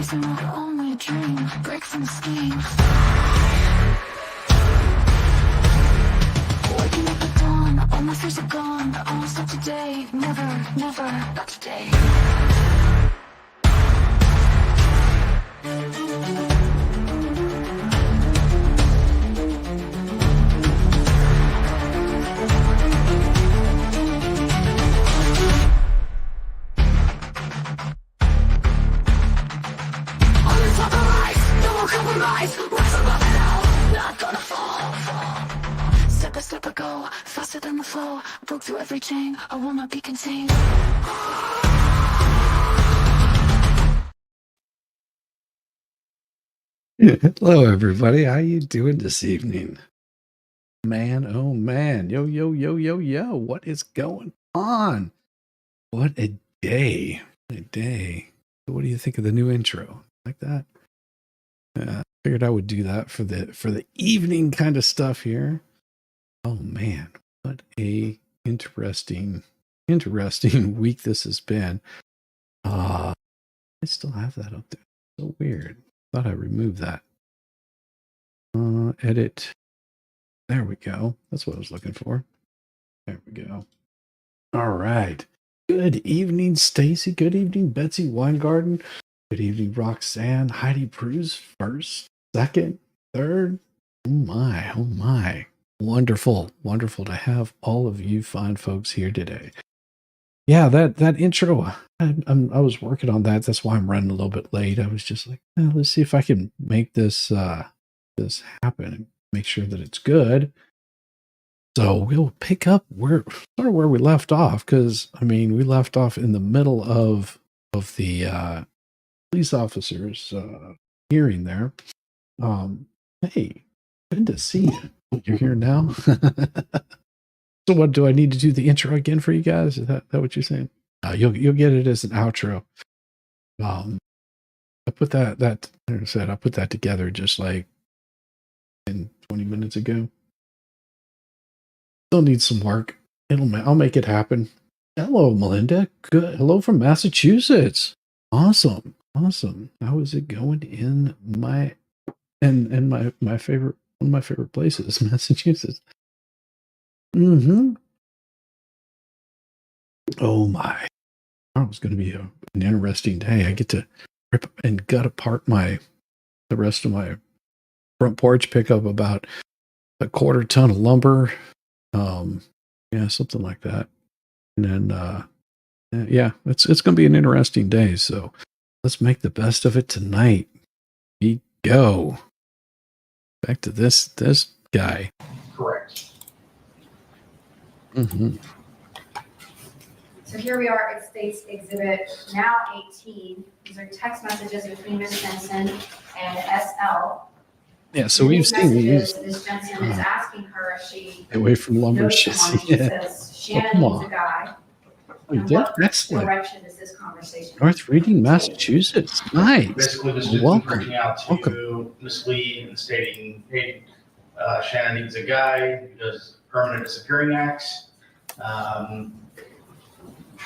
chasing what only a dream breaks in the scheme. Waking up at dawn, all my fears are gone. I'll stop today, never, never, not today. Not gonna fall. Step by step I go, faster than the flow. I broke through every chain, I will not be contained. Hello, everybody. How you doing this evening? Man, oh man. Yo, yo, yo, yo, yo. What is going on? What a day. What a day. What do you think of the new intro? Like that? Figured I would do that for the evening kind of stuff here. Oh man, what a interesting week this has been. I still have that up there. So weird. Thought I removed that. Edit. There we go. That's what I was looking for. There we go. All right. Good evening, Stacy. Good evening, Betsy Weingarten. Good evening, Roxanne. Heidi Pruse, first, second, third. Oh my, oh my. Wonderful, wonderful to have all of you fine folks here today. Yeah, that intro, I was working on that. That's why I'm running a little bit late. I was just like, let's see if I can make this this happen and make sure that it's good. So we'll pick up where we left off, because I mean we left off in the middle of the police officers hearing there. Hey, good to see you. You're here now. So what, do I need to do the intro again for you guys? Is that what you're saying? You'll get it as an outro. I put that like I said, I put that together just like 20 minutes ago. Still needs some work. I'll make it happen. Hello, Melinda. Good. Hello from Massachusetts. Awesome. How is it going in my favorite, one of my favorite places, Massachusetts? Oh my. Tomorrow's going to be an interesting day. I get to rip and gut apart the rest of my front porch, pick up about a quarter ton of lumber. Yeah, something like that. And then, yeah, it's going to be an interesting day. So let's make the best of it tonight. We go back to this guy. Correct. So here we are at State's Exhibit now 18. These are text messages between Ms. Jensen and SL. Yeah, so we've seen these. Ms. Jensen is asking her if she away from lumber. She says Shannon needs a guy. Oh, you did? Excellent. Direction is this conversation? North Reading, Massachusetts. Nice. Basically, Ms. Jensen reaching out to Ms. Lee and stating, hey, Shannon needs a guy who does permanent disappearing acts.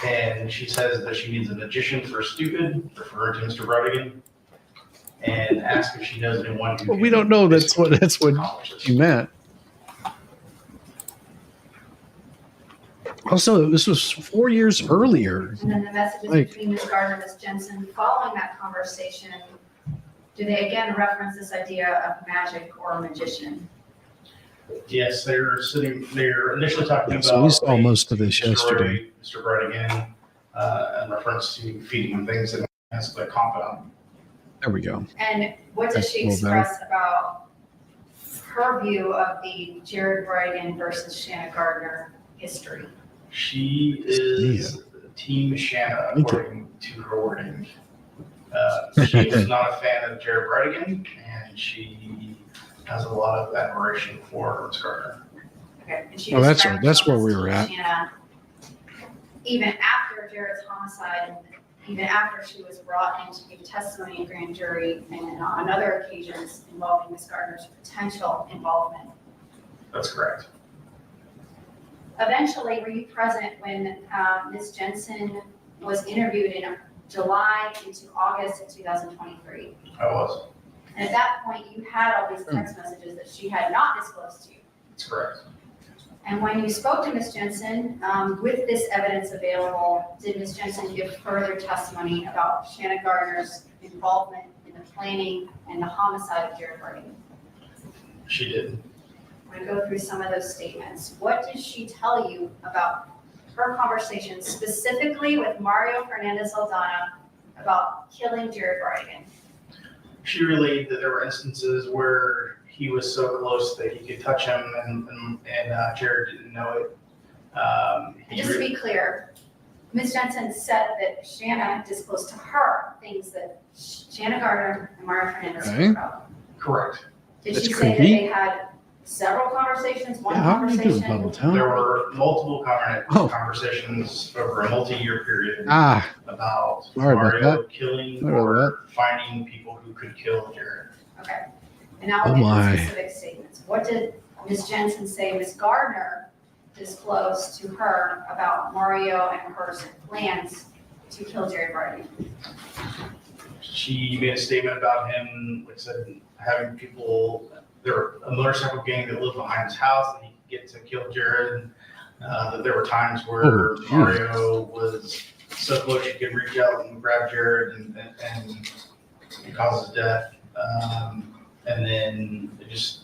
And she says that she needs a magician for stupid, referring to Mr. Bridegan, and ask if she knows anyone who. Well, we don't know that's what she meant. Also, this was 4 years earlier. And then the messages between Ms. Gardner and Ms. Jensen following that conversation, do they again reference this idea of magic or magician? Yes, they're initially talking about. So we saw most of this yesterday. Mr. Bridegan, in reference to feeding him things that he has a confidant. There we go. And what does she express about her view of the Jared Bridegan versus Shanna Gardner history? She is Team Shanna, according to her wording. She is not a fan of Jared Bridegan, and she has a lot of admiration for Ms. Gardner. Okay. And she that's where we were at. Shanna, even after Jared's homicide, even after she was brought in to give testimony in grand jury, and on other occasions involving Ms. Gardner's potential involvement. That's correct. Eventually, were you present when Ms. Jensen was interviewed in July into August of 2023. I was. And at that point, you had all these text messages that she had not disclosed to you. That's correct. And when you spoke to Ms. Jensen, with this evidence available, did Ms. Jensen give further testimony about Shanna Gardner's involvement in the planning and the homicide of Jared Bridegan? She did. I'm going to go through some of those statements. What did she tell you about her conversation specifically with Mario Fernandez Aldana about killing Jared Bridegan? She relayed that there were instances where he was so close that he could touch him, and Jared didn't know it. And just to be clear, Ms. Jensen said that Shanna disclosed to her things that Shanna Gardner and Mario Fernandez spoke about. Correct. Did That's she say that creepy. they had several conversations, one How are you doing, conversation? Bubble Town? There were multiple Oh. conversations over a multi-year period about sorry about Mario killing Sorry about or finding people who could kill Jared. Okay. And now Oh we'll get my. to specific statements. What did Ms. Jensen say Ms. Gardner disclosed to her about Mario and her plans to kill Jared Bridegan? She made a statement about him, like I said, having people, there were a motorcycle gang that lived behind his house that he could get to kill Jared. That there were times where Oh, geez. Mario was so close you could reach out and grab Jared and cause his death. And then just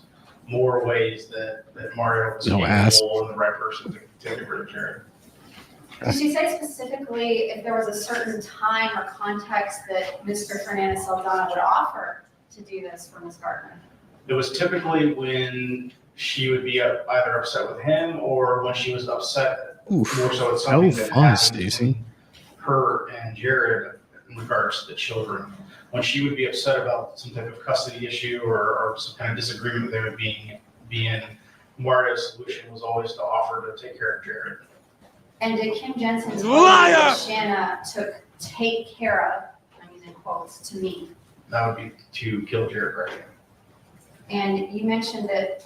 more ways that Mario was No ass. capable and the right person to get rid of Jared. Did she say specifically if there was a certain time or context that Mr. Fernandez Saldana would offer to do this for Ms. Gardner? It was typically when she would be either upset with him or when she was upset Oof. more so it's No something that fun, happened Stacy. between her and Jared in regards to the children. When she would be upset about some type of custody issue or some kind of disagreement they would be in, Mario's solution was always to offer to take care of Jared. And did Kim Jensen tell you that Shanna took take care of, I'm using quotes, to me? That would be to kill Jared right now. And you mentioned that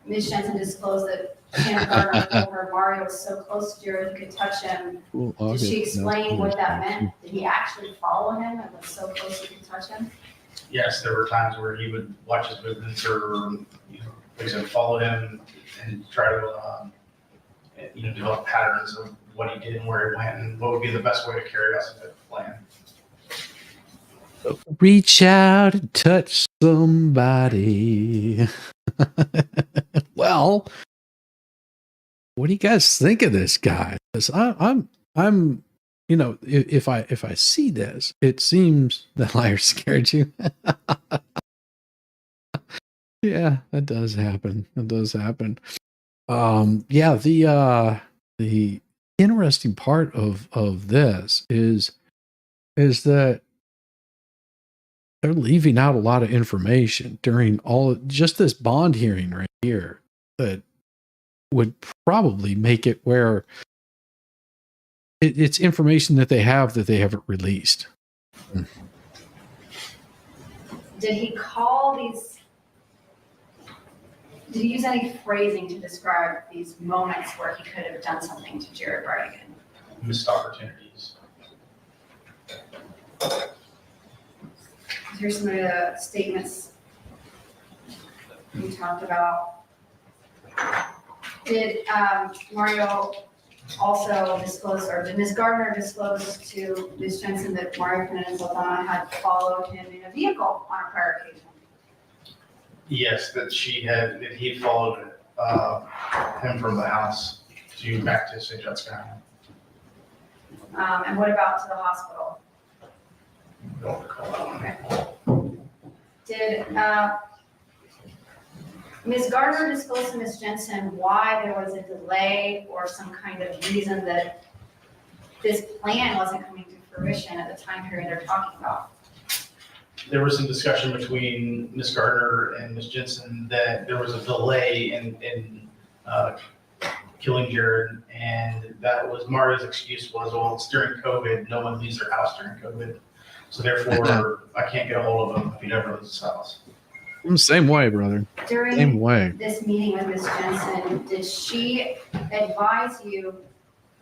Ms. Jensen disclosed that Shanna Gardner told her Mario was so close to Jared he could touch him. Did she explain what that meant? Did he actually follow him and was so close he could touch him? Yes, there were times where he would watch his movements or, like I said, follow him and try to, develop patterns of what he did and where he went and what would be the best way to carry out some type of plan. Reach out and touch somebody. Well, what do you guys think of this guy? 'Cause I'm, if I see this, it seems that liar scared you. Yeah, that does happen. That does happen. Yeah, the interesting part of this is that they're leaving out a lot of information during just this bond hearing right here that would probably make it where it's information that they haven't released. Did he call these, did he use any phrasing to describe these moments where he could have done something to Jared Bridegan? Missed opportunities. Here's some of the statements we talked about. Did Mario also disclose, or did Ms. Gardner disclose to Ms. Jensen that Mario Fernandez Aldana had followed him in a vehicle on a prior occasion? Yes, that he followed him from the house back to St. John's County. And what about to the hospital? Don't recall that one. Did Ms. Gardner disclose to Ms. Jensen why there was a delay or some kind of reason that this plan wasn't coming to fruition at the time period they're talking about? There was some discussion between Ms. Gardner and Ms. Jensen that there was a delay in killing Jared, and that was Mario's excuse was, well, it's during COVID, no one leaves their house during COVID. So therefore, I can't get a hold of him if he never leaves his house. Same way, brother. Same During way. this meeting with Ms. Jensen, did she advise you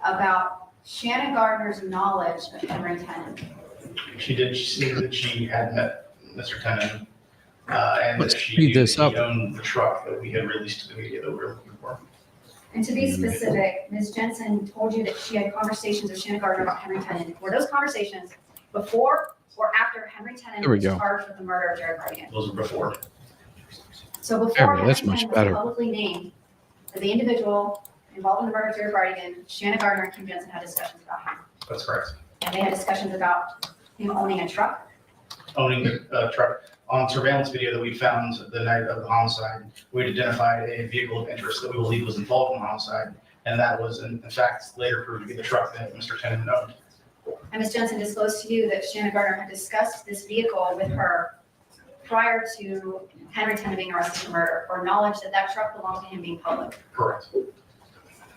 about Shannon Gardner's knowledge of Henry Tennant? She did say that she had met Mr. Tennant, and Let's that she speed knew this that up. he owned the truck that we had released to the media that we were looking for. And to be specific, Ms. Jensen told you that she had conversations with Shannon Gardner about Henry Tennant. Were those conversations before or after Henry Tennant There we was go. charged with the murder of Jared Bridegan? Those were before. So There before we go. Henry That's much Tennant was better. publicly named as the individual involved in the murder of Jared Bridegan, Shannon Gardner and Kim Jensen had discussions about him. That's correct. And they had discussions about him owning a truck. Owning the truck. On surveillance video that we found the night of the homicide, we identified a vehicle of interest that we believe was involved in the homicide. And that was, in fact, later proved to be the truck that Mr. Tennant owned. And Ms. Jensen disclosed to you that Shannon Gardner had discussed this vehicle with her prior to Henry Tennant being arrested for murder, or knowledge that that truck belonged to him being public. Correct.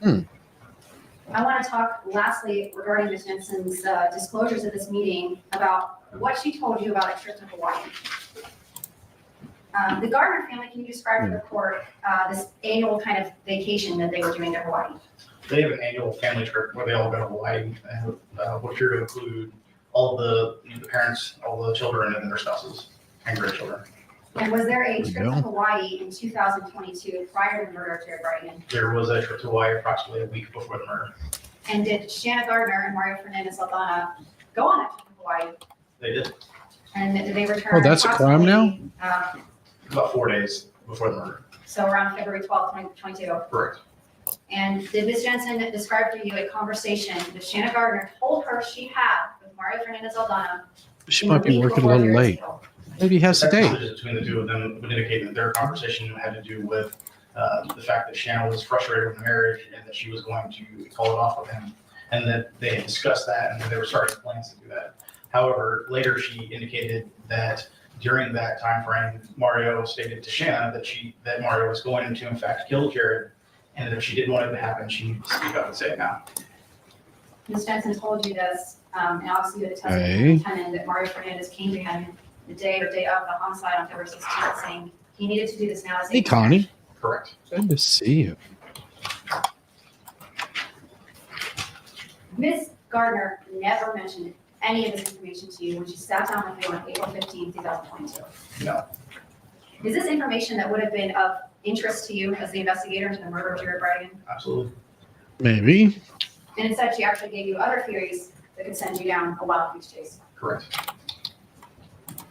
I want to talk lastly regarding Ms. Jensen's disclosures at this meeting about what she told you about a trip to Hawaii. The Gardner family, can you describe to the court this annual kind of vacation that they were doing to Hawaii? They have an annual family trip where they all go to Hawaii, and which are to include all the parents, all the children, and their spouses and grandchildren. And was there a There you trip to go. Hawaii in 2022 prior to the murder of Jared Bridegan? There was a trip to Hawaii approximately a week before the murder. And did Shanna Gardner and Mario Fernandez Saldana go on that trip to Hawaii? They did And did they return? Oh, that's a crime now? approximately, about 4 days before the murder. So around February 12th, 2022. Correct. And did Ms. Jensen describe to you a conversation that Shanna Gardner told her she had with Mario Fernandez Saldana? She in the might be week working a before little Jared's late. kill? Maybe he has a The text date. messages between the two of them would indicate that their conversation had to do with the fact that Shanna was frustrated with the marriage and that she was going to call it off with him, and that they had discussed that and that they were starting plans to do that. However, later she indicated that during that time frame, Mario stated to Shanna that Mario was going to in fact kill Jared, and that if she didn't want it to happen, she needed to speak up and say it now. Ms. Jensen told you this, and obviously you had attested Okay. to the lieutenant that Mario Fernandez came to him the day of the homicide on February 16th, saying he needed to do this now as a Hey, Connie. Correct. Good to see you. Ms. Gardner never mentioned any of this information to you when she sat down with you on April 15th, 2022. No. Is this information that would have been of interest to you as the investigator into the murder of Jared Bridegan? Absolutely. Maybe. And instead, she actually gave you other theories that could send you down a wild goose chase. Correct.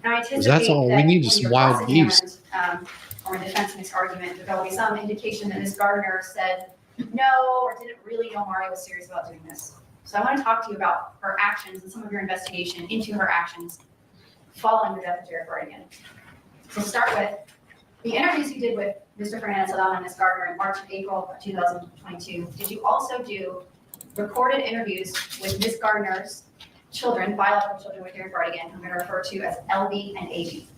Now, I anticipate That's all we that need is when you're wild geese. cross-examined, or in defense in this argument, that there will be some indication that Ms. Gardner said no or didn't really know Mario was serious about doing this. So I want to talk to you about her actions and some of your investigation into her actions following the death of Jared Bridegan. So start with the interviews you did with Mr. Fernandez Saldana and Ms. Gardner in March and April of 2022. Did you also do recorded interviews with Ms. Gardner's children, biological children with Jared Bridegan, who I'm going to refer to as LB and AB?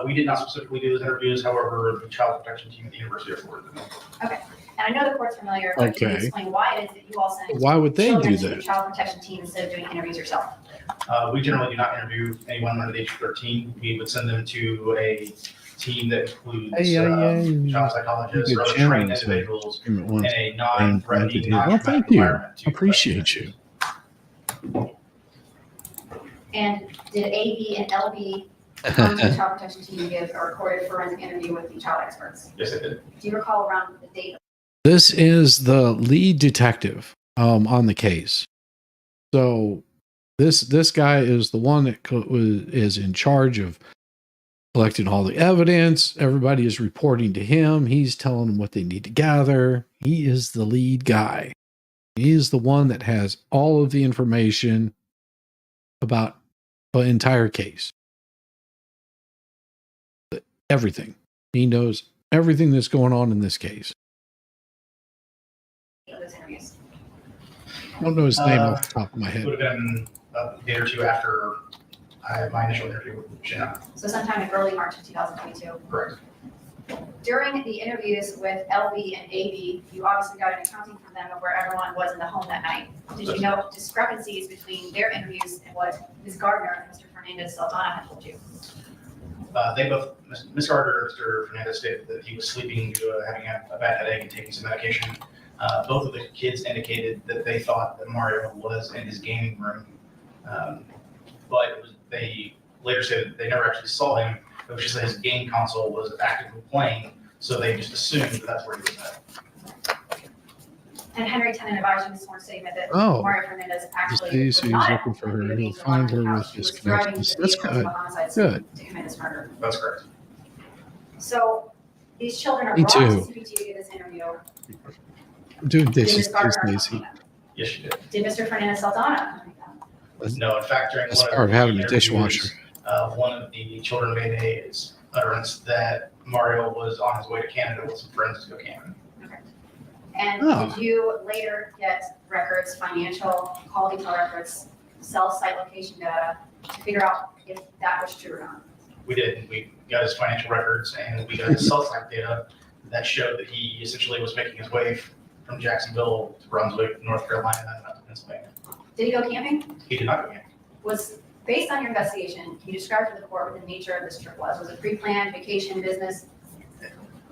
We did not specifically do those interviews. However, the child protection team at the university afforded them. And I know the court's familiar, but can you Okay. explain why it is that you all send Why would they children do to the that? child protection team instead of doing interviews yourself? We generally do not interview anyone under the age of 13. We would send them to a team that includes child psychologists or Good other trained channels, individuals Give me one. in a non-threatening, Well, non-traumatic thank you. environment. to Appreciate you. And did AB and LB come to the child protection team and give a recorded forensic interview with the child experts? Yes, I did. Do you recall around the date? This is the lead detective on the case. So this guy is the one that is in charge of collecting all the evidence. Everybody is reporting to him. He's telling them what they need to gather. He is the lead guy. He is the one that has all of the information about the entire case. Everything. He knows everything that's going on in this case. Those interviews. I don't know his name off the top of my It head. would have been a day or two after my initial interview with Shanna. So sometime in early March of 2022. Correct. During the interviews with LB and AB, you obviously got an accounting from them of where everyone was in the home that night. Did you know discrepancies between their interviews and what Ms. Gardner and Mr. Fernandez Saldana had told you? They both, Ms. Carter and Mr. Fernandez stated that he was sleeping due to having a bad headache and taking some medication. Both of the kids indicated that they thought that Mario was in his gaming room, but they later said that they never actually saw him. It was just that his game console was actively playing, so they just assumed that that's where he was at. And Henry Tennant advised in his sworn statement that Oh. Mario Fernandez actually See, was so he's not looking for her. at He'll the find her house. with She his was driving connections. the That's vehicle to good. the homicide Good. scene to commit this murder. That's correct. So these children are Me brought too. to CPT to get this interview. Doing Did dishes Ms. too, Gardner Stacy. accompany them? Yes, you did. Did Mr. Fernandez Saldana accompany them? No, in fact, during That's one part of of having the a dishwasher. interviews, one of the children made a utterance that Mario was on his way to Canada with some friends to go camping. And Oh. did you later get records, financial, call detail records, cell site location data to figure out if that was true or not? We did. We got his financial records and we got his cell site data that showed that he essentially was making his way from Jacksonville to Brunswick, North Carolina, and up to Pennsylvania. Did he go camping? He did not go camping. Was, based on your investigation, can you describe to the court what the nature of this trip was? Was it pre-planned, vacation, business?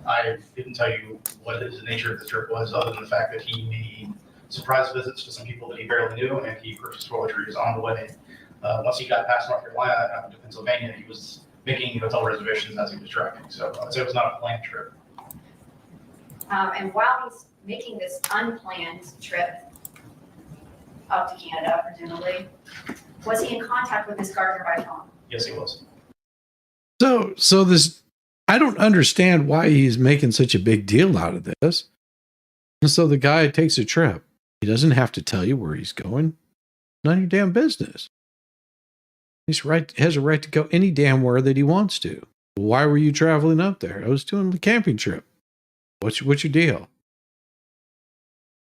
I didn't tell you what the nature of the trip was, other than the fact that he made surprise visits to some people that he barely knew, and he purchased toiletries on the way. Once he got past North Carolina and up to Pennsylvania, he was making hotel reservations as he was driving. So I'd say it was not a planned trip. And while he's making this unplanned trip up to Canada, presumably, was he in contact with Ms. Gardner by phone? Yes, he was. So this, I don't understand why he's making such a big deal out of this. And so the guy takes a trip. He doesn't have to tell you where he's going. None of your damn business. Has a right to go any damn where that he wants to. Why were you traveling up there? I was doing the camping trip. What's your deal?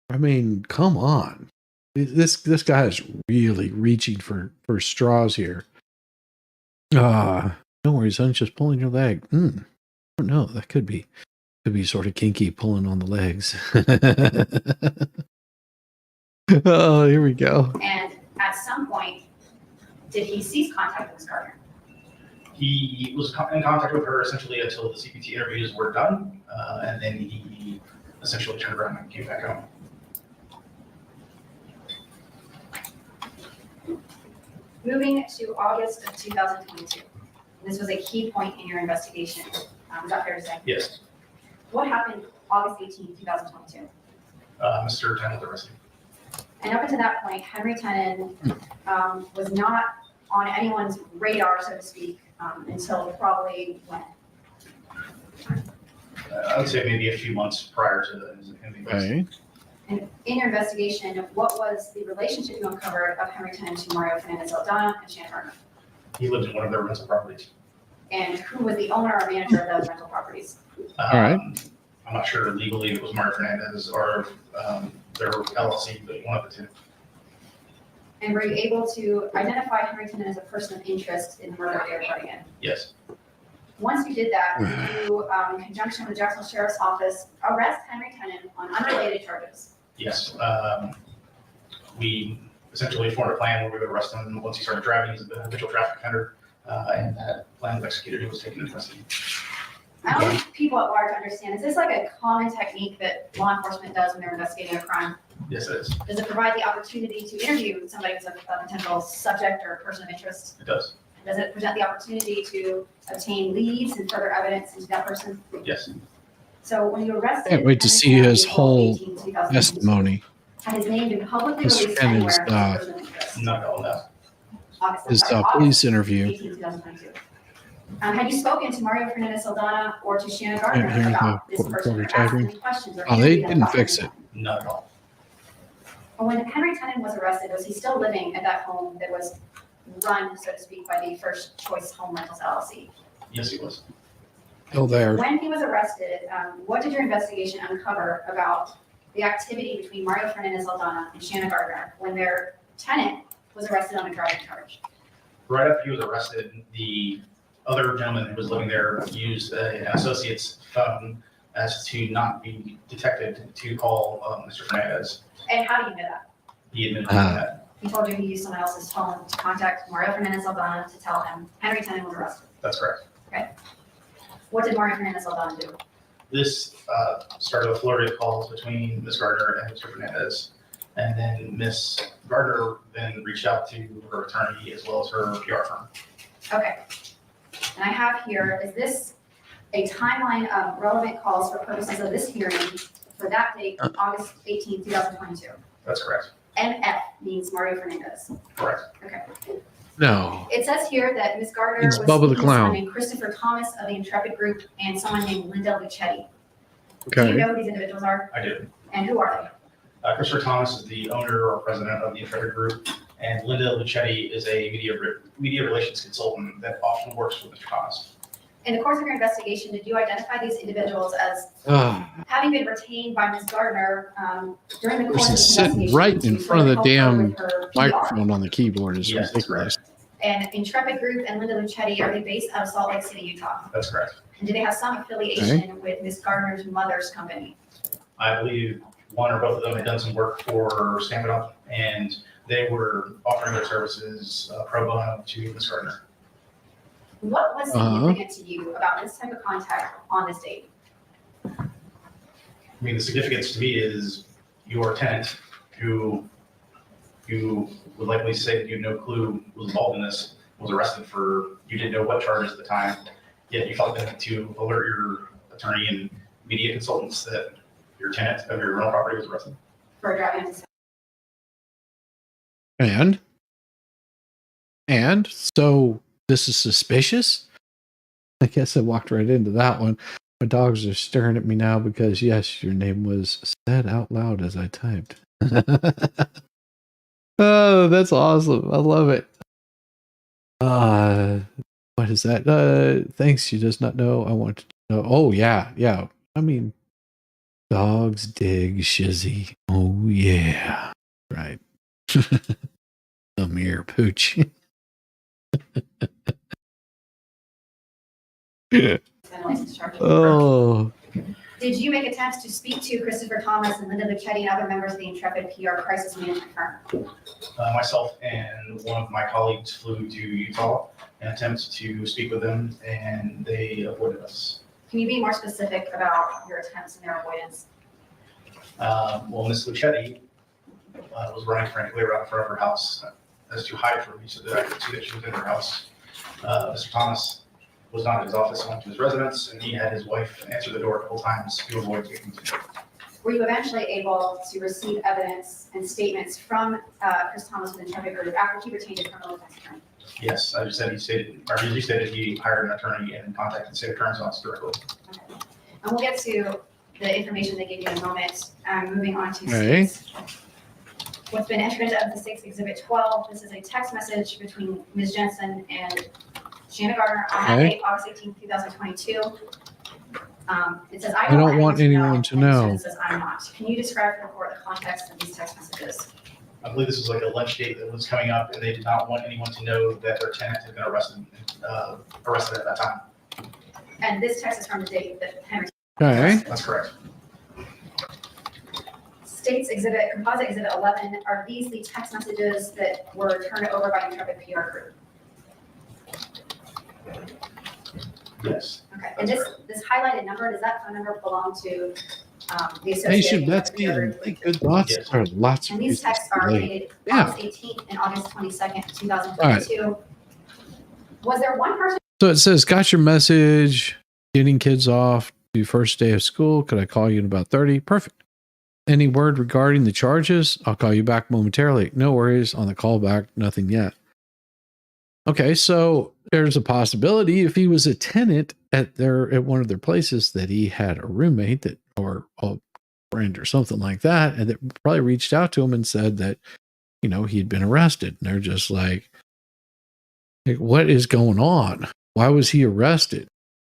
I mean, come on. This guy is really reaching for straws here. Don't worry, son. Just pulling your leg. I don't know. That could be sort of kinky, pulling on the legs. Oh, here we go. And at some point, did he cease contact with Ms. Gardner? He was in contact with her essentially until the CPT interviews were done, and then he essentially turned around and came back home. Moving to August of 2022. This was a key point in your investigation. Is that fair to say? Yes, What happened August 18, 2022? Mr. Tennant was arrested. And up until that point, Henry Tennant was not on anyone's radar, so to speak, until probably when? I would say maybe a few months prior to him being arrested. Okay. And in your investigation, what was the relationship you uncovered of Henry Tennant to Mario Fernandez Aldana and Shannon Gardner? He lived in one of their rental properties. And who was the owner or manager of those rental properties? All right. I'm not sure legally it was Mario Fernandez or their LLC, but one of the two. And were you able to identify Henry Tennant as a person of interest in the murder of Jared Bridegan? Yes, Once you did that, did you, in conjunction with the Jacksonville Sheriff's Office, arrest Henry Tennant on unrelated charges? yes. We essentially formed a plan where we would arrest him once he started driving. He's a habitual traffic offender, and that plan was executed. He was taken into custody. I don't think people at large understand. Is this like a common technique that law enforcement does when they're investigating a crime? Yes, it is. Does it provide the opportunity to interview somebody who's a potential subject or a person of interest? It does. Does it present the opportunity to obtain leads and further evidence into that person? Yes. So when you arrested. Can't wait to Henry see Tennant his on April whole 18, 2022, testimony. had his name been publicly Mr. released Tennant's, anywhere as a person of interest? Not at all, no. His August police interview. 18, 2022. Had you spoken to Mario Fernandez Saldana or to Shannon Gardner Here's about the this person, or asked prototyping. any questions? Or Oh, they interviewed them didn't about fix Henry it. Tennant? Not at all. When Henry Tennant was arrested, was he still living at that home that was run, so to speak, by the First Choice Home Rentals LLC? Yes, he was. Still there. When he was arrested, what did your investigation uncover about the activity between Mario Fernandez Aldana and Shannon Gardner when their tenant was arrested on a driving charge? Right after he was arrested, the other gentleman who was living there used an associate's phone as to not be detected to call Mr. Fernandez. And how do you know that? He admitted to that. He told you he used someone else's phone to contact Mario Fernandez Aldana to tell him Henry Tennant was arrested. That's correct. What did Mario Fernandez Aldana do? This started a flurry of calls between Ms. Gardner and Mr. Fernandez. And then Ms. Gardner then reached out to her attorney as well as her PR firm. Okay. And I have here, is this a timeline of relevant calls for purposes of this hearing for that date, August 18, 2022? That's correct. MF means Mario Fernandez. Correct. Okay. No. It says here that Ms. Gardner It's was Bubba the speaking to someone Clown. named Christopher Thomas of the Intrepid Group and someone named Linda Luchetti. Do you Okay. know who these individuals are? I do. And who are Christopher Thomas is the owner or president of the Intrepid Group, and Linda Luchetti is a media relations consultant that often works with Mr. Thomas. they? In the course of your investigation, did you identify these individuals as Oh, having been retained by Ms. Gardner during the course of the person's sitting investigation? right in to front of the sort help her damn with her PR? microphone on the keyboard is Yes, that's ridiculous. And Intrepid Group and Linda Luchetti, are they based out of Salt Lake City, Utah? That's correct. And do they have some affiliation with Ms. Gardner's mother's company? I believe one or both of them had done some work for Stamp It Up, and they were offering their services pro bono to Ms. Gardner. What was significant to you about this type of contact on this date? I mean, the significance to me is your tenant, who you would likely say that you had no clue was involved in this, was arrested for, you didn't know what charges at the time, yet you felt the need to alert your attorney and media consultants that your tenant of your rental property was arrested. For driving into And so this is suspicious? I guess I walked right into that one. My dogs are staring at me now because, yes, your name was said out loud as I typed. Oh, that's awesome. I love it. What is that? Thanks. She does not know. I want to know. Oh, yeah. Yeah. I mean, dogs dig shizzy. Oh, yeah. Right. Come here, Pooch. license charges. Oh, Did you make attempts to speak to Christopher Thomas and Linda Luchetti and other members of the Intrepid PR crisis management firm? Myself and one of my colleagues flew to Utah and attempted to speak with them, and they avoided us. Can you be more specific about your attempts and their avoidance? Well, Ms. Luchetti was running frantically around in front of her house as to hide from me so that I could see that she was in her house. Mr. Thomas was not in his office, went to his residence, and he had his wife answer the door a couple times to avoid taking me. Were you eventually able to receive evidence and statements from Chris Thomas with Intrepid Group after he retained a criminal defense attorney? Yes, I just said he stated he hired an attorney and contacted the state attorney's office directly. Okay. And we'll get to the information they gave you in a moment. Moving on to Okay. states. What's been entered into Evidence 6, Exhibit 12. This is a text message between Ms. Jensen and Shanna Gardner on that Okay. date, August 18th, 2022. It says, I don't want anyone to know. And it says, I'm not. Can you describe for the court the context of these text messages? I believe this was like a lunch date that was coming up, and they did not want anyone to know that their tenant had been arrested at that time. And this text is from the date that Henry. okay. That's correct. States exhibit, composite exhibit 11, are these the text messages that were turned over by Intrepid PR Group? Yes. Okay, and this highlighted number, does that phone number belong to the associate? Patient Betsy and think good thoughts. Yes. There are lots of And these reasons texts to are believe. dated Yeah. August 18th and August 22nd, 2022. Was there one person? So it says, got your message, getting kids off to first day of school. Could I call you in about 30? Perfect. Any word regarding the charges? I'll call you back momentarily. No worries on the call back. Nothing yet. Okay, so there's a possibility if he was a tenant at one of their places that he had a roommate that or a friend or something like that, and that probably reached out to him and said that, you know, he'd been arrested. And they're just like, what is going on? Why was he arrested?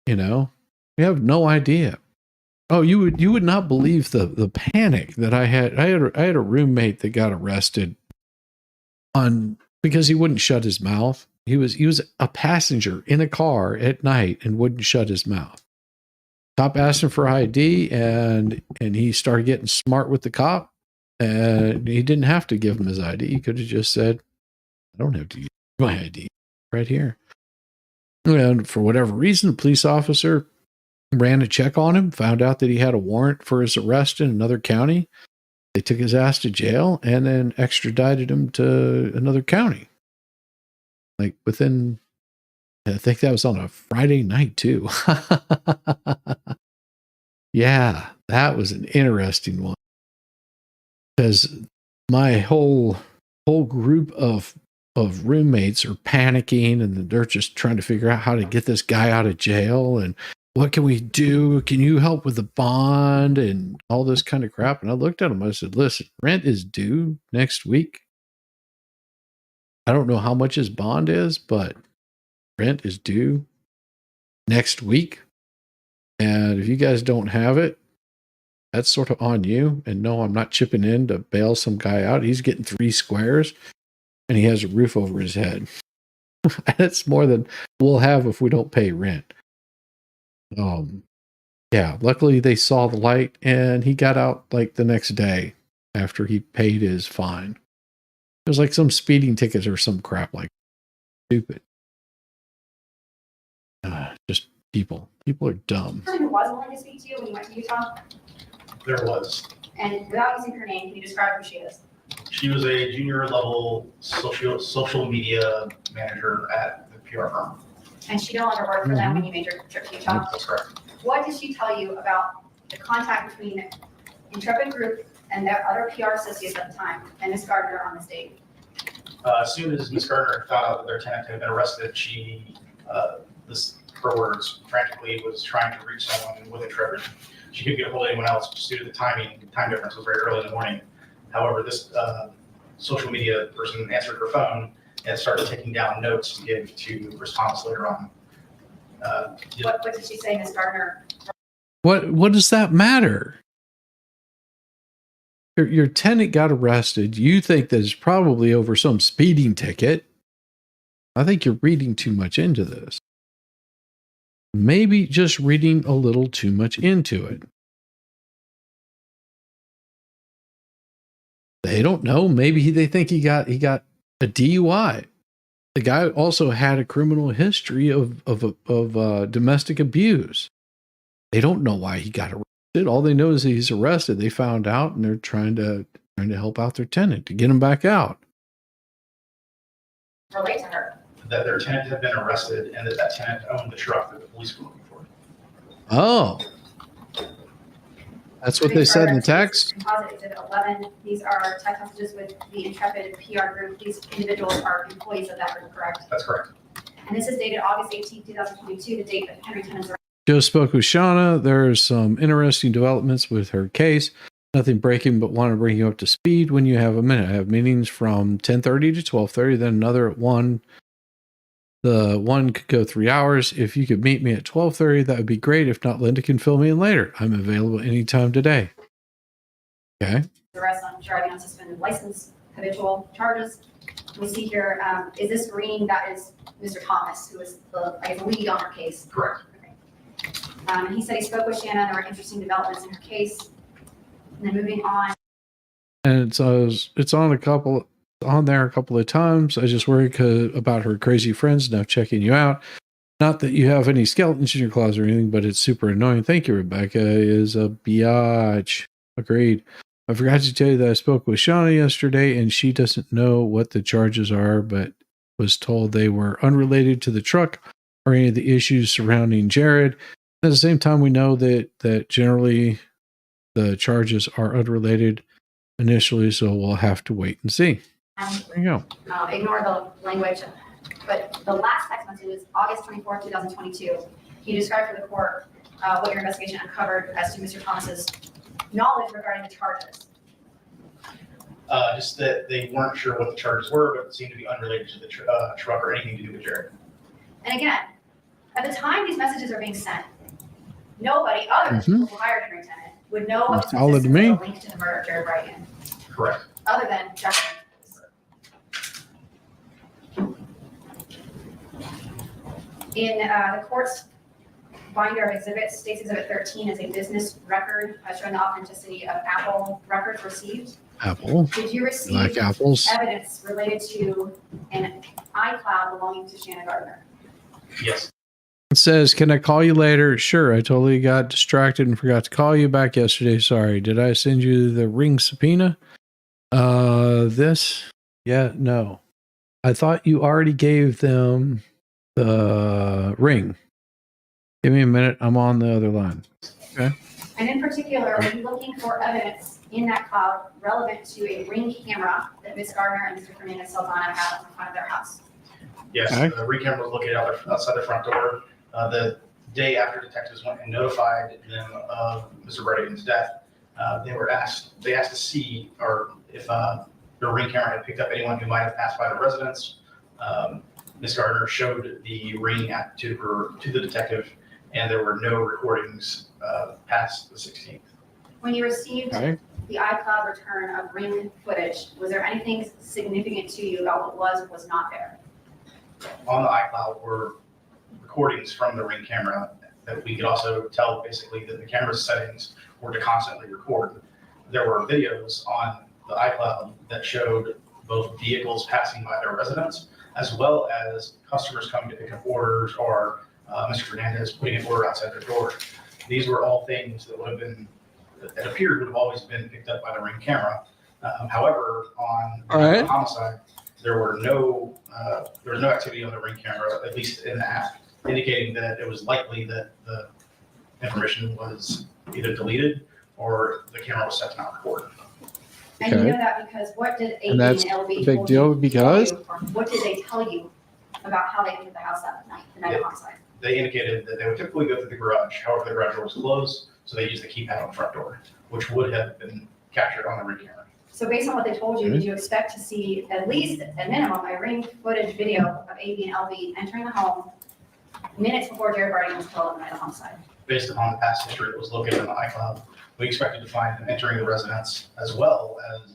You know, we have no idea. Oh, you would not believe the panic that I had. I had a roommate that got arrested because he wouldn't shut his mouth. He was a passenger in a car at night and wouldn't shut his mouth. Cop asked him for ID and he started getting smart with the cop, and he didn't have to give him his ID. He could have just said, I don't have to use my ID right here. And for whatever reason, the police officer ran a check on him, found out that he had a warrant for his arrest in another county. They took his ass to jail and then extradited him to another county. Like within, I think that was on a Friday night too. Yeah, that was an interesting one. Because my whole group of roommates are panicking, and they're just trying to figure out how to get this guy out of jail and what can we do? Can you help with the bond and all this kind of crap? And I looked at him. I said, listen, rent is due next week. I don't know how much his bond is, but rent is due next week. And if you guys don't have it, that's sort of on you. And no, I'm not chipping in to bail some guy out. He's getting 3 squares and he has a roof over his head. That's more than we'll have if we don't pay rent. Yeah, luckily they saw the light and he got out like the next day after he paid his fine. It was like some speeding tickets or some crap like stupid. Just people are dumb. Who was willing to speak to you when you went to Utah? There was. And without using her name, can you describe who she is? She was a junior level social media manager at the PR firm. And she no longer worked for them when you made your trip to Utah? That's correct. What did she tell you about the contact between Intrepid Group and their other PR associates at the time and Ms. Gardner on this date? As soon as Ms. Gardner found out that their tenant had been arrested, she, her words, frantically was trying to reach someone with Intrepid. She couldn't get a hold of anyone else just due to the time difference was very early in the morning. However, this social media person answered her phone and started taking down notes to give to response later on. What did she say, Ms. Gardner? What does that matter? Your tenant got arrested. You think that it's probably over some speeding ticket. I think you're reading too much into this. Maybe just reading a little too much into it. They don't know. Maybe they think he got a DUI. The guy also had a criminal history of domestic abuse. They don't know why he got arrested. All they know is he's arrested. They found out, and they're trying to help out their tenant to get him back out. Relate to her. That their tenant had been arrested and that tenant owned the truck that the police were looking for. Oh. That's what they said in the text? Composite Exhibit 11. These are text messages with the Intrepid PR group. These individuals are employees of that group, correct? That's correct. And this is dated August 18, 2022, the date that Henry Tennant's arrest. Joe spoke with Shauna. There's some interesting developments with her case. Nothing breaking, but want to bring you up to speed when you have a minute. I have meetings from 10:30 to 12:30, then another at 1. The one could go 3 hours. If you could meet me at 12:30, that would be great. If not, Linda can fill me in later. I'm available anytime today. Okay. Arrest on driving on suspended license, habitual charges. We see here, is this green? That is Mr. Thomas, who is the lead on her case. Correct. Okay. And he said he spoke with Shanna. There were interesting developments in her case. And then moving on. And it's on there a couple of times. I just worry about her crazy friends now checking you out. Not that you have any skeletons in your closet or anything, but it's super annoying. Thank you, Rebecca. Is a biatch. Agreed. I forgot to tell you that I spoke with Shauna yesterday, and she doesn't know what the charges are, but was told they were unrelated to the truck or any of the issues surrounding Jared. At the same time, we know that generally the charges are unrelated initially, so we'll have to wait and see. There you go. Ignore the language, but the last text message was August 24th, 2022. You described for the court what your investigation uncovered as to Mr. Thomas's knowledge regarding the charges. Just that they weren't sure what the charges were, but it seemed to be unrelated to the truck or anything to do with Jared. And again, at the time these messages are being sent, nobody other than people who hired Henry Tennant would know what the link to the murder of Jared Bridegan. Correct. Other than Justin. In the court's binder of exhibits, states Exhibit 13 is a business record showing the authenticity of Apple records received. Apple. Did you receive like apples? Evidence related to an iCloud belonging to Shanna Gardner? Yes. It says, can I call you later? Sure. I totally got distracted and forgot to call you back yesterday. Sorry. Did I send you the ring subpoena? This? Yeah, no. I thought you already gave them the ring. Give me a minute. I'm on the other line. Okay. And in particular, are you looking for evidence in that cloud relevant to a ring camera that Ms. Gardner and Mr. Fernandez Saldana had in front of their house? Yes, Okay. the ring camera was located outside the front door. The day after detectives went and notified them of Mr. Bridegan's death, they asked to see or if the ring camera had picked up anyone who might have passed by the residence. Ms. Gardner showed the ring to the detective, and there were no recordings past the 16th. When you received Okay. the iCloud return of ring footage, was there anything significant to you about what was or was not there? On the iCloud were recordings from the ring camera that we could also tell basically that the camera's settings were to constantly record. There were videos on the iCloud that showed both vehicles passing by their residence as well as customers coming to pick up orders or Mr. Fernandez putting an order outside their door. These were all things that would have been, it appeared would have always been picked up by the ring camera. However, on the homicide, there was no activity on the ring camera, at least in the app, indicating that it was likely that the information was either deleted or the camera was set to not record. And you know that because what did A, And B, that's and LB a big deal because what did they tell you about how they entered the house that night, the night of homicide? They indicated that they would typically go through the garage. However, the garage door was closed, so they used the keypad on the front door, which would have been captured on the ring camera. So based on what they told you, did you expect to see at least, at minimum, a ring footage video of A, B, and LB entering the home minutes before Jared Bridegan was killed on the night of homicide? Based upon the past history that was located on the iCloud, we expected to find them entering the residence as well as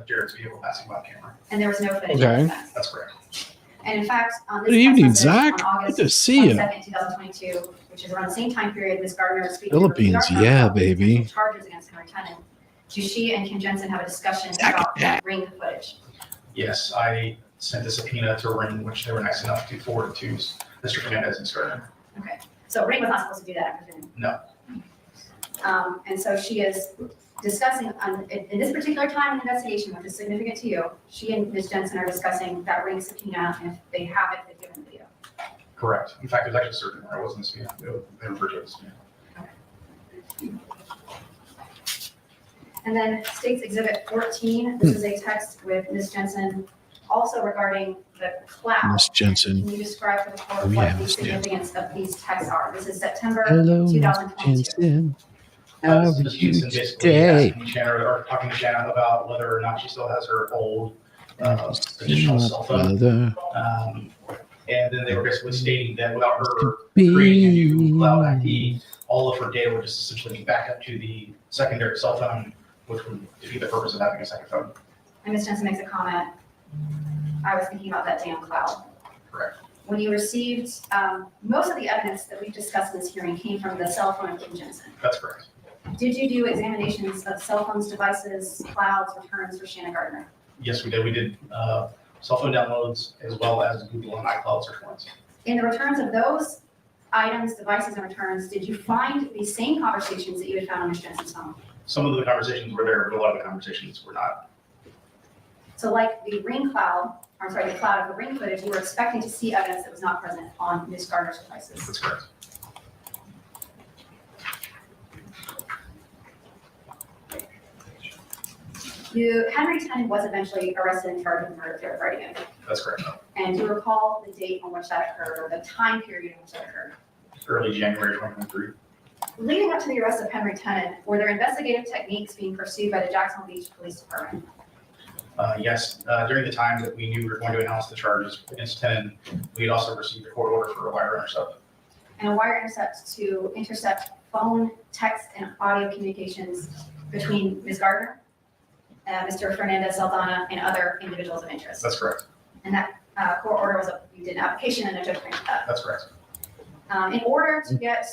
Jared's vehicle passing by camera. And there was no footage Okay. of that. That's correct. And in fact, on this Good evening, text message Zach. on Good August to see you. 22nd, 2022, which is around the same time period, Ms. Gardner was speaking Philippines, to her yeah, about baby. potential charges against her tenant. Do she and Kim Jensen have a discussion about ring footage? Yes, I sent a subpoena to Ring, which they were nice enough to forward to Mr. Fernandez and Gardner. Okay, so Ring was not supposed to do that, I presume? No. And so she is discussing, in this particular time in the investigation, which is significant to you, she and Ms. Jensen are discussing that Ring subpoena, and if they have it, they've given the video. Correct. In fact, it was actually certain where it wasn't a subpoena. They referred to it as a subpoena. And then State's Exhibit 14, this is a text with Ms. Jensen, also regarding the cloud. Miss Jensen. Can you describe for the court Oh, yeah, what the Miss Jensen. significance of these texts are? This is September Hello, Miss 2022. Jensen. How are Ms. you Jensen basically today? asking Shannon or talking to Shannon about whether or not she still has her old additional cell phone. Brother. And then they were basically stating that without her Be- creating a new cloud ID, all of her data would just essentially be backed up to the secondary cell phone, which would defeat the purpose of having a second phone. And Ms. Jensen makes a comment, I was thinking about that damn cloud. Correct. When you received, most of the evidence that we've discussed in this hearing came from the cell phone of Kim Jensen. That's correct. Did you do examinations of cell phones, devices, clouds, returns for Shannon Gardner? Yes, we did. We did cell phone downloads as well as Google and iCloud search warrants. In the returns of those items, devices, and returns, did you find the same conversations that you had found on Ms. Jensen's phone? Some of the conversations were there, but a lot of the conversations were not. So like the ring cloud, the cloud of the ring footage, you were expecting to see evidence that was not present on Ms. Gardner's devices. That's correct. Henry Tennant was eventually arrested and charged with murder of Jared Bridegan. That's correct. And do you recall the date on which that occurred, or the time period in which that occurred? Early January 2023. Leading up to the arrest of Henry Tennant, were there investigative techniques being pursued by the Jacksonville Beach Police Department? Yes, during the time that we knew we were going to announce the charges against Tennant, we had also received a court order for a wire intercept. And a wire intercept to intercept phone, text, and audio communications between Ms. Gardner, Mr. Fernandez Saldana, and other individuals of interest. That's correct. And that court order was, you did an application and a judge granted that. That's correct. In order to get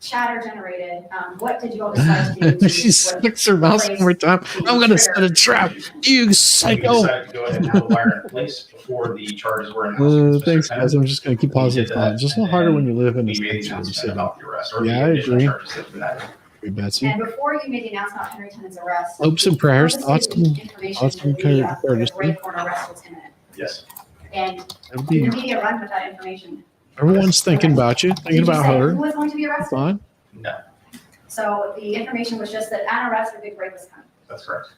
chatter generated. What did you all decide to do? She slicks her mouse one more time. I'm going to set a trap. You We psycho. decided to go ahead and have a wire in place before the charges were announced. Thanks, guys. I'm just going to keep pausing the thought. Just a little harder when you live in a We made the sanctuary announcement city. about the arrest, or Yeah, I the additional agree. charges that have been added. Betsy. And before you made the announcement about Henry Tennant's arrest, Hopes and prayers, thoughts and information thoughts and to the media prayers. that the Ray Corner arrest was imminent. Yes. And That'd the be- media run with that information. Everyone's thinking about you, thinking Did you about say her. who was going to be arrested? Fine. No, So the information was just that an arrest for Big Ray was coming. that's correct.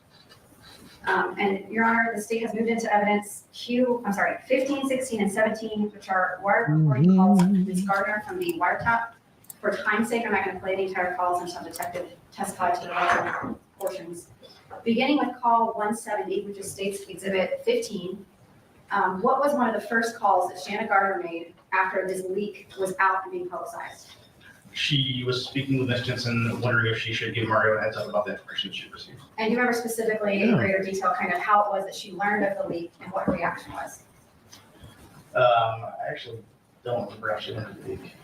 And Your Honor, the state has moved into evidence 15, 16, and 17, which are wire recording calls of Ms. Gardner from the wiretap. For time's sake, I'm not going to play the entire calls and have detective testify to the relevant portions. Beginning with call 170, which is state's exhibit 15, what was one of the first calls that Shanna Gardner made after this leak was out and being publicized? She was speaking with Ms. Jensen, wondering if she should give Mario a heads up about the information she received. And do you remember specifically in greater detail kind of how it was that she learned of the leak and what her reaction was? I actually don't remember how she learned the leak.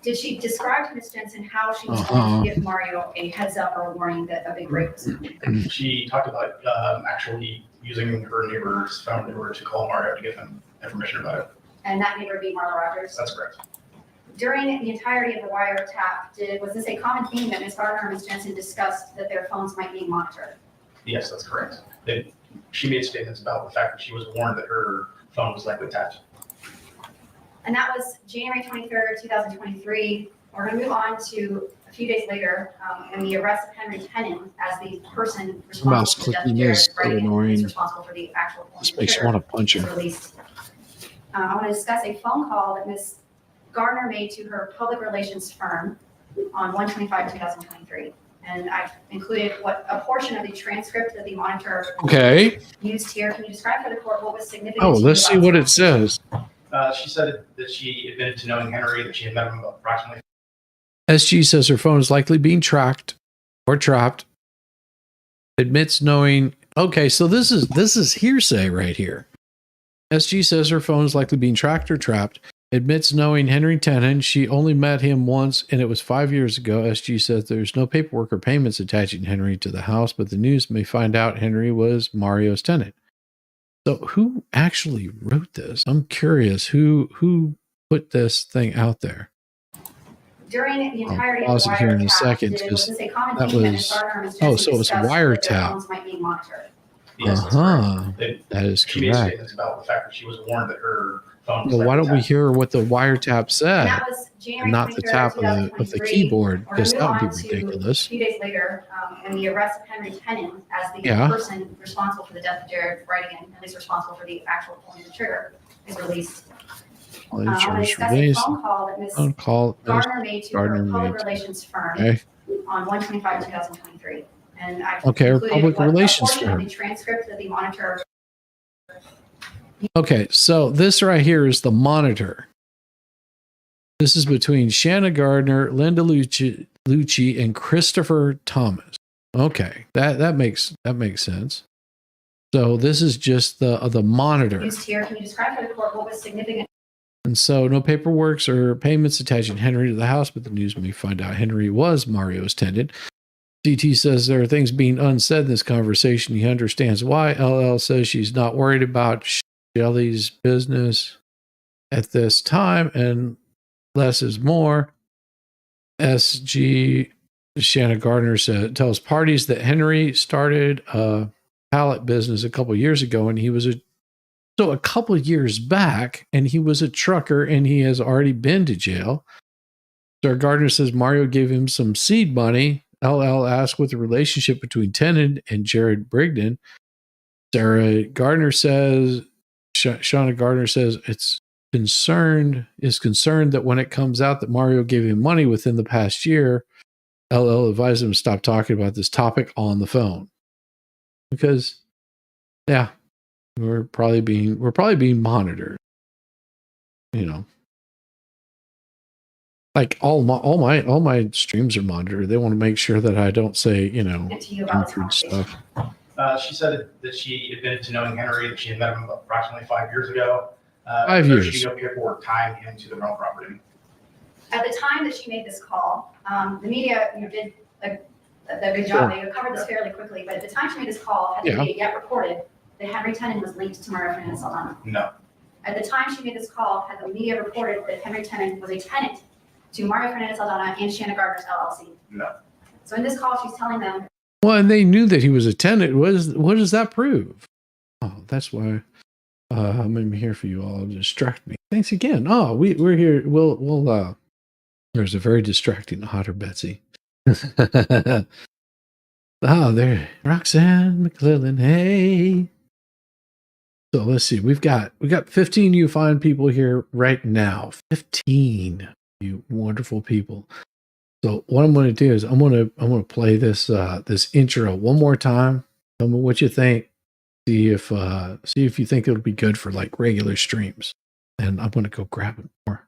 Did she describe to Ms. Jensen how she was going to give Mario a heads up or a warning that a big break was coming? She talked about actually using her neighbor's phone in order to call Mario to give him information about it. And that neighbor being Marla Rogers? That's correct. During the entirety of the wiretap, was this a common theme that Ms. Gardner and Ms. Jensen discussed that their phones might be monitored? Yes, that's correct. She made statements about the fact that she was warned that her phone was likely tapped. And that was January 23rd, 2023. We're going to move on to a few days later, when the arrest of Henry Tennant as the person Mouse responsible for the death of clicking Jared is so Bridegan, annoying. is responsible for the actual This makes you want to punch is her. released. I want to discuss a phone call that Ms. Gardner made to her public relations firm on 1/25/2023. And I've included a portion of the transcript that the monitor Okay. used here. Can you describe for the court what was significant? Oh, to you let's see about what this? it says. She said that she admitted to knowing Henry, that she had met him approximately. SG says her phone is likely being tracked or trapped. Admits knowing. Okay, so this is hearsay right here. SG says her phone is likely being tracked or trapped. Admits knowing Henry Tennant. She only met him once, and it was 5 years ago. SG says there's no paperwork or payments attaching Henry to the house, but the news may find out Henry was Mario's tenant. So who actually wrote this? I'm curious. Who put this thing out there? During the entirety I'll of the pause it here in a wiretap, second, was because this a common that theme that was- Ms. Gardner and Ms. oh, Jensen so it was discussed that their wiretap. phones might be monitored? Yes, that's Uh-huh. correct. That is She made correct. statements about the fact that she was warned that her phone was Well, why likely don't we tapped. hear what the wiretap And said that was January and not the 23rd, tap of the 2023. keyboard? We're Because gonna that would move be on to ridiculous. A few days later, when the arrest of Henry Tennant as the Yeah. person responsible for the death of Jared Bridegan, at least responsible for the actual pulling of the trigger, is released. I want to Insurance discuss release. a phone call that Ms. Phone call. Gardner made to Gardner her public made. relations firm Okay. on 1/25/2023. And I've Okay, her included public relations a portion of firm. the transcript that the monitor. Okay, so this right here is the monitor. This is between Shanna Gardner, Linda Lucci, and Christopher Thomas. Okay, that makes sense. So this is just the monitor. Used here. Can you describe for the court what was significant? And so no paperwork or payments attaching Henry to the house, but the news may find out Henry was Mario's tenant. CT says there are things being unsaid in this conversation. He understands why. LL says she's not worried about Shelley's business at this time, and less is more. SG Shanna Gardner tells parties that Henry started a pallet business a couple years ago, and he was a couple of years back, and he was a trucker, and he has already been to jail. Sarah Gardner says Mario gave him some seed money. LL asks what the relationship between Tennant and Jared Bridegan. Sarah Gardner says, Shauna Gardner says is concerned that when it comes out that Mario gave him money within the past year, LL advised him to stop talking about this topic on the phone. Because, yeah, we're probably being monitored. You know, like all my streams are monitored. They want to make sure that I don't say, To you about this stupid conversation. stuff. She said that she admitted to knowing Henry, that she had met him approximately 5 years ago. 5 years. She no paperwork tying him to the rental property. At the time that she made this call, the media, did a good job. They covered this fairly quickly, but at the time she made this call, had the media yet reported that Henry Tennant was linked to Mario Fernandez Saldana? No. At the time she made this call, had the media reported that Henry Tennant was a tenant to Mario Fernandez Saldana and Shanna Gardner's LLC? No. So in this call, she's telling them. Well, and they knew that he was a tenant. What does that prove? Oh, that's why I'm here for you all. Distract me. Thanks again. Oh, we're here. We'll there's a very distracting Otter Betsy. Oh, there, Roxanne McClellan. Hey. So let's see. We got 15 you fine people here right now. 15 you wonderful people. So what I'm going to do is I'm going to play this this intro one more time. Tell me what you think. See if you think it'll be good for like regular streams. And I'm going to go grab it more.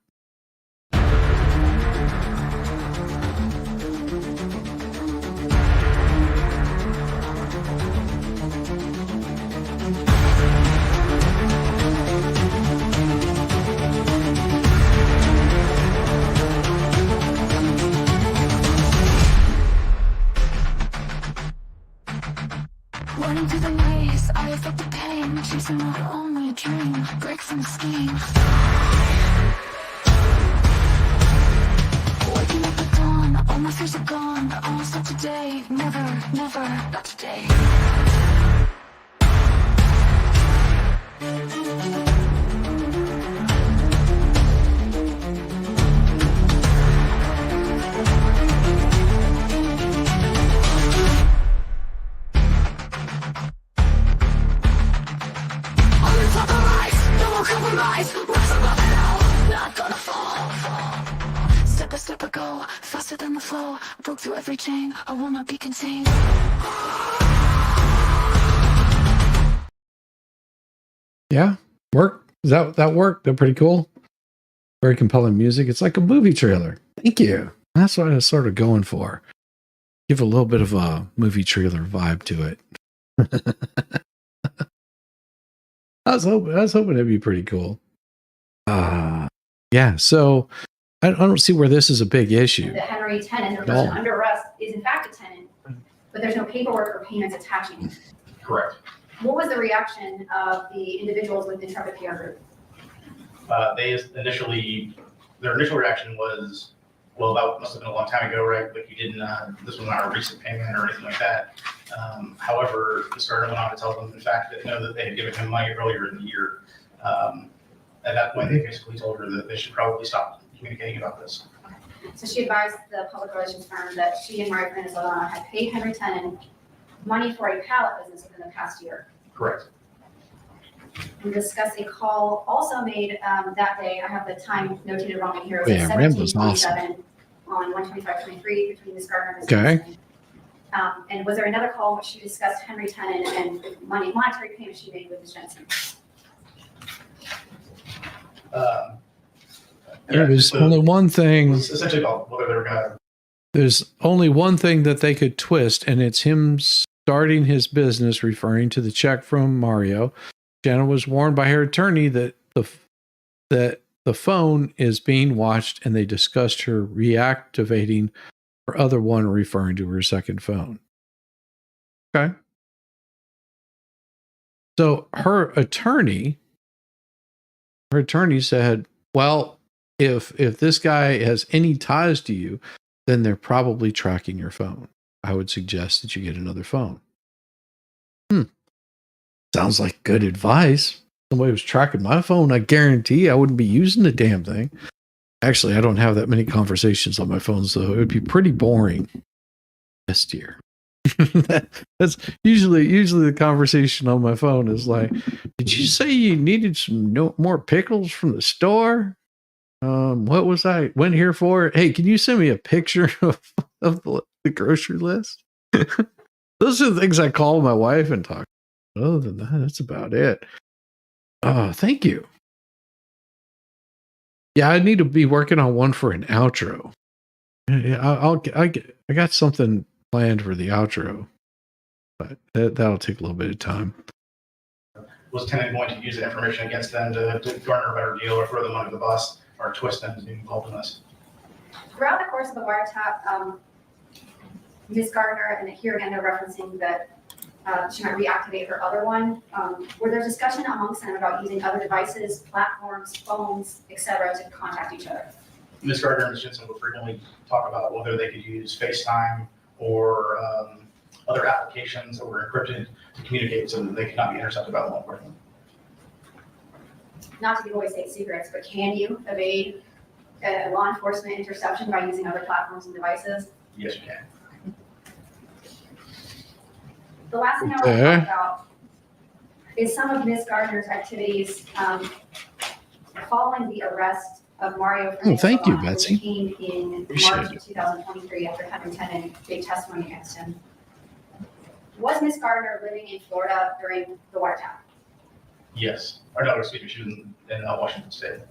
Running through the maze, I felt the pain, chasing what only a dream, break from the scheme. Waking up at dawn, all my fears are gone, all stop today, never, not today. Compromise, rise above it all, not gonna fall. Step by step I go, faster than the flow. Broke through every chain, I will not be contained. Yeah, work. Is that work? They're pretty cool. Very compelling music. It's like a movie trailer. Thank you. That's what I was sort of going for. Give a little bit of a movie trailer vibe to it. I was hoping it'd be pretty cool. Yeah. So I don't see where this is a big issue. The Henry Tennant, the person under arrest, is in fact a tenant, but there's no paperwork or payments attaching. Correct. What was the reaction of the individuals with the Intrepid PR group? Their initial reaction was, well, that must have been a long time ago, right? Like you didn't, this was not a recent payment or anything like that. However, the Gardner went on to tell them, in fact, that that they had given him money earlier in the year. At that point, they basically told her that they should probably stop communicating about this. So she advised the public relations firm that she and Mario Fernandez Saldana had paid Henry Tennant money for a pallet business within the past year. Correct. We discussed a call also made that day. I have the time notated wrong in here. It was Yeah, Rambler's awesome. On 125-23 between Ms. Gardner and Ms. Okay. Johnson. And was there another call in which she discussed Henry Tennant and monetary payments she made with Ms. Jensen? There's only one thing. Essentially about whether they were going to. There's only one thing that they could twist, and it's him starting his business, referring to the check from Mario. Shanna was warned by her attorney that the phone is being watched, and they discussed her reactivating her other one, referring to her second phone. Okay. So her attorney said, well, if this guy has any ties to you, then they're probably tracking your phone. I would suggest that you get another phone. Sounds like good advice. Somebody was tracking my phone. I guarantee I wouldn't be using the damn thing. Actually, I don't have that many conversations on my phone, so it would be pretty boring. Yes, dear. That's usually the conversation on my phone is like, did you say you needed some more pickles from the store? What was I went here for? Hey, can you send me a picture of the grocery list? Those are the things I call my wife and talk. Other than that, that's about it. Thank you. Yeah, I need to be working on one for an outro. I got something planned for the outro, but that'll take a little bit of time. Was Tennant going to use the information against them to garner a better deal or throw them under the bus or twist them to be involved in this? Throughout the course of the wiretap, Ms. Gardner, and here again they're referencing that she might reactivate her other one, where there's discussion amongst them about using other devices, platforms, phones, etc. to contact each other. Ms. Gardner and Ms. Jensen will frequently talk about whether they could use FaceTime or other applications that were encrypted to communicate so that they could not be intercepted by law enforcement. Not to give away state secrets, but can you evade law enforcement interception by using other platforms and devices? Yes, you can. The last thing I want to talk about is some of Ms. Gardner's activities following the arrest of Mario Fernandez. Thank you, Which Betsy. came in Appreciate March of 2023 after having tenant big testimony against him. Was Ms. Gardner living in Florida during the wiretap? Yes. Or no, excuse me, she was in Washington State.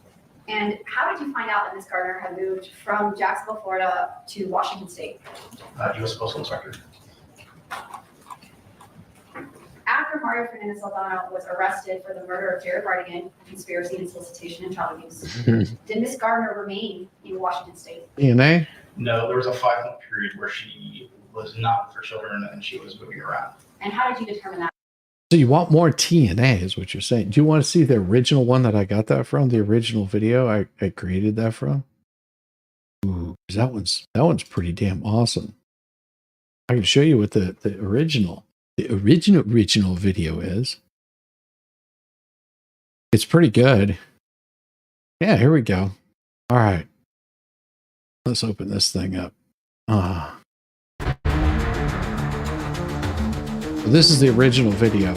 And how did you find out that Ms. Gardner had moved from Jacksonville, Florida to Washington State? U.S. Postal Inspector. After Mario Fernandez Saldana was arrested for the murder of Jared Bridegan, conspiracy and solicitation and child abuse, did Ms. Gardner remain in Washington State? DNA? No, there was a 5-month period where she was not with her children and she was moving around. And how did you determine that? So you want more TNA is what you're saying. Do you want to see the original one that I got that from? The original video I created that from? Ooh, that one's pretty damn awesome. I can show you what the original video is. It's pretty good. Yeah, here we go. All right. Let's open this thing up. This is the original video.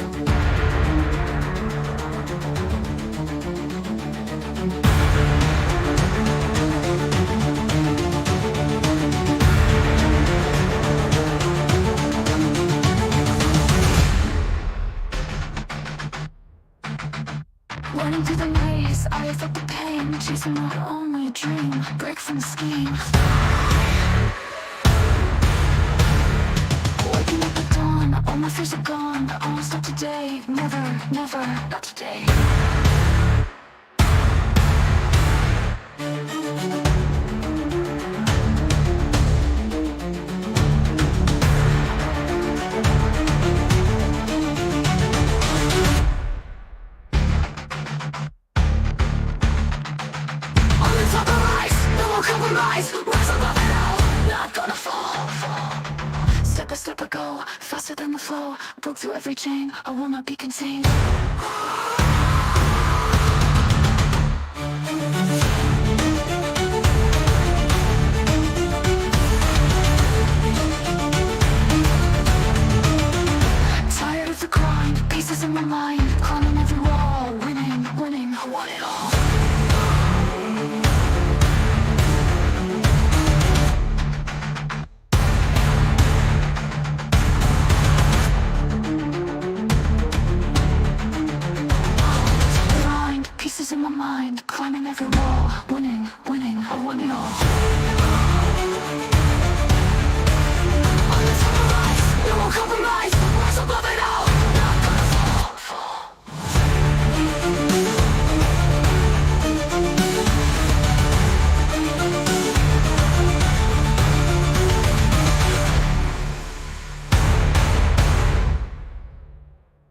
Running through the maze, I felt the pain, chasing my only dream, break from the scheme. Waking up at dawn, all my fears are gone. I won't stop today, never, never, not today. On the top of rise, no more compromise. Rise above it all, not gonna fall. Step by step I go, faster than the flow. Broke through every chain, I will not be contained. Tired of the grind, pieces in my mind, climbing every wall, winning, winning, I want it all. Blind, pieces in my mind, climbing every wall, winning, winning, I want it all. On the top of rise, no more compromise, rise above it all, not gonna fall.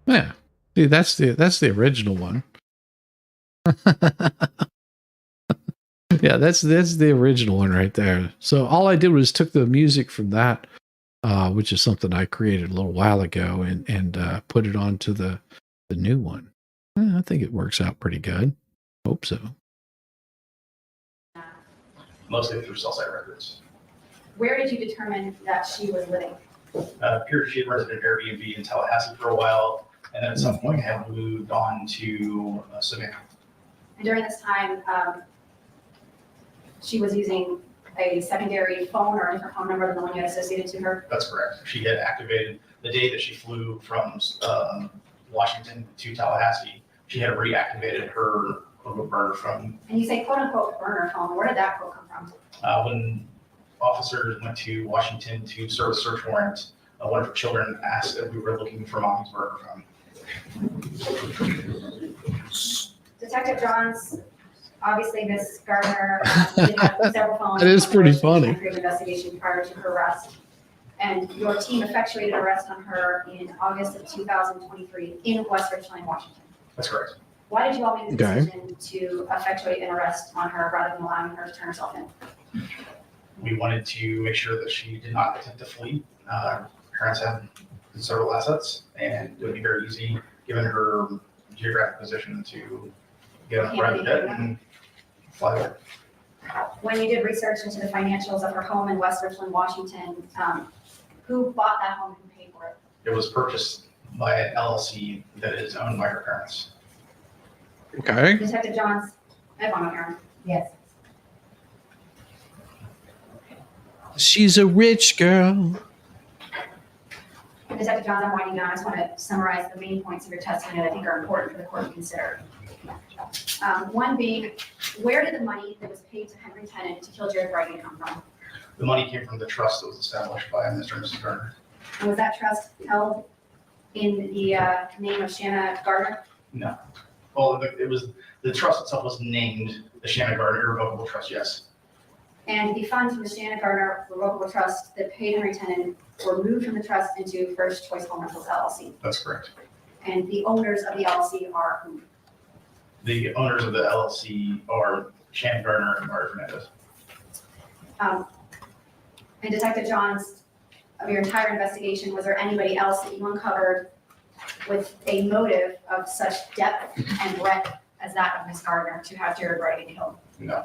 Yeah. See, that's the original one. Yeah, that's the original one right there. So all I did was took the music from that, which is something I created a little while ago, and put it onto the new one. I think it works out pretty good. Hope so. Mostly through cell site records. Where did you determine that she was living? Appeared she had rented an Airbnb in Tallahassee for a while, and then at some point had moved on to Savannah. And during this time, she was using a secondary phone or a different phone number than the one you had associated to her? That's correct. She had activated the day that she flew from Washington to Tallahassee. She had reactivated her quote burner phone. And you say quote unquote burner phone, where did that quote come from? When officers went to Washington to serve a search warrant, one of her children asked if we were looking for mommy's burner phone. Detective Johns, Obviously, Ms. Gardner did have several phones. That is pretty funny. Investigation prior to her arrest. And your team effectuated arrest on her in August of 2023 in West Richland, Washington. That's correct. Why did you all make the Okay. decision to effectuate an arrest on her rather than allowing her to turn herself in? We wanted to make sure that she did not attempt to flee. Her parents had several assets, and it would be very easy, given her geographic position, to get on a private jet and fly there. When you did research into the financials of her home in West Richland, Washington, who bought that home and paid for it? It was purchased by an LLC that is owned by her parents. Okay. Detective Johns, I have one on here. Yes. She's a rich girl. Detective Johns, I'm winding down. I just want to summarize the main points of your testimony that I think are important for the court to consider. One being, where did the money that was paid to Henry Tennant to kill Jared Bridegan come from? The money came from the trust that was established by Mr. and Mrs. Gardner. And was that trust held in the name of Shanna Gardner? No. Well, it was, the trust itself was named the Shanna Gardner Irrevocable Trust, yes. And the funds from the Shanna Gardner Revocable Trust that paid Henry Tennant were moved from the trust into First Choice Home Rentals LLC. That's correct. And the owners of the LLC are who? The owners of the LLC are Shanna Gardner and Mario Fernandez. And Detective Johns, of your entire investigation, was there anybody else that you uncovered with a motive of such depth and breadth as that of Ms. Gardner to have Jared Bridegan killed? No.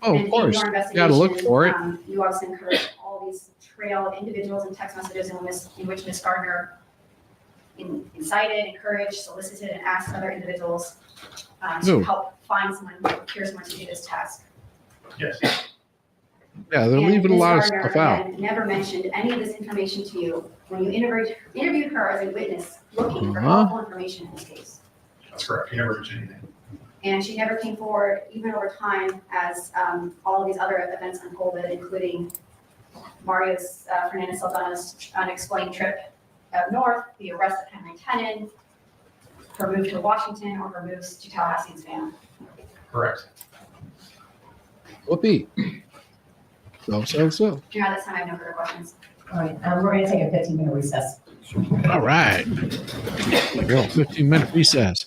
Oh, And of course. in your You got to look for it. You also encouraged all these trail of individuals and text messages in which Ms. Gardner incited, encouraged, solicited, and asked other individuals to Ooh. help find someone, procure someone to do this task. Yes. Yeah, they're And leaving a Ms. lot of Gardner, stuff out. again, never mentioned any of this information to you when you interviewed her as a witness looking for Uh-huh. helpful information in this case. That's correct. You never mentioned anything. And she never came forward, even over time, as all of these other events unfolded, including Mario's Fernandez Saldana's unexplained trip up north, the arrest of Henry Tennant, her move to Washington, or her moves to Tallahassee and Savannah. Correct. Whoopee. So. Now, this time I have no further questions. All right, we're going to take a 15-minute recess. All right. 15-minute recess.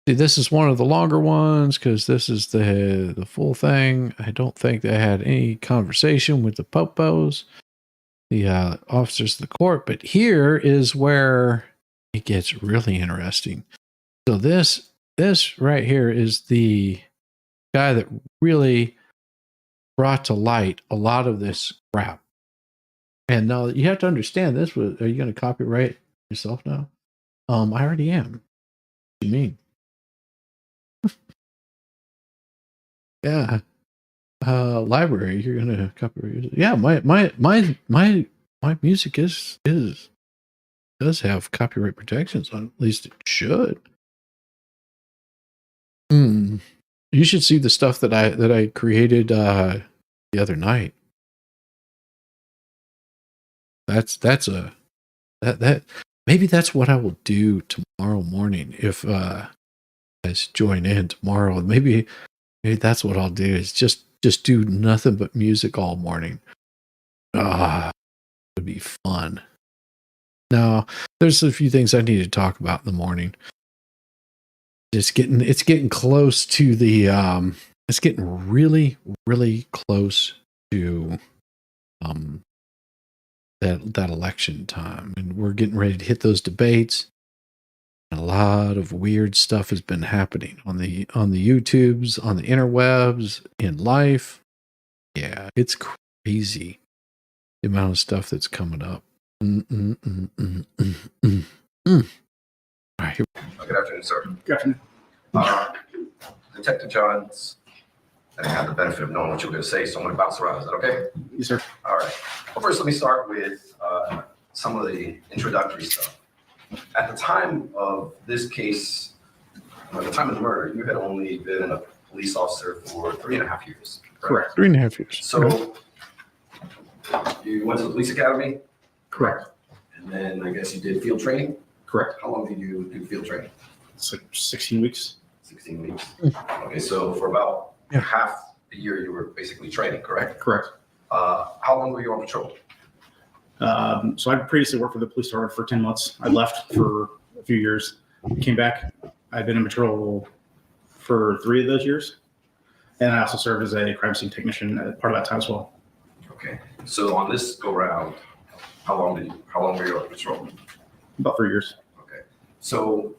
See, this is one of the longer ones because this is the full thing. I don't think they had any conversation with the popos, the officers of the court, but here is where it gets really interesting. So this right here is the guy that really brought to light a lot of this crap. And now you have to understand this. Are you going to copyright yourself now? I already am. What do you mean? Yeah. Library, you're going to copyright. Yeah, my music does have copyright protections on. At least it should. You should see the stuff that I created the other night. That maybe that's what I will do tomorrow morning if guys join in tomorrow. Maybe that's what I'll do is just do nothing but music all morning. It'd be fun. Now, there's a few things I need to talk about in the morning. It's getting close to the it's getting really, really close to that election time, and we're getting ready to hit those debates. And a lot of weird stuff has been happening on the YouTubes, on the interwebs, in life. Yeah, it's crazy the amount of stuff that's coming up. All right, here. Good afternoon, sir. Good afternoon. Detective Johns, I have the benefit of knowing what you're going to say, so I'm going to bounce around. Is that okay? Yes, sir. All right. Well, first, let me start with some of the introductory stuff. At the time of this case, at the time of the murder, you had only been a police officer for 3.5 years. Correct. 3.5 years. So you went to the police academy, Correct. and then I guess you did field training. Correct. How long did you do field training? It's like 16 weeks. 16 weeks. Okay, so for about half the year, you were basically training, correct? Correct. How long were you on patrol? So I previously worked for the police department for 10 months. I left for a few years, came back. I've been in patrol for 3 of those years. And I also served as a crime scene technician at part of that time as well. Okay, so on this go round, how long were you on patrol? About 3 years. Okay, so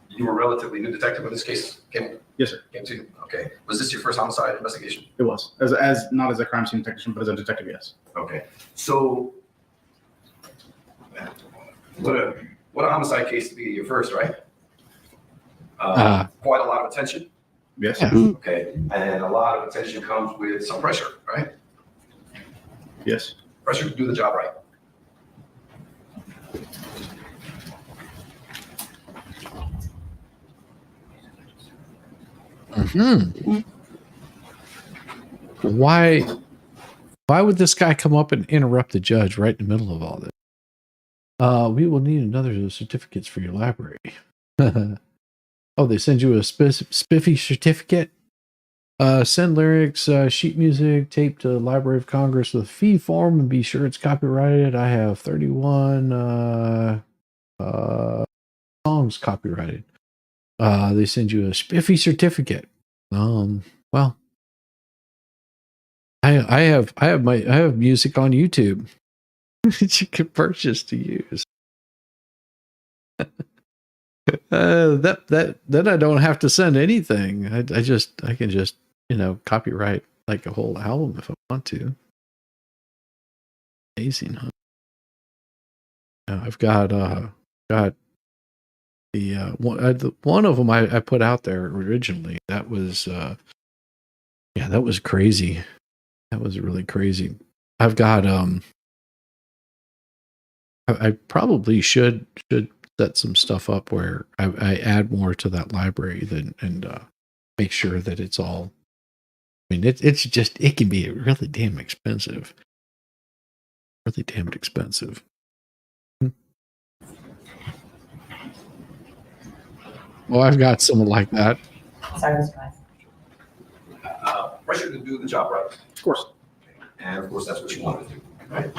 you were a relatively new detective when this case came Yes, sir. to you? Okay, was this your first homicide investigation? It was. As not as a crime scene technician, but as a detective, yes. Okay, so what a homicide case to be your first, right? Quite a lot of attention. Yes. Yeah. Okay, and a lot of attention comes with some pressure, right? Yes. Pressure to do the job right. Why would this guy come up and interrupt the judge right in the middle of all this? We will need another certificates for your library. Oh, they send you a spiffy certificate? Send lyrics, sheet music, tape to Library of Congress with fee form and be sure it's copyrighted. I have 31 songs copyrighted. They send you a spiffy certificate. Well, I have music on YouTube that you can purchase to use. Then I don't have to send anything. I can just copyright like a whole album if I want to. Amazing, huh? I've got the one of them I put out there originally. That was that was crazy. That was really crazy. I've got I probably should set some stuff up where I add more to that library and make sure that it's all. I mean, it can be really damn expensive. Really damn expensive. Well, I've got someone like that. Sorry, Mr. Wise. Pressure to do the job right. Of course. And of course, that's what you wanted to do, right?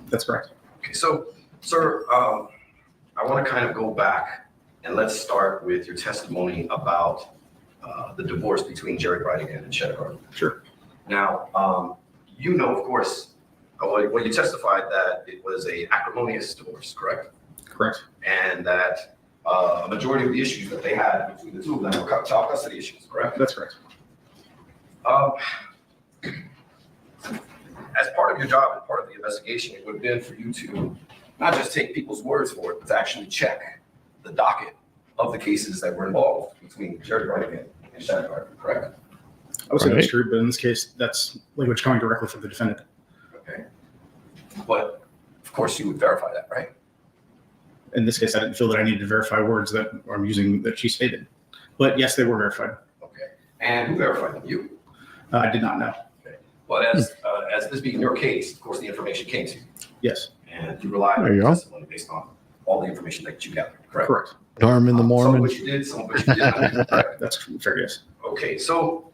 That's correct. Okay, so, sir, I want to kind of go back and let's start with your testimony about the divorce between Jared Bridegan and Shannon Gardner. Sure. Now, of course, well, you testified that it was a acrimonious divorce, correct? Correct. And that a majority of the issues that they had between the two of them were child custody issues, correct? That's correct. As part of your job and part of the investigation, it would have been for you to not just take people's words for it, but to actually check the docket of the cases that were involved between Jared Bridegan and Shannon Gardner, correct? I would say that's Right. true, but in this case, that's language coming directly from the defendant. Okay. But of course, you would verify that, right? In this case, I didn't feel that I needed to verify words that I'm using that she stated. But yes, they were verified. Okay. And who verified them? You. I did not know. But as this being your case, of course, the information came to you, Yes. and you relied There on you your go. testimony based on all the information that you gathered, correct? Correct. Norman the Some of Mormon. which you did, some of which you did not. Correct? That's fair, yes. Okay, so,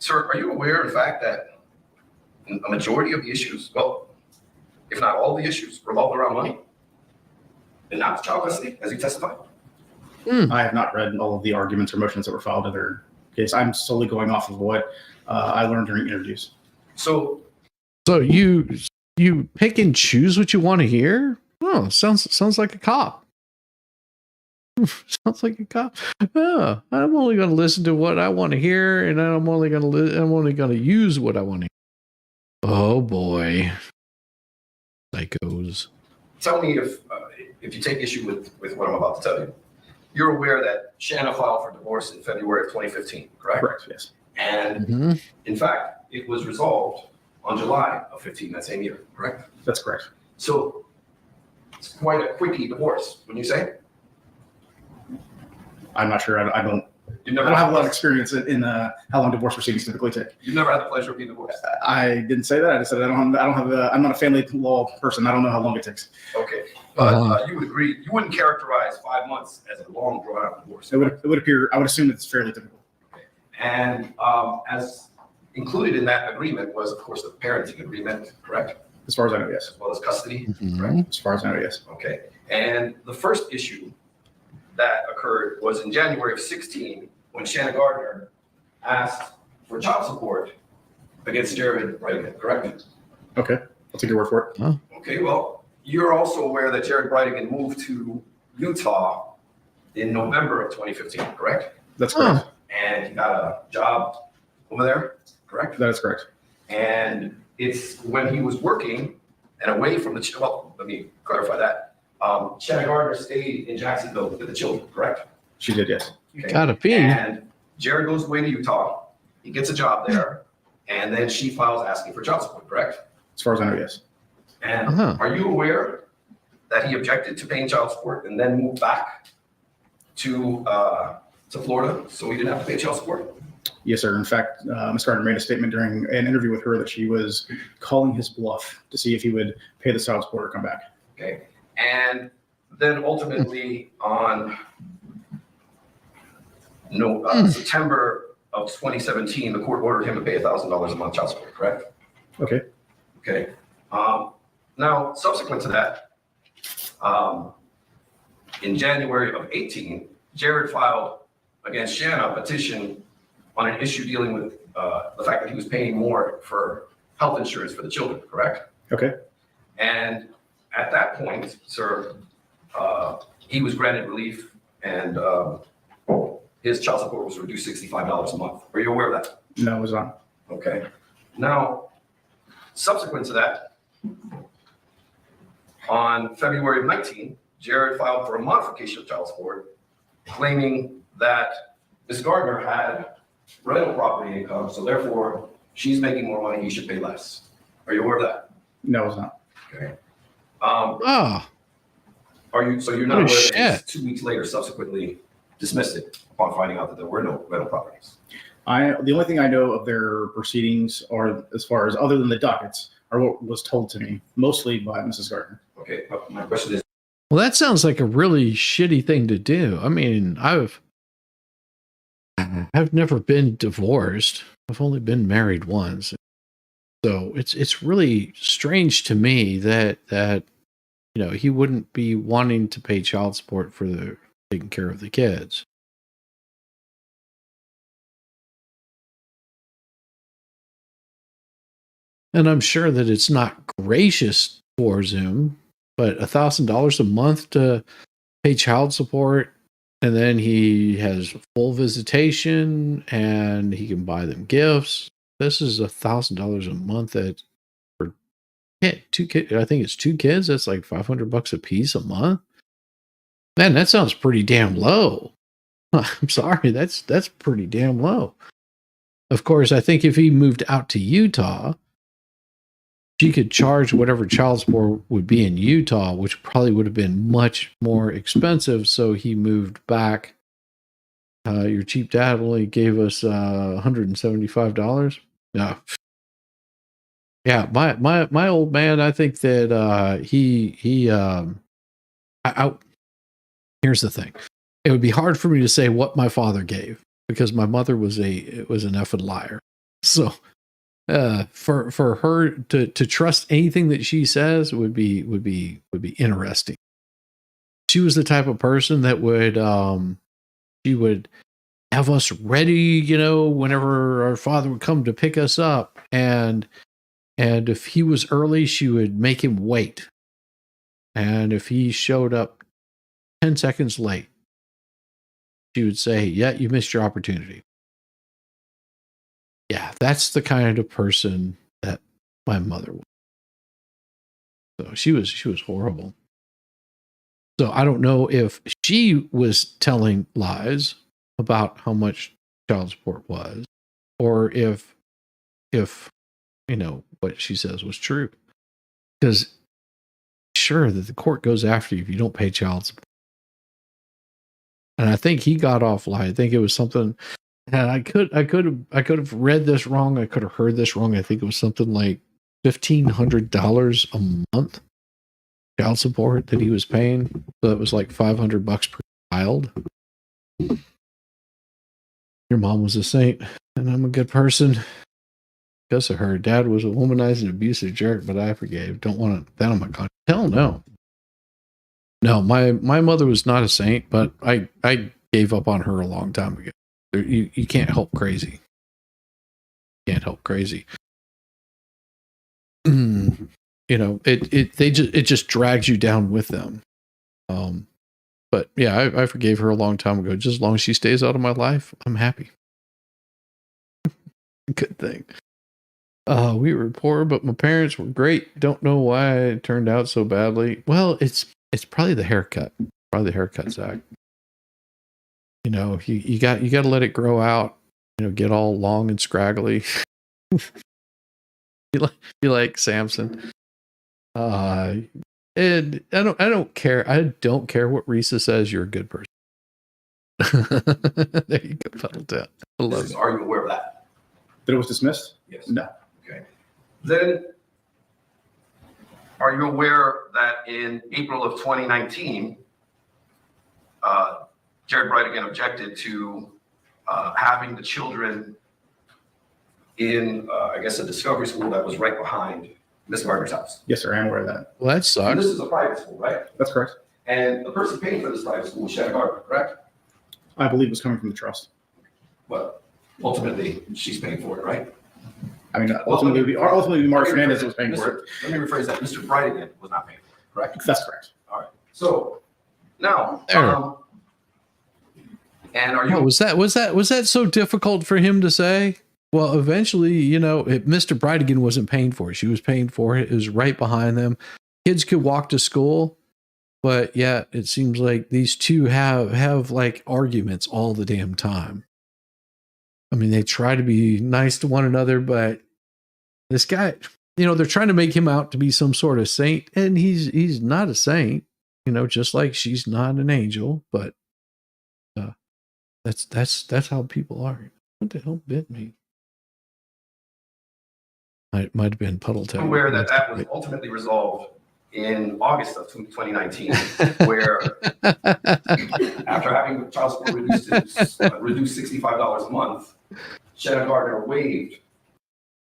sir, are you aware of the fact that a majority of the issues, well, if not all the issues, revolved around money and not child custody, as you testified? I have not read all of the arguments or motions that were filed in their case. I'm solely going off of what I learned during interviews. So, So you pick and choose what you want to hear? Oh, sounds like a cop. Sounds like a cop. Oh, I'm only going to listen to what I want to hear, and I'm only going to use what I want to hear. Oh boy, psychos. tell me if you take issue with what I'm about to tell you. You're aware that Shanna filed for divorce in February of 2015, correct? Correct, yes. And Mhm. in fact, it was resolved on July of 15 that same year, correct? That's correct. So it's quite a quickie divorce, wouldn't you say? I'm not sure. I don't You've I never don't have a had, lot of experience in how long divorce proceedings typically take. you've never had the pleasure of being divorced. I didn't say that. I just said I'm not a family law person. I don't know how long it takes. Okay. But Uh-huh. you would agree, you wouldn't characterize 5 months as a long drawn out divorce. It would appear, I would assume it's fairly typical. And as included in that agreement was, of course, the parenting agreement, correct? As far as I know, yes. As well as custody, Mhm. correct? As far as I know, yes. Okay. And the first issue that occurred was in January of 16, when Shanna Gardner asked for child support against Jared Bridegan, correct? Okay, I'll take your word for it. Okay, well, you're also aware that Jared Bridegan moved to Utah in November of 2015, correct? That's correct. And he got a job over there, correct? That is correct. And it's when he was working and away from the, well, let me clarify that. Shanna Gardner stayed in Jacksonville with the children, correct? She did, yes. Okay. Gotta be. And Jared goes away to Utah, he gets a job there, and then she files asking for child support, correct? As far as I know, yes. And Uh-huh. are you aware that he objected to paying child support and then moved back to Florida so he didn't have to pay child support? Yes, sir. In fact, Ms. Gardner made a statement during an interview with her that she was calling his bluff to see if he would pay the child support or come back. Okay, and then ultimately on September of 2017, the court ordered him to pay $1,000 a month child support, correct? Okay. Okay. Now, subsequent to that, in January of 18, Jared filed against Shanna a petition on an issue dealing with the fact that he was paying more for health insurance for the children, correct? Okay. And at that point, sir, he was granted relief and his child support was reduced $65 a month. Are you aware of that? No, it was not. Okay. Now, subsequent to that, on February of 19, Jared filed for a modification of child support, claiming that Ms. Gardner had rental property income, so therefore she's making more money, he should pay less. Are you aware of that? No, it was not. Okay. Oh, Are you, so you're not Oh, aware that shit. he 2 weeks later subsequently dismissed it upon finding out that there were no rental properties? The only thing I know of their proceedings are, as far as other than the dockets, are what was told to me, mostly by Mrs. Gardner. Okay, but my question is, well, that sounds like a really shitty thing to do. I mean, I've never been divorced. I've only been married once. So it's really strange to me that you know, he wouldn't be wanting to pay child support for the taking care of the kids. And I'm sure that it's not gracious towards him, but $1,000 a month to pay child support, and then he has full visitation and he can buy them gifts. This is $1,000 a month for two kids. I think it's 2 kids. That's like $500 a piece a month. Man, that sounds pretty damn low. I'm sorry, that's pretty damn low. Of course, I think if he moved out to Utah, she could charge whatever child support would be in Utah, which probably would have been much more expensive. So he moved back. Your cheap dad only gave us $175. No. Yeah, my old man, I think that here's the thing. It would be hard for me to say what my father gave because my mother was an effing liar. So for her to trust anything that she says would be interesting. She was the type of person that would she would have us ready, you know, whenever our father would come to pick us up, and if he was early, she would make him wait, and if he showed up 10 seconds late, she would say, "Yeah, you missed your opportunity." Yeah, that's the kind of person that my mother was. So she was horrible. So I don't know if she was telling lies about how much child support was, or if you know what she says was true. Because sure that the court goes after you if you don't pay child support. And I think he got off light. I think it was something. And I could have read this wrong. I could have heard this wrong. I think it was something like $1,500 a month. child support that he was paying. So it was like $500 per child. Your mom was a saint, and I'm a good person because of her. Dad was a womanizing, abusive jerk, but I forgave. Don't want that on my conscience. Hell no. No, my mother was not a saint, but I gave up on her a long time ago. You can't help crazy. Can't help crazy. You know, it just drags you down with them. But yeah, I forgave her a long time ago. Just as long as she stays out of my life, I'm happy. Good thing. We were poor, but my parents were great. Don't know why it turned out so badly. Well, it's probably the haircut. Probably the haircut, Zach. You know, you got to let it grow out. You know, get all long and scraggly. Be like Samson. And I don't care. I don't care what Risa says. You're a good person. There you go, Puddleton. I love it. Are you aware of that? That it was dismissed? Yes. No. Okay. Then, are you aware that in April of 2019, Jared Bridegan objected to having the children in, I guess, a discovery school that was right behind Miss Gardner's house? Yes, sir. I am aware of that. Well, that And sucks. this is a private school, right? That's correct. And the person paying for this private school was Shannon Gardner, correct? I believe it was coming from the trust. But ultimately, she's paying for it, right? I mean, ultimately, Mark Fernandez was paying for it. Let me rephrase that. Mr. Bridegan was not paying for it, correct? That's correct. All right. So now, There. and are Oh, you? was that so difficult for him to say? Well, eventually, you know, Mr. Bridegan wasn't paying for it. She was paying for it. It was right behind them. Kids could walk to school, but yeah, it seems like these two have like arguments all the damn time. I mean, they try to be nice to one another, but this guy, you know, they're trying to make him out to be some sort of saint, and he's not a saint, you know, just like she's not an angel, but that's how people are. What the hell bit me? Might have been Puddleton. Aware that that was ultimately resolved in August of 2019, where after having child support reduced $65 a month, Shannon Gardner waived.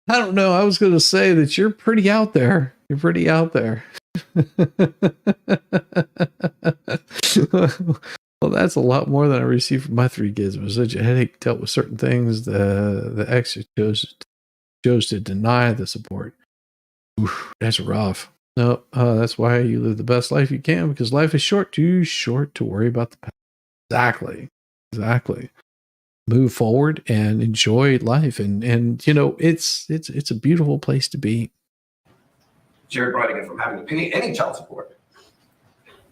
I don't know. I was going to say that you're pretty out there. You're pretty out there. Well, that's a lot more than I received from my 3 kids. It was such a headache, dealt with certain things. The ex chose to deny the support. Oof, that's rough. No, that's why you live the best life you can, because life is short, too short to worry about the past. Exactly. Move forward and enjoy life, and you know, it's a beautiful place to be. Jared Bridegan from having to pay any child support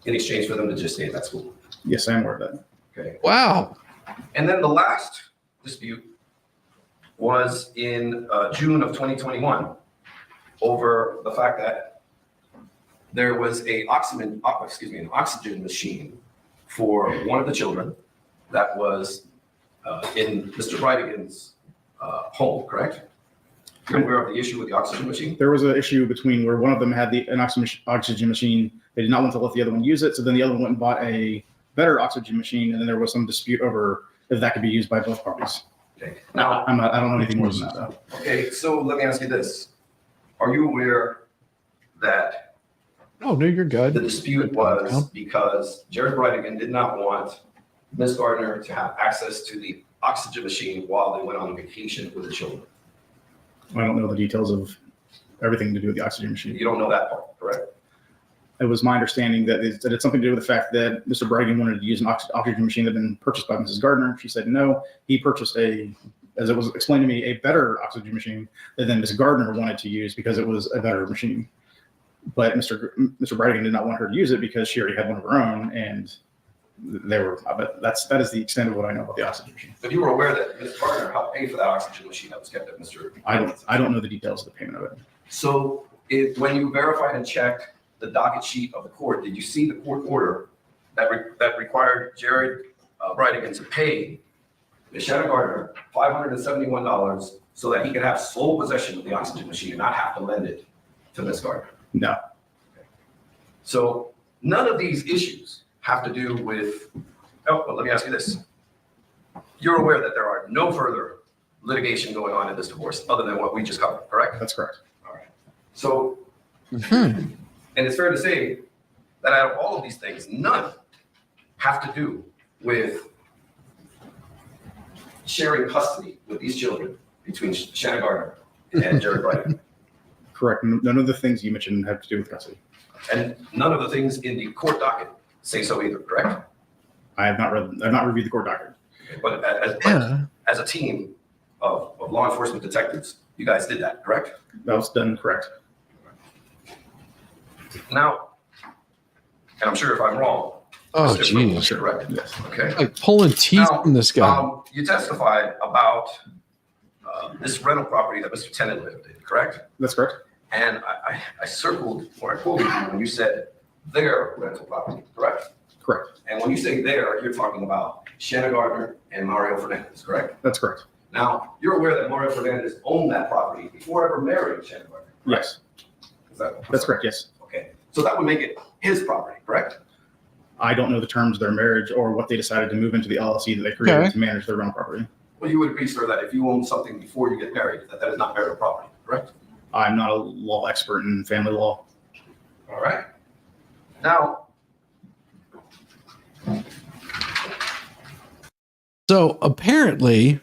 in exchange for them to just stay at that school. Yes, I am aware of that. Okay. Wow. And then the last dispute was in June of 2021 over the fact that there was an oxygen machine for one of the children that was in Mr. Bridegan's home, correct? You're aware of the issue with the oxygen machine? There was an issue between where one of them had an oxygen machine. They did not want to let the other one use it. So then the other one went and bought a better oxygen machine. And then there was some dispute over if that could be used by both parties. Okay. Now, I don't know anything more than that though. okay, so let me ask you this. Are you aware that Oh, no, you're good. the dispute was because Jared Bridegan did not want Ms. Gardner to have access to the oxygen machine while they went on vacation with the children? I don't know the details of everything to do with the oxygen machine. You don't know that part, correct? It was my understanding that it's something to do with the fact that Mr. Bridegan wanted to use an oxygen machine that had been purchased by Mrs. Gardner. She said no. He purchased as it was explained to me, a better oxygen machine that then Ms. Gardner wanted to use because it was a better machine. But Mr. Bridegan did not want her to use it because she already had one of her own, and but that is the extent of what I know about the oxygen machine. But you were aware that Ms. Gardner helped pay for that oxygen machine that was kept at Mr. I don't know the details of the payment of it. So when you verified and checked the docket sheet of the court, did you see the court order that required Jared Bridegan to pay Ms. Shannon Gardner $571 so that he could have sole possession of the oxygen machine and not have to lend it to Ms. Gardner? No. So none of these issues have to do with, oh, well, let me ask you this. You're aware that there are no further litigation going on in this divorce other than what we just covered, correct? That's correct. All right. So, and it's fair to say that out of all of these things, none have to do with sharing custody with these children between Shannon Gardner and Jared Bridegan. Correct. None of the things you mentioned have to do with custody. And none of the things in the court docket say so either, correct? I've not reviewed the court document. But as a team of law enforcement detectives, you guys did that, correct? That was done correct. Now, and I'm sure if I'm wrong, Oh, Mr. Fruit was geez. correct. Yes. Okay. Like pulling teeth Now, from this guy. you testified about this rental property that Mr. Tennant lived in, correct? That's correct. And I circled, or I quoted you when you said their rental property, correct? Correct. And when you say their, you're talking about Shannon Gardner and Mario Fernandez, correct? That's correct. Now, you're aware that Mario Fernandez owned that property before ever marrying Shannon Gardner, correct? Yes. That's Correct. Yes. Okay. So that would make it his property, correct? I don't know the terms of their marriage or what they decided to move into the LLC that they created Okay. to manage their rental property. Well, you would agree, sir, that if you own something before you get married, that is not marital property, correct? I'm not a law expert in family law. All right. Now, So apparently,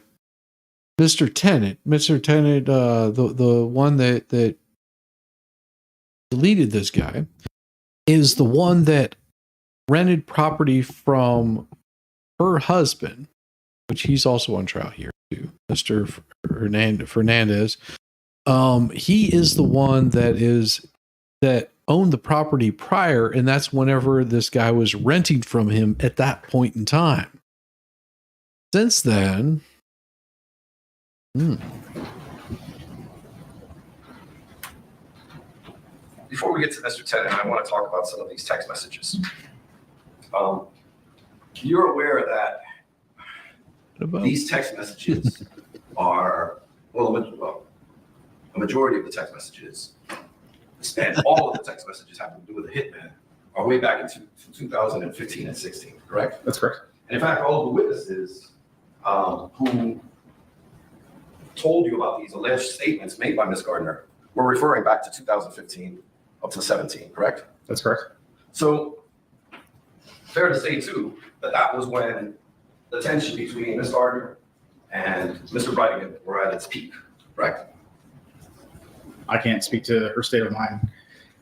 Mr. Tennant, the one that deleted this guy, is the one that rented property from her husband, which he's also on trial here too, Mr. Fernandez. He is the one that owned the property prior, and that's whenever this guy was renting from him at that point in time. Since then, before we get to Mr. Tennant, I want to talk about some of these text messages. You're aware that these text messages are, a majority of the text messages, and all of the text messages have to do with a hitman, are way back into 2015 and 16, correct? That's correct. And in fact, all of the witnesses who told you about these alleged statements made by Ms. Gardner were referring back to 2015 up to 17, correct? That's correct. So fair to say too, that was when the tension between Ms. Gardner and Mr. Bridegan were at its peak, correct? I can't speak to her state of mind.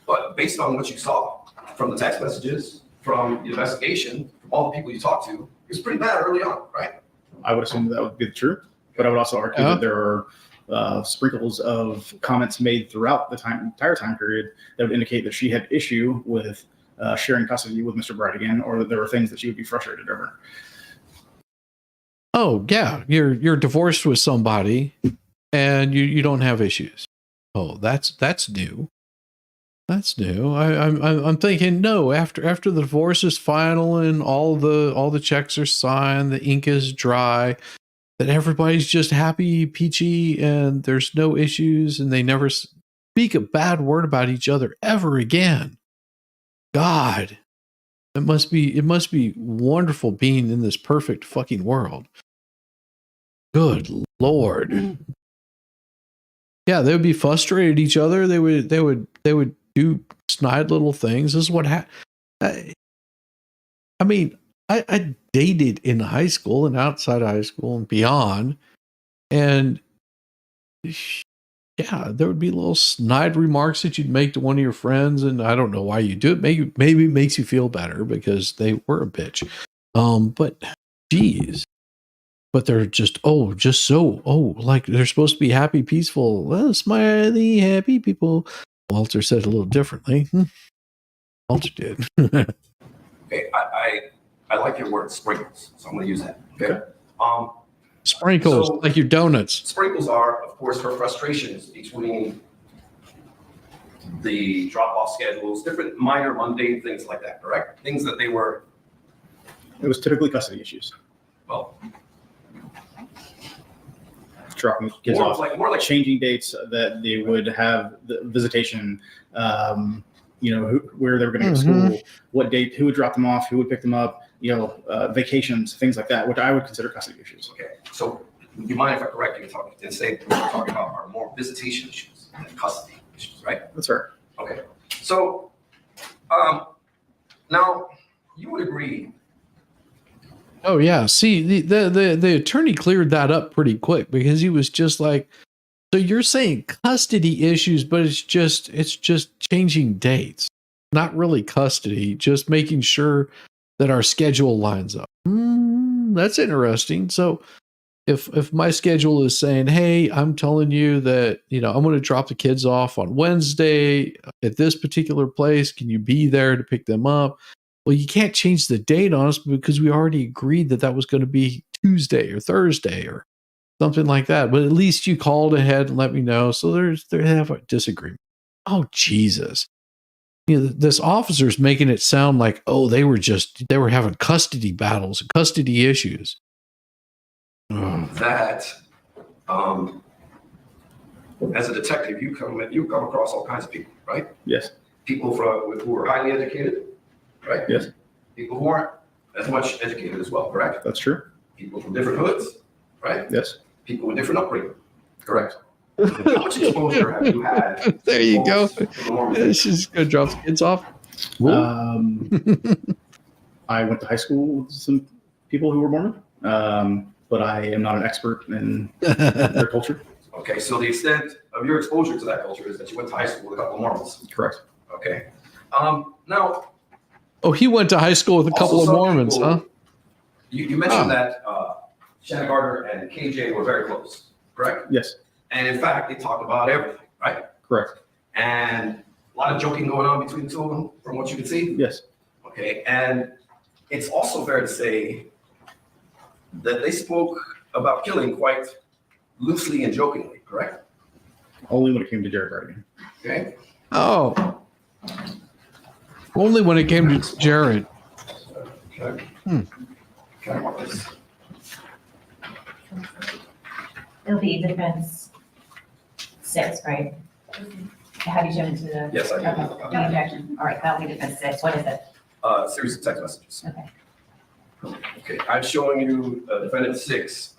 But based on what you saw from the text messages, from the investigation, from all the people you talked to, it was pretty bad early on, right? I would assume that would be true, but I would also argue that there are sprinkles of comments made throughout the entire time period that would indicate that she had issue with sharing custody with Mr. Bridegan, or that there were things that she would be frustrated over. oh yeah, you're divorced with somebody, and you don't have issues. Oh, that's new. That's new. I'm thinking no. After the divorce is final and all the checks are signed, the ink is dry, that everybody's just happy, peachy, and there's no issues, and they never speak a bad word about each other ever again. God, it must be wonderful being in this perfect fucking world. Good Lord. Yeah, they would be frustrated at each other. They would do snide little things. This is what happened. I mean, I dated in high school and outside high school and beyond. And yeah, there would be little snide remarks that you'd make to one of your friends. And I don't know why you do it. Maybe it makes you feel better because they were a bitch. But geez. But they're just like they're supposed to be happy, peaceful, smiley, happy people. Walter said it a little differently. Walter did. Okay, I like your word sprinkles, so I'm going to use that. Okay. Sprinkles, So- like your donuts. Sprinkles are, of course, her frustrations between the drop-off schedules, different minor mundane things like that, correct? Things that they were, It was typically custody issues, well, dropping kids more off, like changing dates that they would have the visitation, where they were going to go to school, what date, who would drop them off, who would pick them up, vacations, things like that, which I would consider custody issues. Okay, so you mind if I correct you and say what we're talking about are more visitation issues than custody issues, right? That's fair. Okay, so now you would agree. Oh yeah. See, the attorney cleared that up pretty quick because he was just like, so you're saying custody issues, but it's just changing dates, not really custody, just making sure that our schedule lines up. That's interesting. So if my schedule is saying, hey, I'm telling you that, I'm going to drop the kids off on Wednesday at this particular place. Can you be there to pick them up? Well, you can't change the date on us because we already agreed that was going to be Tuesday or Thursday or something like that. But at least you called ahead and let me know. So they have a disagreement. Oh, Jesus. This officer's making it sound like, oh, they were having custody battles and custody issues. That as a detective, you come across all kinds of people, right? Yes. People who are highly educated, right? Yes. People who aren't as much educated as well, correct? That's true. People from different hoods, right? Yes. People with different upbringing, correct? How much exposure have you had? There you go. She's going to drop the kids off. I went to high school with some people who were Mormon, but I am not an expert in their culture. Okay, so the extent of your exposure to that culture is that you went to high school with a couple of Mormons. Correct. Okay. Now. Oh, he went to high school with a couple of Mormons, huh? You mentioned that Shannon Gardner and KJ were very close, correct? Yes. And in fact, they talked about everything, right? Correct. And a lot of joking going on between the two of them, from what you can see. Yes. Okay, and it's also fair to say that they spoke about killing quite loosely and jokingly, correct? Only when it came to Jared Bridegan. Okay. Oh. Only when it came to Jared. Okay. Can I mark this? It'll be defense 6, right? Have you shown it to the? Yes, I do. Okay, no objection. All right, that'll be defense 6. What is it? Series of text messages. Okay. Okay, I'm showing you defendant 6,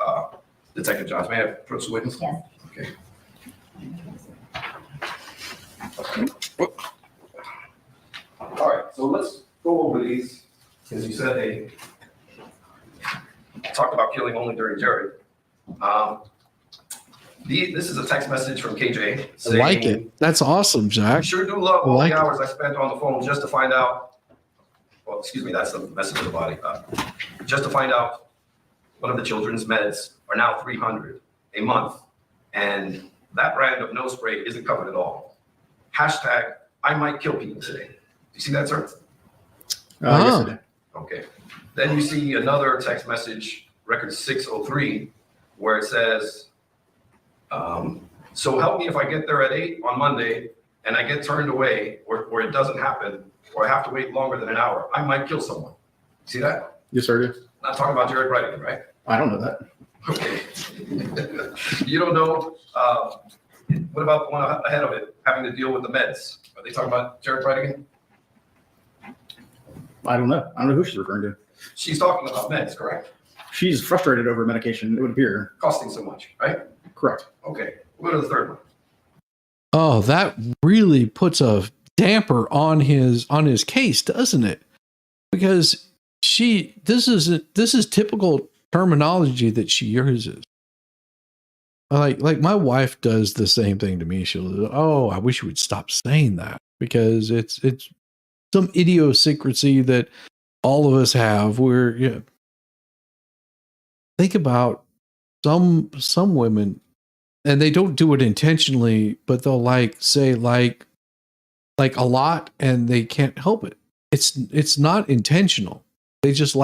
Detective Johns. May I approach the witness? Yes. Okay. All right, so let's go over these, because you said they talked about killing only during Jared. This is a text message from KJ saying, I like it. That's awesome, I Jack. sure do love all like the it. hours I spent on the phone just to find out. Well, excuse me, that's the message of the body. Just to find out one of the children's meds are now $300 a month, and that brand of nose spray isn't covered at all. Hashtag, I might kill people today. Do you see that, sir? Yes, I did. Okay. Then you see another text message, record 603, where it says, so help me if I get there at 8 on Monday and I get turned away or it doesn't happen or I have to wait longer than an hour. I might kill someone. See that? Yes, sir. I do. Not talking about Jared Bridegan, right? I don't know that. Okay. You don't know. What about the one ahead of it, having to deal with the meds? Are they talking about Jared Bridegan? I don't know. I don't know who she's referring to. She's talking about meds, correct? She's frustrated over medication, it would appear. Costing so much, right? Correct. Okay. We'll go to the third one. Oh, that really puts a damper on his case, doesn't it? Because this is typical terminology that she uses. Like my wife does the same thing to me. She'll, oh, I wish you would stop saying that, because it's some idiosyncrasy that all of us have. Where think about some women, and they don't do it intentionally, but they'll say a lot, and they can't help it. It's not intentional. They just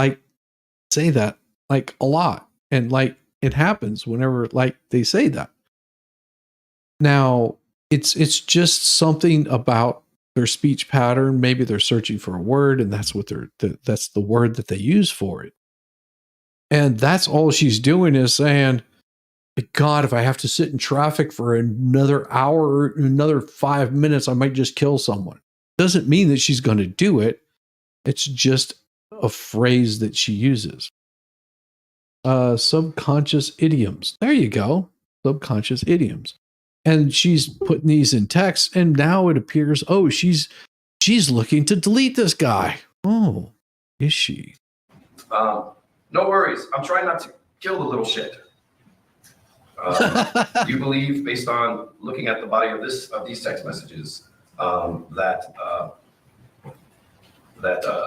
say that a lot, and it happens whenever they say that. Now it's just something about their speech pattern. Maybe they're searching for a word, and that's what that's the word that they use for it. And that's all she's doing is saying, God, if I have to sit in traffic for another hour, another 5 minutes, I might just kill someone. Doesn't mean that she's going to do it. It's just a phrase that she uses. Subconscious idioms. There you go. Subconscious idioms. And she's putting these in text, and now it appears, oh, she's looking to delete this guy. Oh, is she? No worries. I'm trying not to kill the little shit. You believe, based on looking at the body of these text messages, that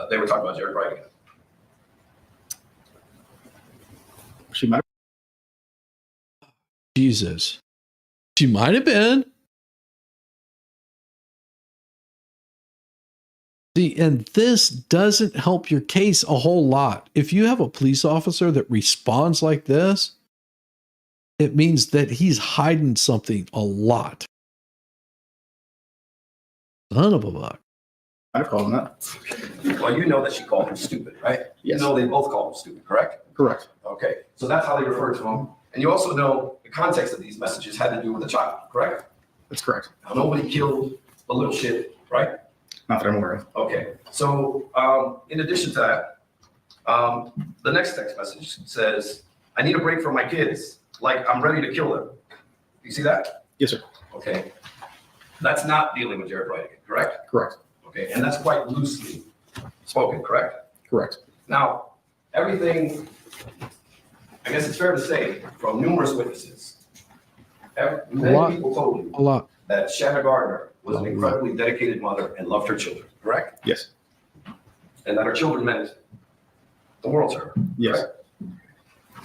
they were talking about Jared Bridegan. She might. Jesus. She might have been. See, and this doesn't help your case a whole lot. If you have a police officer that responds like this, it means that he's hiding something a lot. Son of a buck. I've called him that. Well, you know that she called him stupid, right? Yes. You know they both called him stupid, correct? Correct. Okay, so that's how they refer to him. And you also know the context of these messages had to do with a child, correct? That's correct. Now, nobody killed a little shit, right? Not that I'm aware of. Okay, so in addition to that, the next text message says, I need a break from my kids. Like, I'm ready to kill them. You see that? Yes, sir. Okay. That's not dealing with Jared Bridegan, correct? Correct. Okay, and that's quite loosely spoken, correct? Correct. Now, everything, I guess it's fair to say, from numerous witnesses, many people told you A lot. that Shanna Gardner was an incredibly dedicated mother and loved her children, correct? Yes. And that her children meant the world to her. Yes. correct?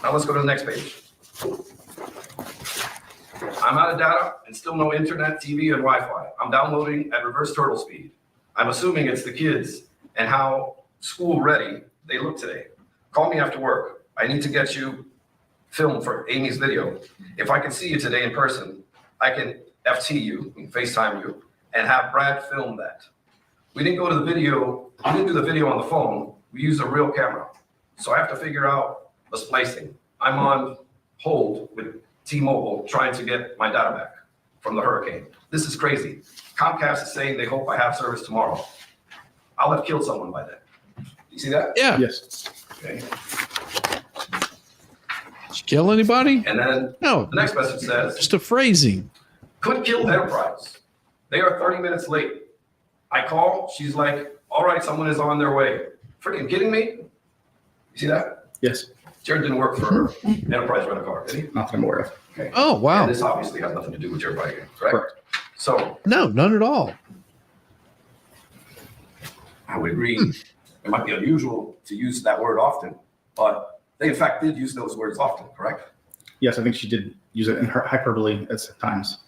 Now let's go to the next page. I'm out of data and still no internet, TV, and Wi-Fi. I'm downloading at reverse turtle speed. I'm assuming it's the kids and how school ready they look today. Call me after work. I need to get you film for Amy's video. If I can see you today in person, I can FT you, FaceTime you, and have Brad film that. We didn't go to the video, we didn't do the video on the phone, we used a real camera. So I have to figure out the splicing. I'm on hold with T-Mobile trying to get my data back from the hurricane. This is crazy. Comcast is saying they hope I have service tomorrow. I'll have killed someone by then. You see that? Yeah. Yes. Okay. Did you kill anybody? And then No. the next message says, Just a phrasing. could kill Enterprise. They are 30 minutes late. I call, she's like, all right, someone is on their way. Freaking kidding me? You see that? Yes. Jared didn't work for Enterprise Rent-A-Car, did he? Not that I'm aware of. Okay. Oh, wow. And this obviously has nothing to do with Jared Bridegan, correct? Correct. So No, none at all. I would agree. It might be unusual to use that word often, but they in fact did use those words often, correct? Yes, I think she did use it in her hyperbole at times.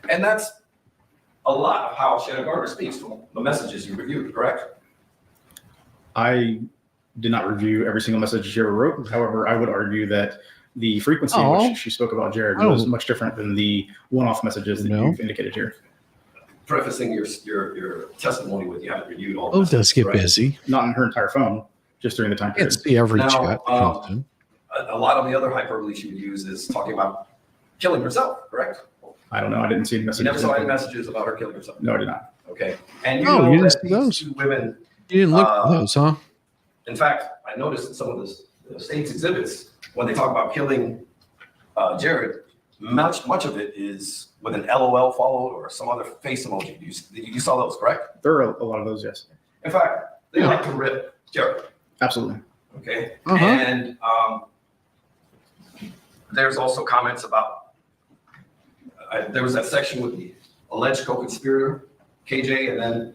And that's a lot of how Shannon Gardner speaks from the messages you reviewed, correct? I did not review every single message she ever wrote. However, I would argue that the frequency in which she spoke about Jared was much different than the one-off messages that you've indicated here. Prefacing your testimony with you haven't reviewed all. Oh, it does get right? busy. Not in her entire phone, just during the time Can't period. see every Now, chat. that comes in. A lot of the other hyperbole she would use is talking about killing herself, correct? I don't know. I didn't see any You messages. never saw any messages about her killing herself. No, I did not. Okay. And you Oh, know you didn't that see these those? two women, You didn't look at those, huh? in fact, I noticed in some of the state's exhibits, when they talk about killing Jared, much of it is with an LOL followed or some other face emoji. You saw those, correct? There are a lot of those, yes. In fact, they like to rip Jared. Absolutely. Okay. Uh-huh. And there's also comments about, there was that section with the alleged co-conspirator, KJ, and then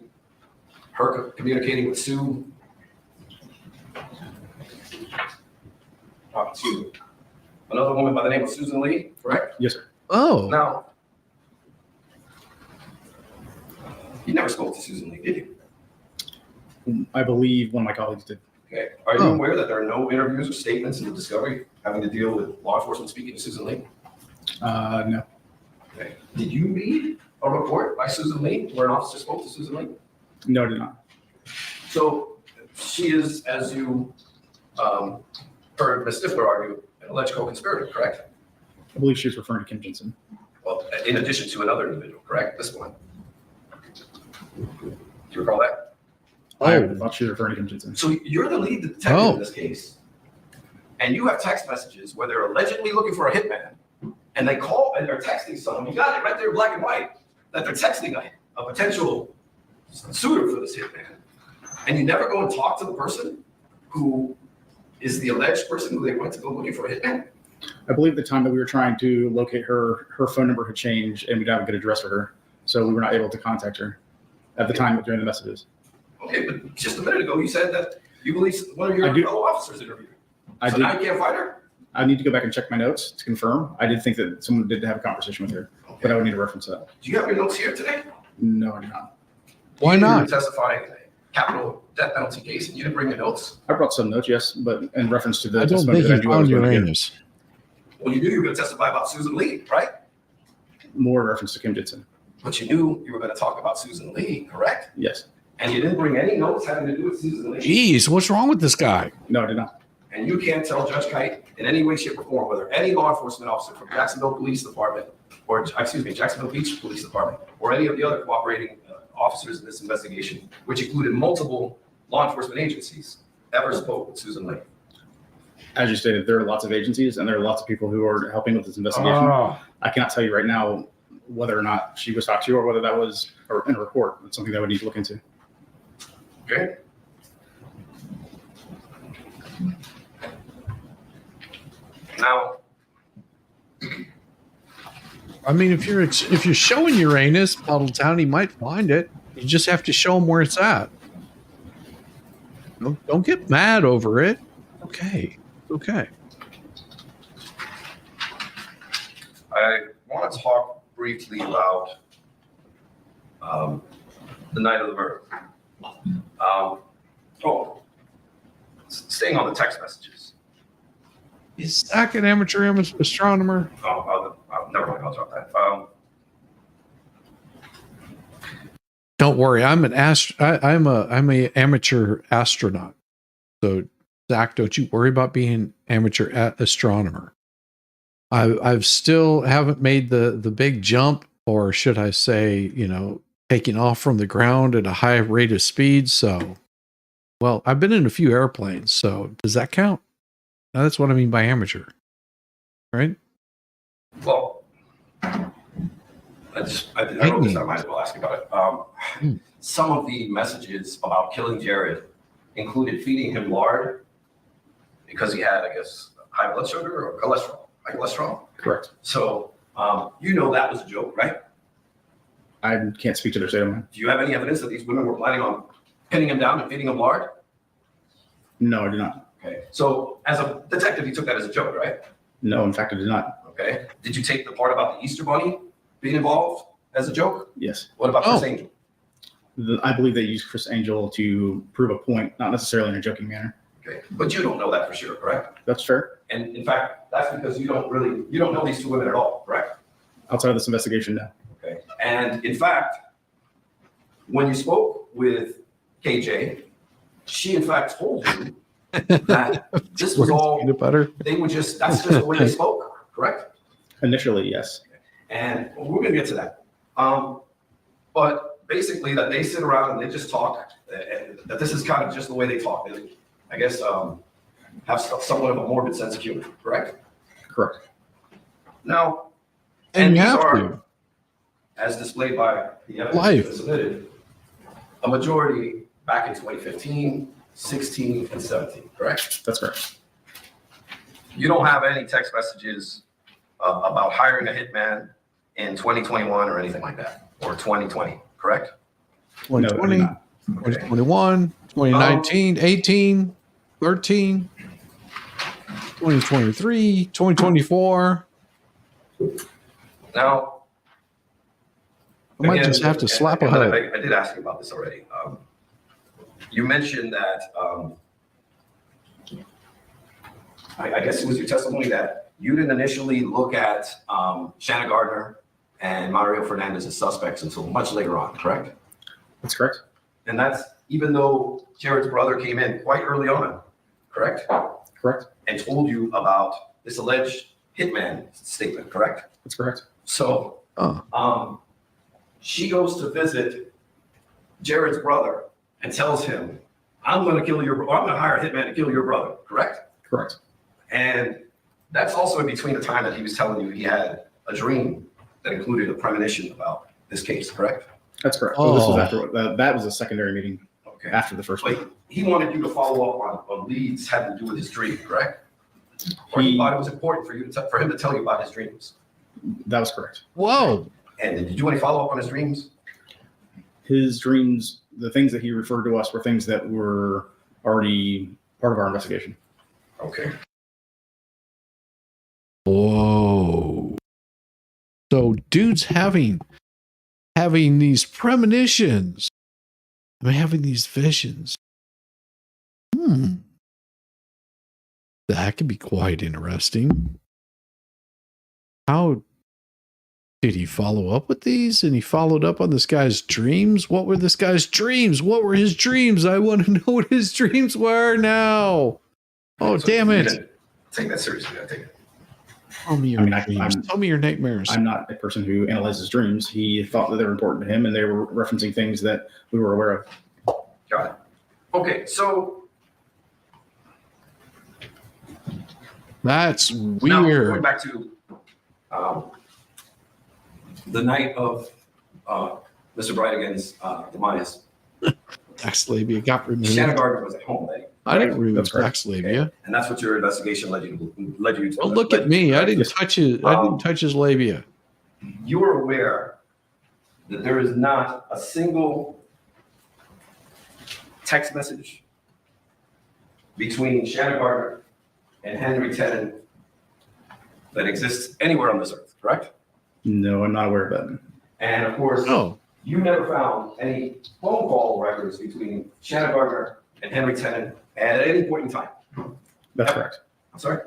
her communicating with Sue. To another woman by the name of Susan Lee, correct? Yes, sir. Oh, Now, you never spoke to Susan Lee, did you? I believe one of my colleagues did. Okay. Are you Oh. aware that there are no interviews or statements in the discovery having to deal with law enforcement speaking to Susan Lee? No. Okay. Did you read a report by Susan Lee where an officer spoke to Susan Lee? No, I did not. So she is, as you heard Ms. Stifler argue, an alleged co-conspirator, correct? I believe she was referring to Kim Jensen. Well, in addition to another individual, correct? This one. you recall that? I thought she was referring to Kim Jensen. So you're the lead detective in this case. And you have text messages where they're allegedly looking for a hitman. And they call and they're texting someone. You got it right there, black and white, that they're texting a potential suitor for this hitman. And you never go and talk to the person who is the alleged person who they went to go looking for a hitman? I believe the time that we were trying to locate her, her phone number had changed and we didn't have a good address for her. So we were not able to contact her at the time during the messages. Okay, but just a minute ago, you said that you believe one of your fellow officers interviewed her. So now you can't find her? I need to go back and check my notes to confirm. I did think that someone did have a conversation with her, but I would need to reference that. Do you have your notes here today? No, I do not. Why You not? were testifying in a capital death penalty case and you didn't bring your notes? I brought some notes, yes, but in reference to the I don't testimony think that I he knew I was found going to give, Uranus. Well, you knew you were going to testify about Susan Lee, right? more in reference to Kim Jensen. But you knew you were going to talk about Susan Lee, correct? Yes. And you didn't bring any notes having to do with Susan Lee. Jeez, what's wrong with this guy? No, I did not. And you can't tell Judge Kite in any way, shape, or form whether any law enforcement officer from Jacksonville Police Department, or Jacksonville Beach Police Department, or any of the other cooperating officers in this investigation, which included multiple law enforcement agencies, ever spoke with Susan Lee. As you stated, there are lots of agencies and there are lots of people who are helping with this investigation. I cannot tell you right now whether or not she was talked to or whether that was in a report. It's something that we need to look into. Okay. Now, I mean, if you're showing Uranus, Puddletown, he might find it. You just have to show him where it's at. Don't get mad over it. Okay. Okay. I want to talk briefly about the night of the murder. Staying on the text messages. Is Zach an amateur astronomer? Never mind, I'll drop that. Don't worry, I'm I'm a amateur astronaut. So Zach, don't you worry about being an amateur astronomer. I've still haven't made the big jump, or should I say, taking off from the ground at a high rate of speed. So, well, I've been in a few airplanes. So does that count? Now, that's what I mean by amateur, right? Well, I wrote this. I might as well ask about it. Some of the messages about killing Jared included feeding him lard because he had, I guess, high blood sugar or cholesterol. High cholesterol? Correct. So, that was a joke, right? I can't speak to their state of mind. Do you have any evidence that these women were planning on pinning him down and feeding him lard? No, I do not. Okay. So, as a detective, you took that as a joke, right? No, in fact, I did not. Okay. Did you take the part about the Easter Bunny being involved as a joke? Yes. What about Chris Angel? I believe they used Chris Angel to prove a point, not necessarily in a joking manner. Okay. But you don't know that for sure, correct? That's fair. And in fact, that's because you don't know these two women at all, correct? Outside of this investigation, no. Okay. And in fact, when you spoke with KJ, she in fact told you that this was all, peanut butter. that's just the way they spoke, correct? Initially, yes. And we're going to get to that. But basically that they sit around and they just talk, that this is kind of just the way they talk. They, I guess, have somewhat of a morbid sense of humor, correct? Correct. Now, And you these have are, to. as displayed by the evidence Life. that's submitted, a majority back in 2015, 16, and 17, correct? That's correct. You don't have any text messages about hiring a hitman in 2021 or anything like that, or 2020, correct? 2020, No, I do not. 2021, 2019, 18, 13, 2023, 2024. Now, I might again, just have to slap a and hood. I did ask you about this already. You mentioned that, I guess it was your testimony that you didn't initially look at Shanna Gardner and Mario Fernandez as suspects until much later on, correct? That's correct. And that's even though Jared's brother came in quite early on, correct? Correct. And told you about this alleged hitman statement, correct? That's correct. So, she goes to visit Jared's brother and tells him, I'm going to hire a hitman to kill your brother, correct? Correct. And that's also in between the time that he was telling you he had a dream that included a premonition about this case, correct? That's correct. Oh. This was after that was a secondary meeting Okay. after the first one. But he wanted you to follow up on leads having to do with his dream, correct? Or he thought it was important for him to tell you about his dreams. That was correct. Whoa. And did you do any follow up on his dreams? His dreams, the things that he referred to us were things that were already part of our investigation. Okay. Whoa. So dude's having these premonitions. I'm having these visions. That could be quite interesting. How did he follow up with these? And he followed up on this guy's dreams? What were this guy's dreams? What were his dreams? I want to know what his dreams were now. Oh, So damn you it. didn't take that seriously, I take it. Tell me your dreams. Tell me your nightmares. I'm not a person who analyzes dreams. He thought that they were important to him, and they were referencing things that we were aware of. Got it. Okay, so That's now going weird. back to the night of Mr. Bridegan's demise. Sex labia got removed. Shannon Gardner was at home, right? I didn't remove That's correct. sex labia. And that's what your investigation led you to. Don't look at me. I didn't touch his. I didn't touch his labia. You are aware that there is not a single text message between Shannon Gardner and Henry Tennant that exists anywhere on this earth, correct? No, I'm not aware of that. And of course, Oh, you never found any phone call records between Shannon Gardner and Henry Tennant at any point in time. That's correct. I'm sorry?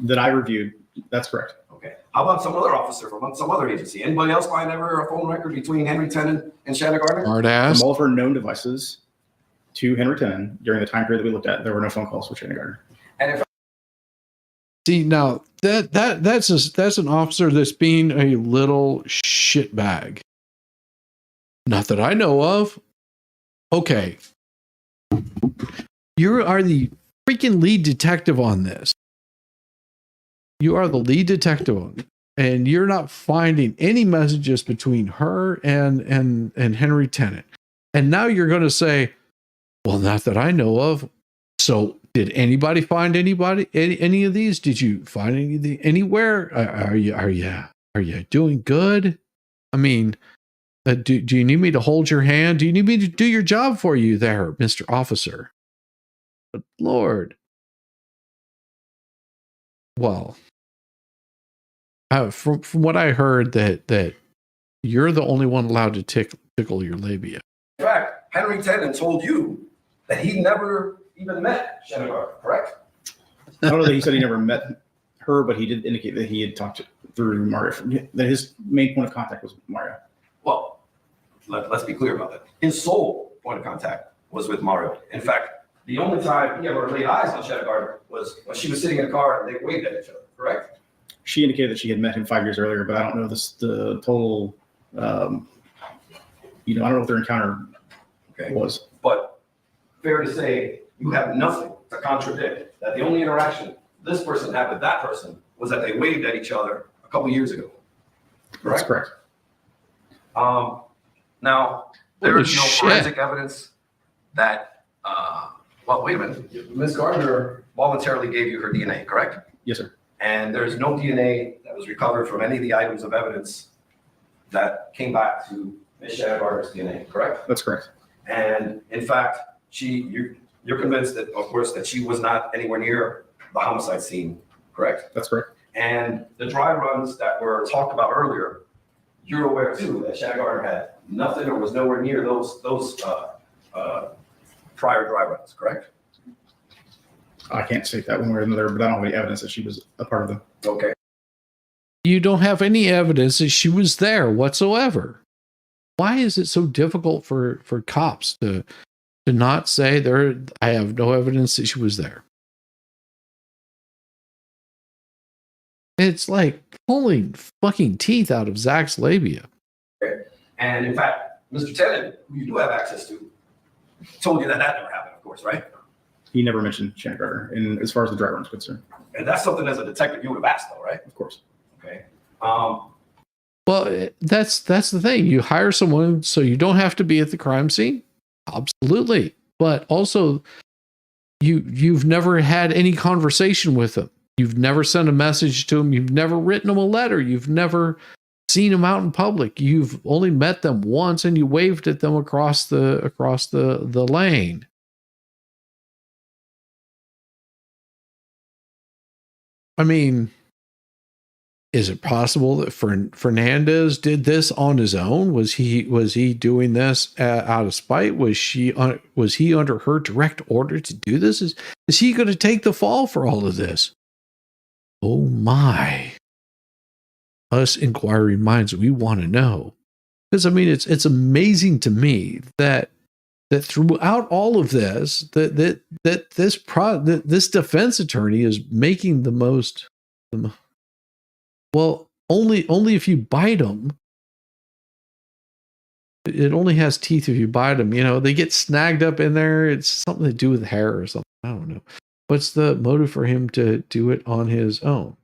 That I reviewed. That's correct. Okay. How about some other officer from some other agency? Anybody else find ever a phone record between Henry Tennant and Shannon Gardner? hard ass. From all of her known devices to Henry Tennant during the time period that we looked at, there were no phone calls with Shannon Gardner. And if See, now that's an officer that's being a little shitbag. Not that I know of. Okay. You are the freaking lead detective on this. You are the lead detective on it, and you're not finding any messages between her and Henry Tennant. And now you're going to say, well, not that I know of. So did anybody find any of these? Did you find anywhere? Are you doing good? I mean, do you need me to hold your hand? Do you need me to do your job for you there, Mr. Officer? But Lord. Well, from what I heard, that you're the only one allowed to tickle your labia. in fact, Henry Tennant told you that he never even met Shannon Gardner, correct? I don't know that he said he never met her, but he did indicate that he had talked through Mario, that his main point of contact was Mario. Well, let's be clear about that. His sole point of contact was with Mario. In fact, the only time he ever laid eyes on Shannon Gardner was when she was sitting in a car and they waved at each other, correct? She indicated that she had met him 5 years earlier, but I don't know the total, I don't know what their encounter Okay. was. But fair to say, you have nothing to contradict that the only interaction this person had with that person was that they waved at each other a couple years ago. That's Correct? correct. Now, there Holy is no shit. forensic evidence that, well, wait a minute. Ms. Gardner voluntarily gave you her DNA, correct? Yes, sir. And there's no DNA that was recovered from any of the items of evidence that came back to Ms. Shannon Gardner's DNA, correct? That's correct. And in fact, you're convinced that, of course, that she was not anywhere near the homicide scene, correct? That's correct. And the dry runs that were talked about earlier, you're aware too that Shannon Gardner had nothing or was nowhere near those prior dry runs, correct? I can't state that one way or another, but I don't have any evidence that she was a part of them. Okay. You don't have any evidence that she was there whatsoever. Why is it so difficult for cops to not say I have no evidence that she was there? It's like pulling fucking teeth out of Zach's labia. And in fact, Mr. Tennant, who you do have access to, told you that that never happened, of course, right? He never mentioned Shannon Gardner, and as far as the driver is concerned, And that's something as a detective you would have asked, though, right? of course. Okay. Well, that's the thing. You hire someone so you don't have to be at the crime scene. Absolutely. But also you've never had any conversation with them. You've never sent a message to them. You've never written them a letter. You've never seen them out in public. You've only met them once and you waved at them across the lane. I mean, is it possible that Fernandez did this on his own? Was he doing this out of spite? Was he under her direct order to do this? Is he going to take the fall for all of this? Oh my! Us inquiring minds, we want to know, because I mean, it's amazing to me that throughout all of this, that this defense attorney is making the most. Well, only if you bite them. It only has teeth if you bite them. You know, they get snagged up in there. It's something to do with hair or something. I don't know. What's the motive for him to do it on his own?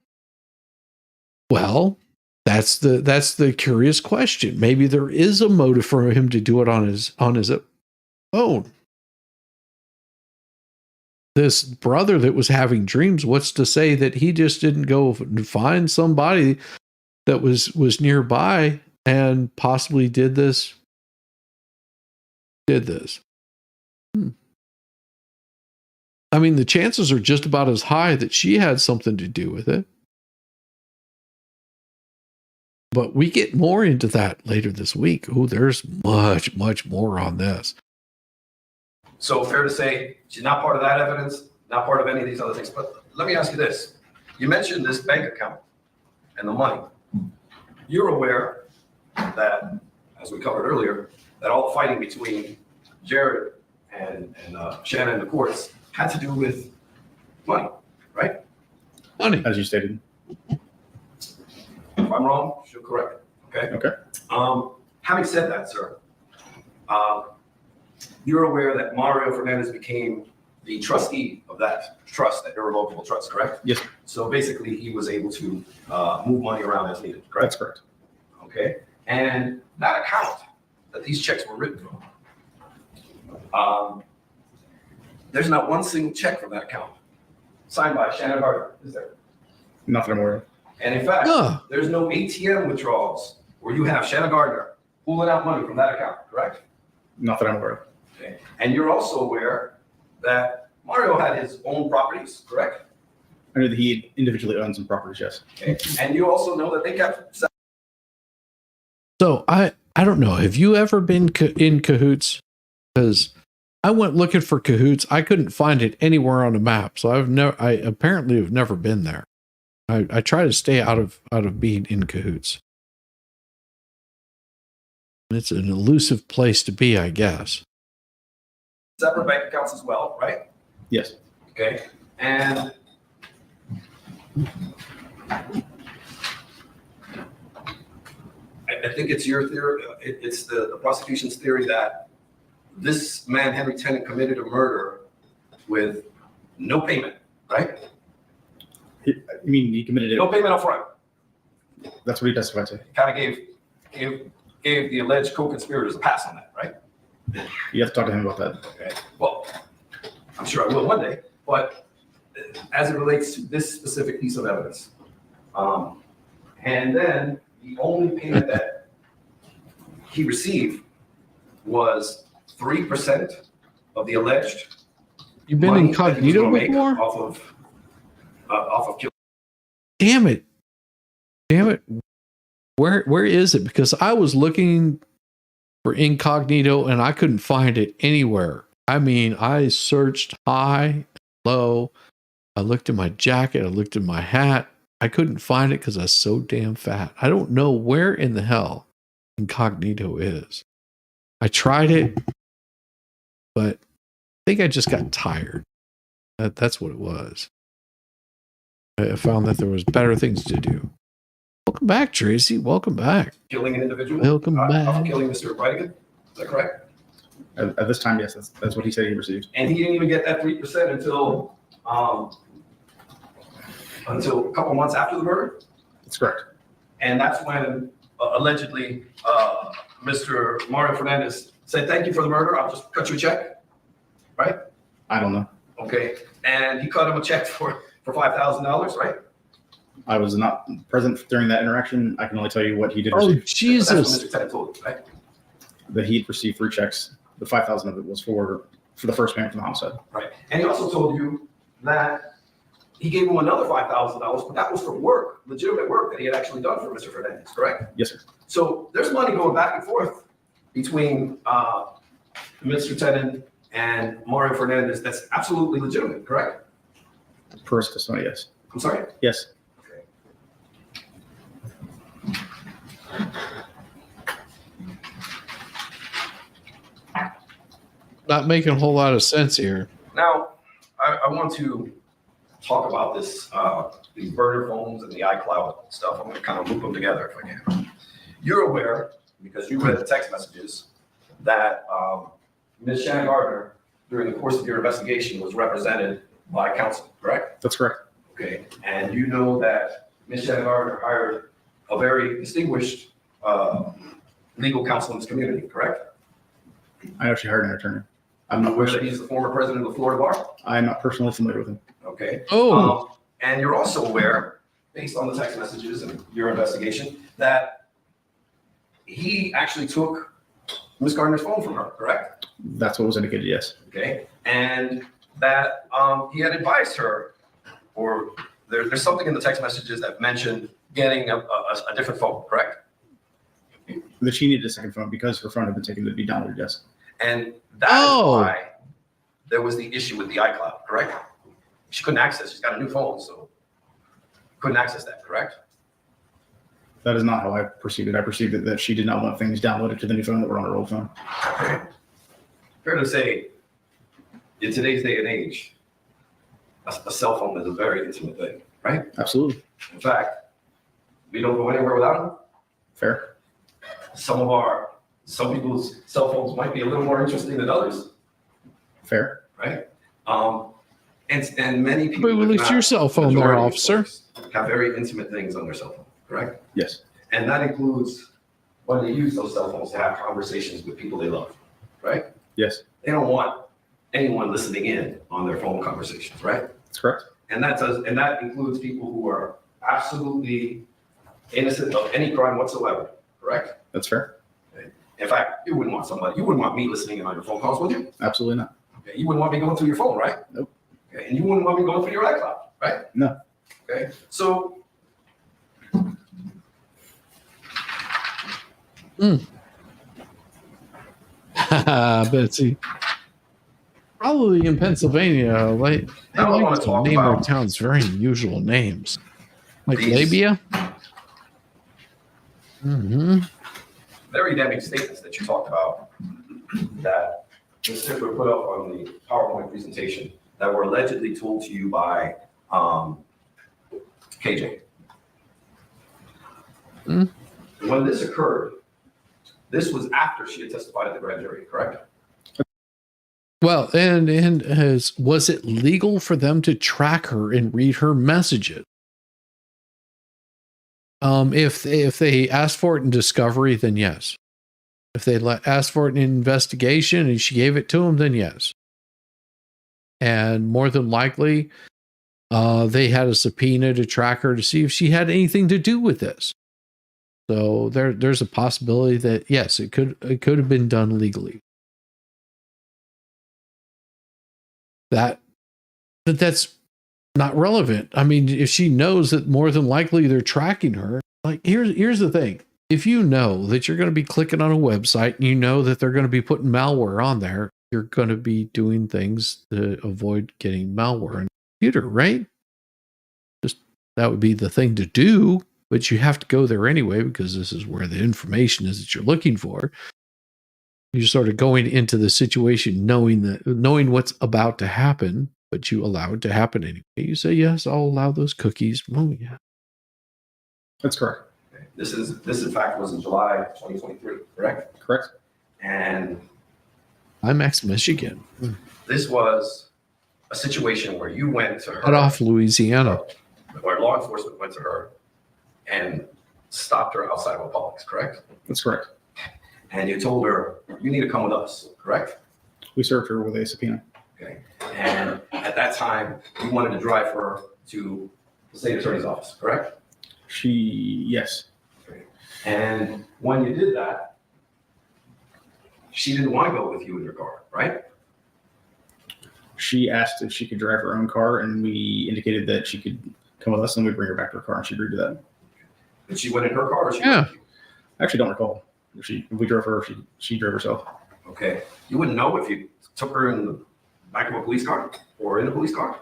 Well, that's the curious question. Maybe there is a motive for him to do it on his own. This brother that was having dreams, what's to say that he just didn't go and find somebody that was nearby and possibly did this? I mean, the chances are just about as high that she had something to do with it. But we get more into that later this week. Oh, there's much, much more on this. So fair to say she's not part of that evidence, not part of any of these other things. But let me ask you this. You mentioned this bank account and the money. You're aware that, as we covered earlier, that all the fighting between Jared and Shannon in the courts had to do with money, right? Money. As you stated. If I'm wrong, she'll correct it. Okay? Okay. Having said that, sir, you're aware that Mario Fernandez became the trustee of that trust, that irrevocable trust, correct? Yes. So basically, he was able to move money around as needed, correct? That's correct. Okay. And that account that these checks were written from, there's not one single check from that account signed by Shannon Gardner, is there? Not that I'm aware of. And in fact, there's no ATM withdrawals where you have Shannon Gardner pulling out money from that account, correct? Not that I'm aware of. Okay. And you're also aware that Mario had his own properties, correct? I knew that he individually owned some properties, yes. Okay. And you also know that they kept. So I don't know. Have you ever been in cahoots? Because I went looking for cahoots. I couldn't find it anywhere on a map. So I apparently have never been there. I try to stay out of being in cahoots. It's an elusive place to be, I guess. Separate bank accounts as well, right? Yes. Okay. And I think it's your theory, it's the prosecution's theory that this man, Henry Tennant, committed a murder with no payment, right? I mean, he committed it. No payment up front. That's what he testified to. Kind of gave the alleged co-conspirators a pass on that, right? You have to talk to him about that. Okay. Well, I'm sure I will one day, but as it relates to this specific piece of evidence, and then the only payment that he received was 3% of the alleged. You've been money incognito that he was gonna make before? off of killing. Damn it. Where is it? Because I was looking for incognito and I couldn't find it anywhere. I mean, I searched high, low. I looked in my jacket. I looked in my hat. I couldn't find it because I was so damn fat. I don't know where in the hell incognito is. I tried it, but I think I just got tired. That's what it was. I found that there was better things to do. Welcome back, Tracy. Welcome back. Killing an individual. Welcome back. Of killing Mr. Bridegan. Is that correct? At this time, yes, that's what he said he received. And he didn't even get that 3% until a couple months after the murder. That's correct. And that's when allegedly Mr. Mario Fernandez said, "Thank you for the murder. I'll just cut you a check." Right? I don't know. Okay. And he cut him a check for $5,000, right? I was not present during that interaction. I can only tell you what he did Oh, receive. That's Jesus. what Mr. Tennant told you, right? That he'd received 3 checks. The 5,000 of it was for the first payment from the homicide. Right. And he also told you that he gave him another $5,000, but that was for work, legitimate work that he had actually done for Mr. Fernandez, correct? Yes, sir. So there's money going back and forth between Mr. Tennant and Mario Fernandez that's absolutely legitimate, correct? Per his testimony, yes. I'm sorry? Yes. Okay. Not making a whole lot of sense here. Now, I want to talk about this, these burner phones and the iCloud stuff. I'm going to kind of loop them together if I can. You're aware, because you read the text messages, that Ms. Shannon Gardner, during the course of your investigation, was represented by counsel, correct? That's correct. Okay. And you know that Ms. Shannon Gardner hired a very distinguished legal counsel in this community, correct? I actually hired an attorney. I'm not Aware that he's the former president of the Florida Bar? I'm not personally familiar with him. Okay. Oh, And you're also aware, based on the text messages and your investigation, that he actually took Ms. Gardner's phone from her, correct? That's what was indicated, yes. Okay. And that he had advised her, or there's something in the text messages that mentioned getting a different phone, correct? That she needed a second phone because her phone had been taken to be downloaded, yes. And that is why there was the issue with the iCloud, correct? She couldn't access, she's got a new phone, so couldn't access that, correct? That is not how I perceived it. I perceived it that she did not want things downloaded to the new phone that were on her old phone. Okay. Fair to say, in today's day and age, a cell phone is a very intimate thing, right? Absolutely. In fact, we don't go anywhere without them. Fair. Some people's cell phones might be a little more interesting than others, Fair. right? And many people, but release your cell phone there, officer. have very intimate things on their cell phone, correct? Yes. And that includes when they use those cell phones to have conversations with people they love, right? Yes. They don't want anyone listening in on their phone conversations, right? That's correct. And that includes people who are absolutely innocent of any crime whatsoever, correct? That's fair. In fact, you wouldn't want me listening in on your phone calls, would you? Absolutely not. Okay, you wouldn't want me going through your phone, right? Nope. Okay, and you wouldn't want me going through your iCloud, right? No. Okay, so Betsy. Probably in Pennsylvania, like they Now I wanna like to talk name their about towns very unusual names, like these- labia. Mm-hmm. very damning statements that you talked about that Ms. Stifler put up on the PowerPoint presentation that were allegedly told to you by KJ. Hmm. When this occurred, this was after she had testified at the grand jury, correct? Well, and was it legal for them to track her and read her messages? If they asked for it in discovery, then yes. If they asked for it in investigation and she gave it to them, then yes. And more than likely, they had a subpoena to track her to see if she had anything to do with this. So there's a possibility that yes, it could have been done legally. That's not relevant. I mean, if she knows that more than likely they're tracking her, like here's the thing. If you know that you're going to be clicking on a website and you know that they're going to be putting malware on there, you're going to be doing things to avoid getting malware on your computer, right? Just that would be the thing to do, but you have to go there anyway because this is where the information is that you're looking for. You're sort of going into the situation knowing what's about to happen, but you allow it to happen anyway. You say, yes, I'll allow those cookies. Oh, yeah. That's correct. Okay. This in fact was in July 2023, correct? Correct. And IMAX, Michigan. this was a situation where you went to her. Cut off Louisiana. Or law enforcement went to her and stopped her outside of a Publix, correct? That's correct. And you told her, you need to come with us, correct? We served her with a subpoena. Okay. And at that time, you wanted to drive her to the state attorney's office, correct? Yes. And when you did that, she didn't want to go with you in your car, right? She asked if she could drive her own car, and we indicated that she could come with us, and we'd bring her back to her car, and she agreed to that. Did she went in her car or she Yeah. went with you? I actually don't recall if we drove her, or she drove herself. Okay. You wouldn't know if you took her in the back of a police car or in a police car?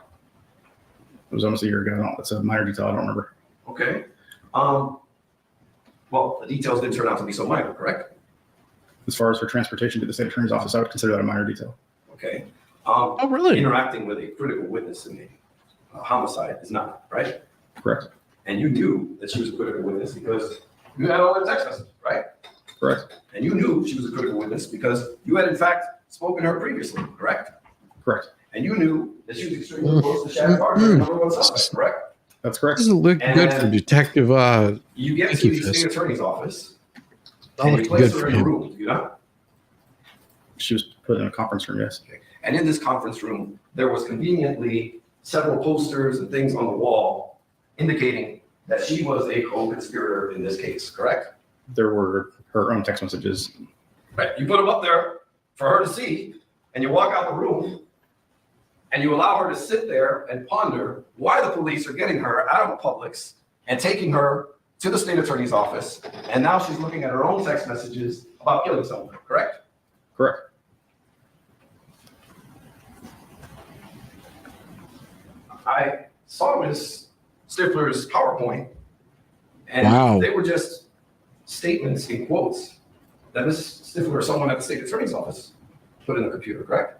It was almost a year ago. It's a minor detail. I don't remember. Okay. Well, the details didn't turn out to be so minor, correct? As far as her transportation to the state attorney's office, I would consider that a minor detail. Okay. Oh, really? Interacting with a critical witness in a homicide is not, right? Correct. And you knew that she was a critical witness because you had all the text messages, right? Correct. And you knew she was a critical witness because you had in fact spoken to her previously, correct? Correct. And you knew that she was extremely close to Jared Bridegan, number one suspect, correct? That's correct. Doesn't look good for Detective. You get Thank to you, the Fist. state attorney's office Not and you looking place good her for in a him. room, do you not? She was put in a conference room, yes. And in this conference room, there was conveniently several posters and things on the wall indicating that she was a co-conspirator in this case, correct? There were her own text messages. Right. You put them up there for her to see, and you walk out the room, and you allow her to sit there and ponder why the police are getting her out of a Publix and taking her to the state attorney's office, and now she's looking at her own text messages about killing someone, correct? Correct. I saw Ms. Stifler's PowerPoint, and Wow. they were just statements in quotes that Ms. Stifler or someone at the state attorney's office put in the computer, correct?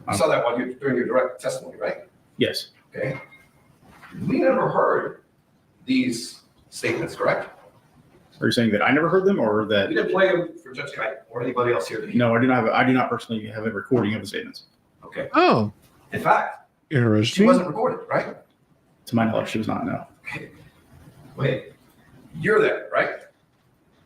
I saw that during your direct testimony, right? Yes. Okay. We never heard these statements, correct? Are you saying that I never heard them, or We that? didn't play them for Judge Kite or anybody else here to hear. No, I do not personally have a recording of the statements. Okay. Oh, In fact, she interesting. wasn't recorded, right? To my knowledge, she was not. No. Okay. Wait, you're there, right?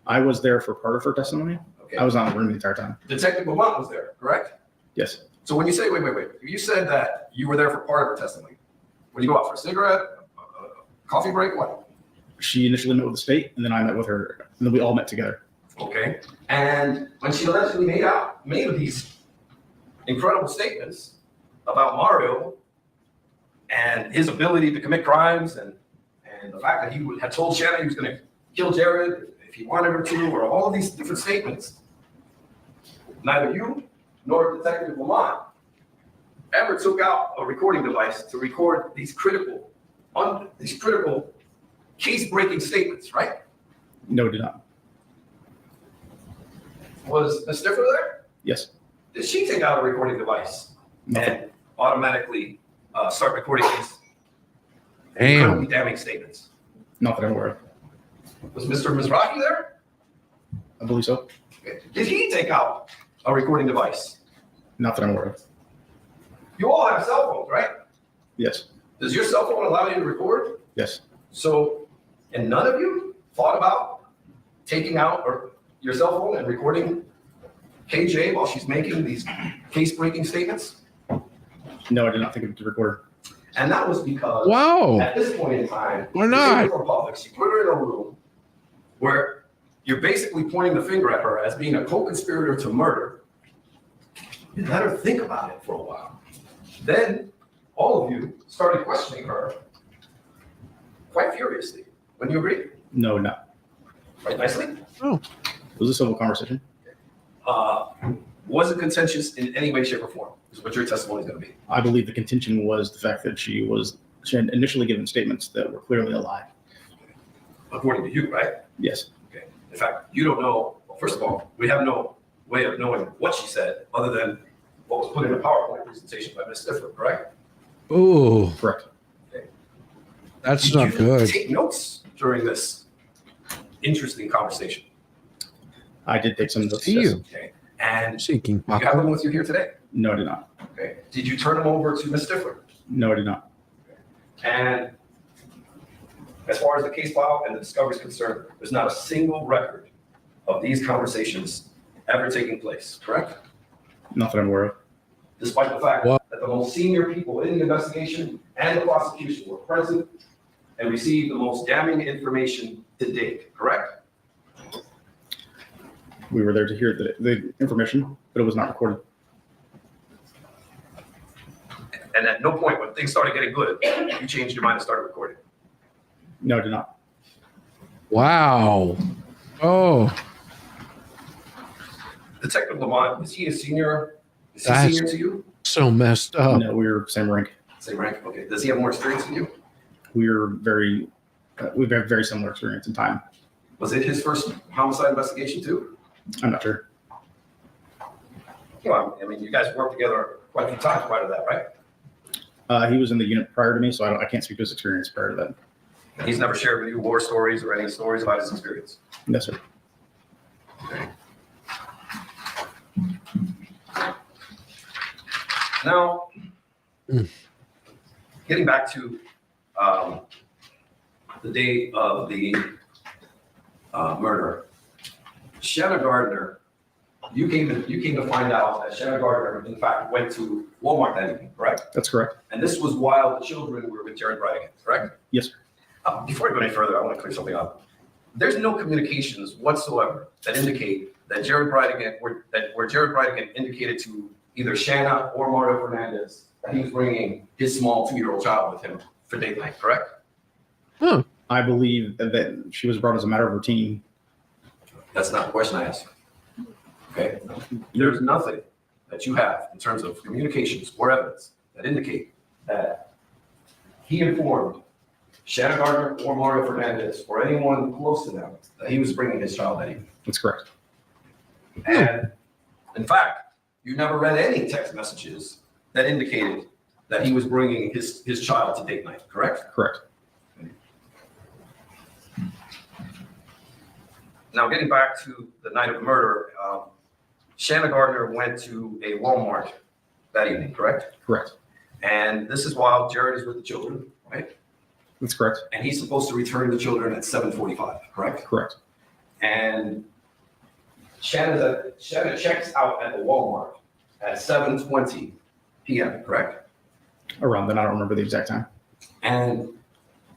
I was there for part of her testimony. Okay. I was not in the room the entire time. Detective Lamont was there, correct? Yes. So when you say, wait, you said that you were there for part of her testimony. When you go out for a cigarette, a coffee break, what? She initially met with the state, and then I met with her, and then we all met together. Okay. And when she allegedly made these incredible statements about Mario and his ability to commit crimes and the fact that he had told Shannon he was going to kill Jared if he wanted her to, or all of these different statements, neither you nor Detective Lamont ever took out a recording device to record these critical case-breaking statements, right? No, did not. Was Ms. Stifler there? Yes. Did she take out a recording device Nothing. and automatically start recording these Damn. incredibly damning statements? Not that I'm aware of. Was Mr. Mizrahi there? I believe so. Okay. Did he take out a recording device? Not that I'm aware of. You all have cell phones, right? Yes. Does your cell phone allow you to record? Yes. So, and none of you thought about taking out your cell phone and recording KJ while she's making these case-breaking statements? No, I did not think of the recorder. And that was because Wow. at this point in time, Why not? you put her in a room where you're basically pointing the finger at her as being a co-conspirator to murder. You let her think about it for a while. Then all of you started questioning her quite furiously. Wouldn't you agree? No, not. Right nicely? It was a civil conversation. Was it contentious in any way, shape, or form? Is what your testimony is going to be. I believe the contention was the fact that she had initially given statements that were clearly a lie. According to you, right? Yes. Okay. In fact, you don't know. Well, first of all, we have no way of knowing what she said other than what was put in the PowerPoint presentation by Ms. Stifler, correct? Oh, Correct. that's Did not you good. take notes during this interesting conversation? I did take some notes. See yes. you. Okay. And Seeking you have Papa. them with you here today? No, I did not. Okay. Did you turn them over to Ms. Stifler? No, I did not. And as far as the case file and the discovery is concerned, there's not a single record of these conversations ever taking place, correct? Not that I'm aware of. Despite the fact What? that the most senior people in the investigation and the prosecution were present and received the most damning information to date, correct? We were there to hear the information, but it was not recorded. And at no point when things started getting good, you changed your mind and started recording. No, I did not. Wow. Oh, Detective Lamont, is he a senior? Is he That's- senior to you? so messed up. No, we were same rank. Same rank? Okay. Does he have more experience than you? We were very, we have very similar experience in time. Was it his first homicide investigation too? I'm not sure. Well, I mean, you guys worked together quite a few times prior to that, right? He was in the unit prior to me, so I can't speak to his experience prior to that. He's never shared with you war stories or any stories about his experience. Yes, sir. Now, Mm. getting back to the day of the murder, Shanna Gardner, you came to find out that Shanna Gardner, in fact, went to Walmart that evening, correct? That's correct. And this was while the children were with Jared Bridegan, correct? Yes, sir. Before I go any further, I want to clear something up. There's no communications whatsoever that indicate that Jared Bridegan, where Jared Bridegan indicated to either Shanna or Mario Fernandez that he was bringing his small 2-year-old child with him for date night, correct? Huh. I believe that she was brought as a matter of routine. That's not the question I asked. Okay? There's nothing that you have in terms of communications or evidence that indicate that he informed Shanna Gardner or Mario Fernandez or anyone close to them that he was bringing his child that evening. That's correct. And in fact, you never read any text messages that indicated that he was bringing his child to date night, correct? Correct. Now, getting back to the night of the murder, Shanna Gardner went to a Walmart that evening, correct? Correct. And this is while Jared is with the children, right? That's correct. And he's supposed to return the children at 7:45, correct? Correct. And Shanna checks out at the Walmart at 7:20 p.m., correct? Around then, I don't remember the exact time. And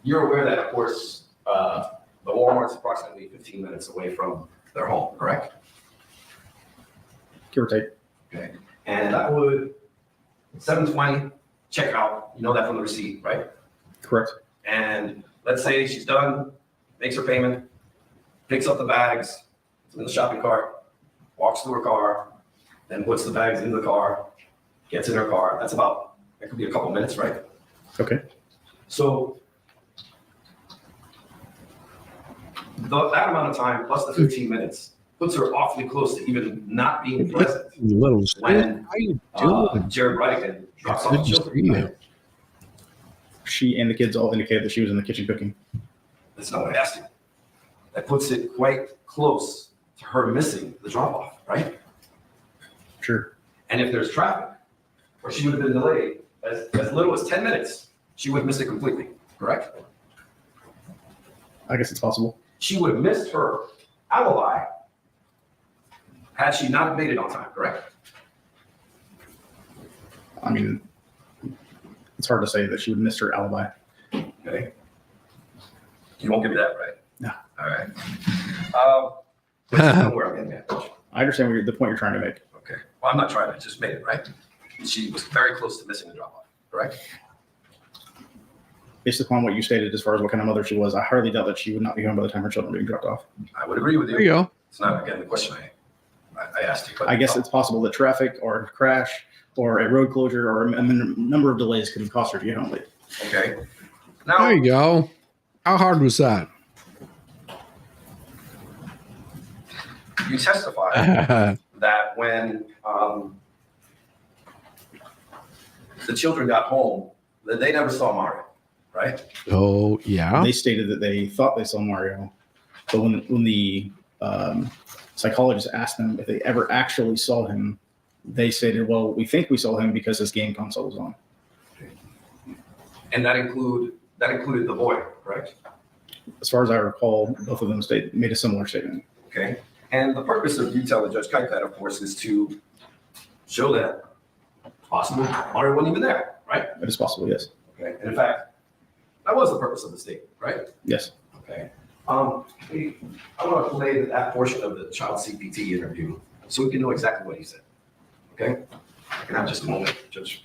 you're aware that, of course, the Walmart's approximately 15 minutes away from their home, correct? Give or take. Okay. And that would, 7:20, check out, you know that from the receipt, right? Correct. And let's say she's done, makes her payment, picks up the bags, it's in the shopping cart, walks to her car, then puts the bags in the car, gets in her car. That's about, it could be a couple minutes, right? Okay. So that amount of time plus the 15 minutes puts her awfully close to even not being present Little sis, when how you doing? Jared Bridegan drops off Good the to see children. you. She and the kids all indicated that she was in the kitchen cooking. That's not what I asked you. That puts it quite close to her missing the drop off, right? Sure. And if there's traffic, or she would have been delayed as little as 10 minutes, she would have missed it completely, correct? I guess it's possible. She would have missed her alibi had she not made it on time, correct? I mean, it's hard to say that she would miss her alibi. Okay. You won't give me that, right? No. All right. But you know where I'm getting at. I understand the point you're trying to make. Okay. Well, I'm not trying to, just made it, right? She was very close to missing the drop off, correct? Based upon what you stated as far as what kind of mother she was, I hardly doubt that she would not be home by the time her children were being dropped off. I would agree with There you go. It's not, again, the question I asked you. But I guess it's possible that traffic or a crash or a road closure or a number of delays could have cost her to get home late. Okay. There Now, you go. How hard was that? you testified that when the children got home, that they never saw Mario, right? Oh, yeah. They stated that they thought they saw Mario, but when the psychologists asked them if they ever actually saw him. They stated, well, we think we saw him because his game console was on. And that included the boy, correct? As far as I recall, both of them made a similar statement. Okay. And the purpose of you telling Judge Kite that, of course, is to show that possible Mario wasn't even there, right? It is possible, yes. Okay. And in fact, that was the purpose of the statement, right? Yes. Okay. I want to play that portion of the child CPT interview so we can know exactly what he said. Okay? I can have just a moment, Judge.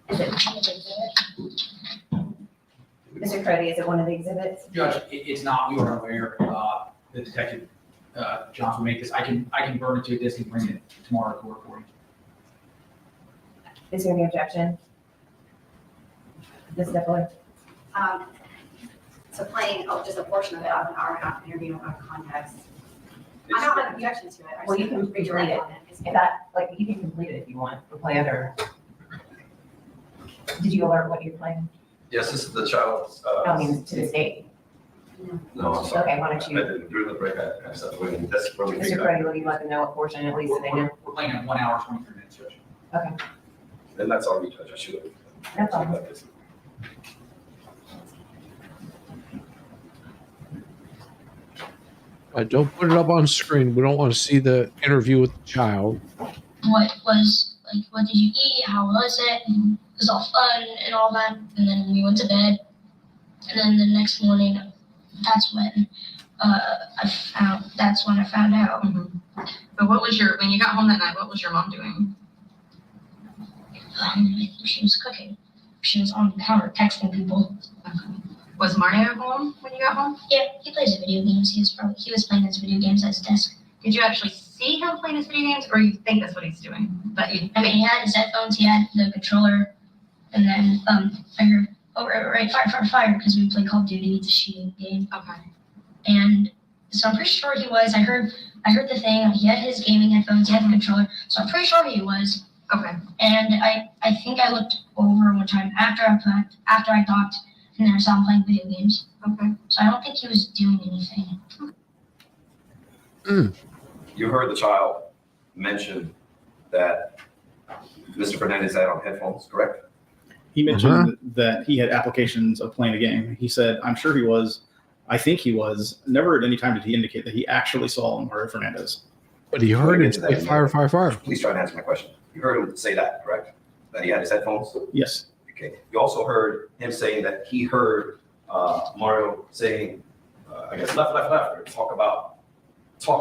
Is it one of the exhibits? Mr. Crody, is it one of the exhibits? Judge, it's not, we were aware, the detective, Johnson will make this, I can burn it to a disk and bring it tomorrow to court for you. Is there any objection? Ms. Depler? So playing just a portion of it out of an hour and a half interview without context. I don't have an objection to it. I Well, just you can redirect delete it. on it. If that, like, you can complete it if you want, or play other. Did you alert what you're playing? Yes, this is the child's. I mean, to the state. No, I'm sorry. Okay, why don't you- I didn't, during the break, I stepped away. That's where we Mr. think Crody, will you let them know what portion at least so they know? We're playing in 1 hour, 23 minutes, Judge. Okay, And that's all we judge. I should have. that's all. Don't put it up on screen. We don't want to see the interview with the child. What did you eat? How was it? And it was all fun and all that. And then we went to bed. And then the next morning, that's when I found out. But when you got home that night, what was your mom doing? I think she was cooking. She was on the counter texting people. Was Mario home when you got home? Yeah, he plays video games. He was playing his video games at his desk. Did you actually see him playing his video games, or you think that's what he's doing? I mean, he had his headphones, he had the controller, and then I heard, oh, right, fire, because we play Call of Duty. It's a shooting game. Okay. And so I'm pretty sure he was. I heard the thing. He had his gaming headphones. He had the controller. So I'm pretty sure he was. Okay. And I think I looked over one time after I docked, and then I saw him playing video games. Okay. So I don't think he was doing anything. You heard the child mention that Mr. Fernandez had on headphones, correct? He mentioned that he had applications of playing a game. He said, I'm sure he was. I think he was. Never at any time did he indicate that he actually saw Mario Fernandez. But he heard it say fire, fire, fire. Please try and answer my question. You heard him say that, correct? That he had his headphones? Yes. Okay. You also heard him saying that he heard Mario saying, I guess, left, or talk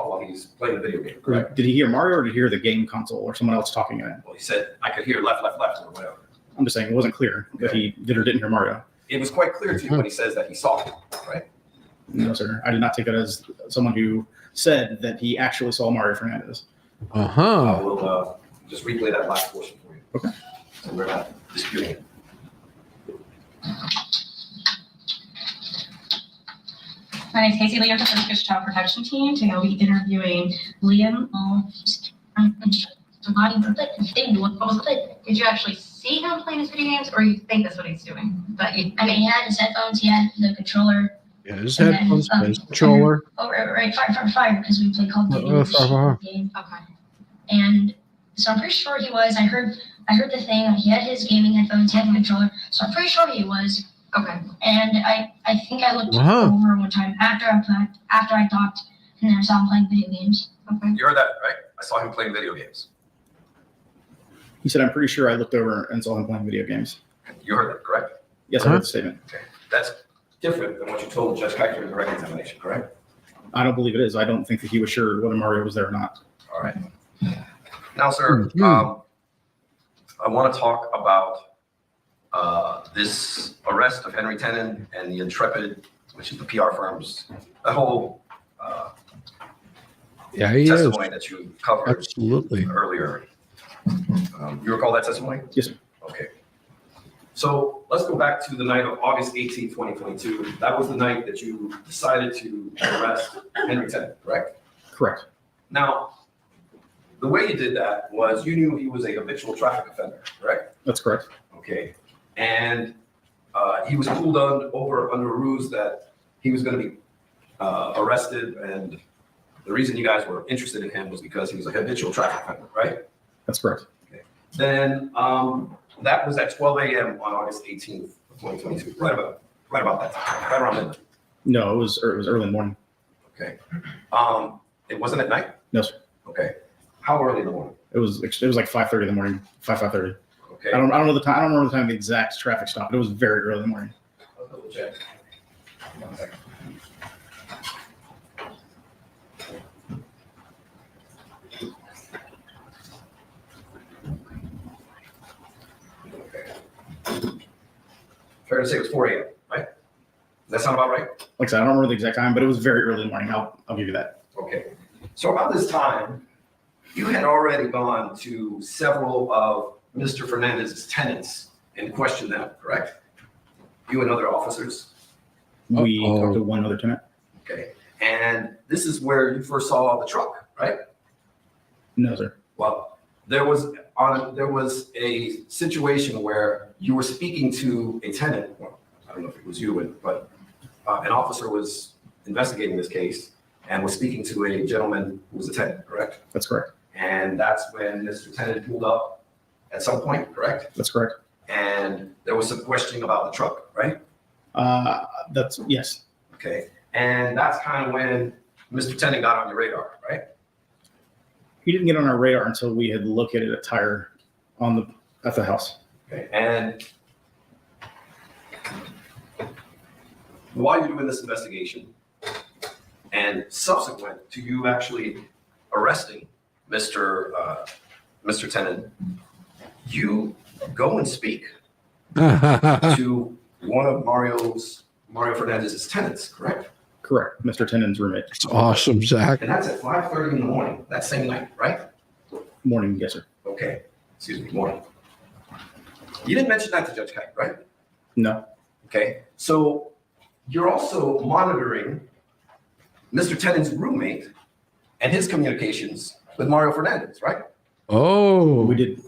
while he's playing the video game, correct? Did he hear Mario or did he hear the game console or someone else talking in it? Well, he said, I could hear left, or whatever. I'm just saying it wasn't clear that he did or didn't hear Mario. It was quite clear to you when he says that he saw him, right? No, sir. I did not take it as someone who said that he actually saw Mario Fernandez. I will just replay that last portion for you. Okay. So we're not disputing it. My name is Casey Lee. I'm from the Child Protection Team. Today I'll be interviewing Liam. What was it? Did you actually see him playing his video games, or you think that's what he's doing? I mean, he had his headphones, he had the controller. Yeah, his headphones, his controller. Oh, right, fire, because we play Call of Duty. It's a shooting game. Okay. And so I'm pretty sure he was. I heard the thing. He had his gaming headphones. He had the controller. So I'm pretty sure he was. Okay. And I think I looked over one time after I docked, and then I saw him playing video games. Okay. You heard that, right? I saw him playing video games. He said, I'm pretty sure I looked over and saw him playing video games. You heard that, correct? Yes, I heard the statement. Okay. That's different than what you told Judge Keicher in the direct examination, correct? I don't believe it is. I don't think that he was sure whether Mario was there or not. All right. Now, sir, I want to talk about this arrest of Henry Tenen and the Intrepid, which is the PR firm's, that whole testimony that you covered Absolutely. earlier. You recall that testimony? Yes, sir. Okay. So let's go back to the night of August 18, 2022. That was the night that you decided to arrest Henry Tenen, correct? Correct. Now, the way you did that was you knew he was a habitual traffic offender, correct? That's correct. Okay. And he was pulled over under a ruse that he was going to be arrested and the reason you guys were interested in him was because he was a habitual traffic offender, right? That's correct. Then that was at 12 a.m. on August 18th of 2022, right about that time, right around midnight. No, it was early in the morning. Okay. It wasn't at night? No, sir. Okay. How early in the morning? It was like 5:30 in the morning, 5:30. Okay. I don't know the time. I don't remember the time of the exact traffic stop, but it was very early in the morning. I'll double check. 1 second. Okay. Fair to say it was 4 a.m., right? Does that sound about right? Like I said, I don't remember the exact time, but it was very early in the morning. I'll give you that. Okay. So about this time, you had already gone to several of Mr. Fernandez's tenants and questioned them, correct? You and other officers? We Uh-oh. talked to one other tenant. Okay. And this is where you first saw the truck, right? No, sir. Well, there was a situation where you were speaking to a tenant. Well, I don't know if it was you, but an officer was investigating this case and was speaking to a gentleman who was a tenant, correct? That's correct. And that's when Mr. Tenant pulled up at some point, correct? That's correct. And there was some questioning about the truck, right? That's yes. Okay. And that's kind of when Mr. Tenant got on your radar, right? He didn't get on our radar until we had located a tire at the house. Okay. And while you're doing this investigation and subsequent to you actually arresting Mr. Tenant, you go and speak to one of Mario Fernandez's tenants, correct? Correct. Mr. Tennant's roommate. It's awesome, Zach. And that's at 5:30 in the morning, that same night, right? Morning, yes, sir. Okay, excuse me, morning. You didn't mention that to Judge Kite, right? No. Okay, so you're also monitoring Mr. Tennant's roommate and his communications with Mario Fernandez, right? Oh, We did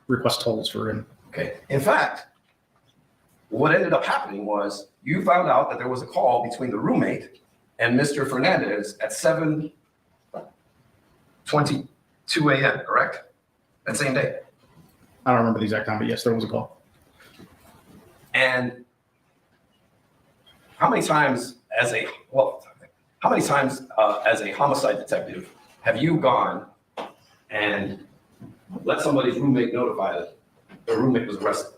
request tolls for him. Okay, in fact, what ended up happening was you found out that there was a call between the roommate and Mr. Fernandez at 7:22 a.m., correct? That same day. I don't remember the exact time, but yes, there was a call. And how many times as a homicide detective have you gone and let somebody's roommate notify that their roommate was arrested?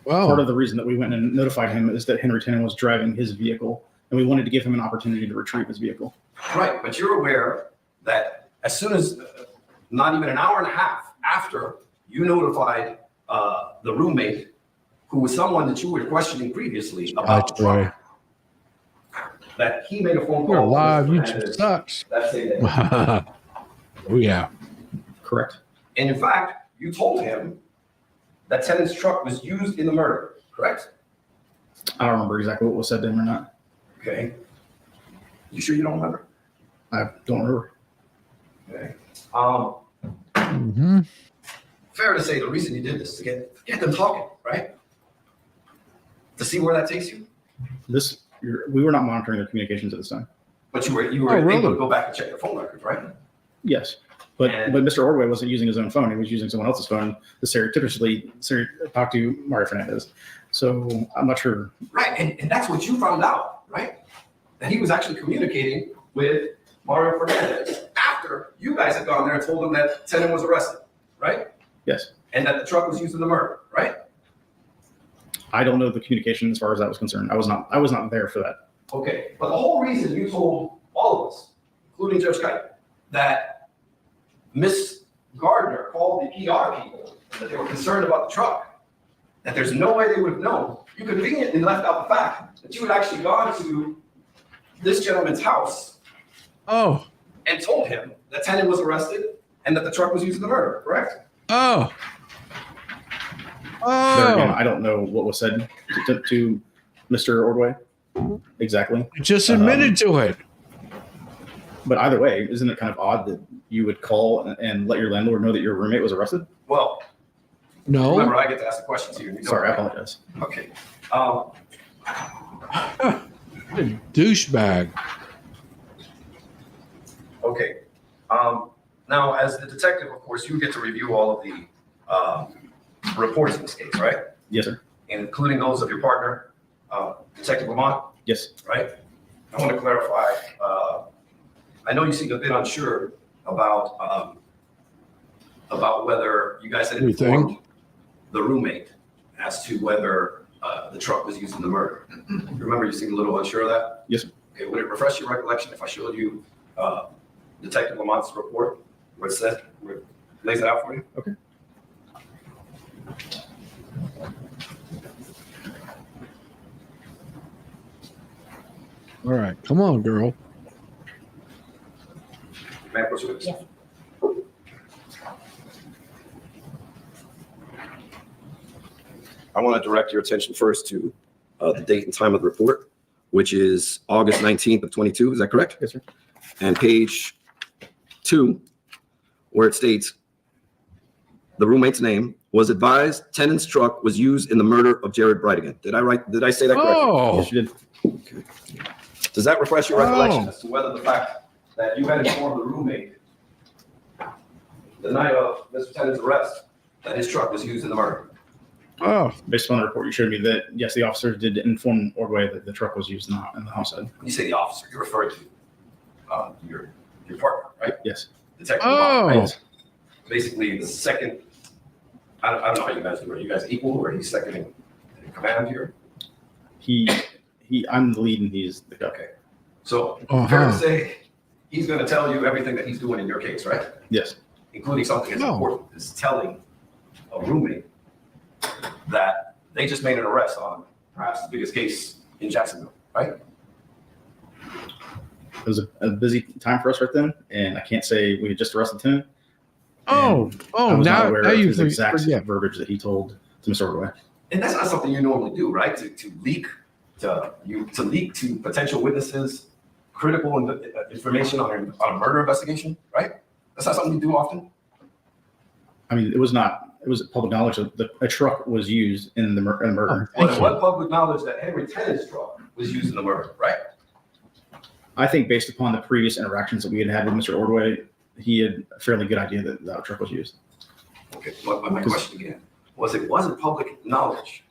wow. Part of the reason that we went and notified him is that Henry Tennant was driving his vehicle, and we wanted to give him an opportunity to retrieve his vehicle. Right, but you're aware that as soon as, not even an hour and a half after you notified the roommate, who was someone that you were questioning previously about the Right. truck, that he made a phone call. You're to alive. Mr. YouTube Fernandez sucks. that same day. Oh, yeah. Correct. And in fact, you told him that Tennant's truck was used in the murder, correct? I don't remember exactly what was said to him or not. Okay. You sure you don't remember? I don't remember. Okay. Mm-hmm. Fair to say the reason you did this is to get them talking, right? To see where that takes you. We were not monitoring their communications at this time. But you were Oh, really? able to go back and check your phone records, right? Yes, but And- Mr. Ordway wasn't using his own phone. He was using someone else's phone to surreptitiously talk to Mario Fernandez. So I'm not sure. Right, and that's what you found out, right? That he was actually communicating with Mario Fernandez after you guys had gone there and told him that Tennant was arrested, right? Yes, And that the truck was used in the murder, right? I don't know the communication as far as that was concerned. I was not there for that. Okay, but the whole reason you told all of us, including Judge Kite, that Miss Gardner called the PR people, that they were concerned about the truck, that there's no way they would have known. You conveniently left out the fact that you had actually gone to this gentleman's house Oh, and told him that Tennant was arrested and that the truck was used in the murder, correct? oh, There again, oh. I don't know what was said to Mr. Ordway exactly. You just admitted to it. But either way, isn't it kind of odd that you would call and let your landlord know that your roommate was arrested? Well, No. remember, I get to ask the questions here. You don't, Sorry, I right? apologize. Okay. Douchebag. Okay. Now, as the detective, of course, you get to review all of the reports in this case, right? Yes, sir. Including those of your partner, Detective Lamont, Yes. right? I want to clarify. I know you seem a bit unsure about whether you guys had informed the roommate as to whether the truck was used in the murder. Remember, you seemed a little unsure of that? Yes, sir. Okay, would it refresh your recollection if I showed you Detective Lamont's report, where it says, where it lays it out for you? Okay. All right, come on, girl. May I proceed? Yes. I want to direct your attention first to the date and time of the report, which is August 19th of 22. Is that correct? Yes, sir. And page 2, where it states, the roommate's name was advised tenant's truck was used in the murder of Jared Bridegan. Did I say that correctly? Oh, Yes, you did. Does that refresh your recollection Oh. as to whether the fact that you had informed the roommate the night of Mr. Tennant's arrest that his truck was used in the murder? oh, Based on the report you showed me, that yes, the officers did inform Ordway that the truck was used not in the homicide. When you say the officer, you're referring to your partner, right? Yes. Detective Oh. Lamont, right? Basically, the second. I don't know how you guys do it. Are you guys equal, or he's second in command here? I'm the lead and he's the guy. Okay. So Uh-huh. fair to say, he's going to tell you everything that he's doing in your case, right? Yes. Including something as No. important as telling a roommate that they just made an arrest on perhaps the biggest case in Jacksonville, right? It was a busy time for us right then, and I can't say we had just arrested him. oh, I oh! was not Now, aware now of you his exact forget. verbiage that he told to Mr. Ordway. And that's not something you normally do, right? To leak to potential witnesses critical information on a murder investigation, right? That's not something you do often. I mean, it was public knowledge that a truck was used in the murder. Well, it was public knowledge that Henry Tennant's truck was used in the murder, right? I think based upon the previous interactions that we had had with Mr. Ordway, he had a fairly good idea that that truck was used. Okay, but my question again was, it wasn't public knowledge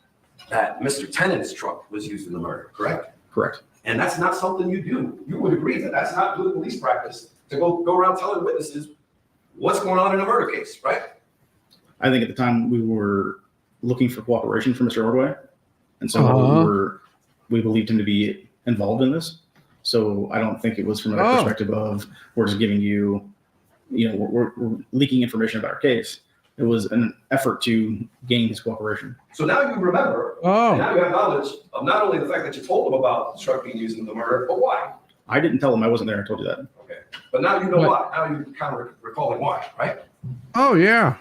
that Mr. Tennant's truck was used in the murder, correct? Correct. And that's not something you do. You would agree that that's not good police practice to go around telling witnesses what's going on in a murder case, right? I think at the time we were looking for cooperation from Mr. Ordway, and so we believed him to be involved in this. So I don't think it was from a perspective of we're just giving you, we're leaking information about our case. It was an effort to gain his cooperation. So now you remember, and now you have knowledge of not only the fact that you told him about the truck being used in the murder, but why. I didn't tell him I wasn't there. I told you that. Okay, but now you know why. Now you're kind of recalling why, right? Oh, yeah.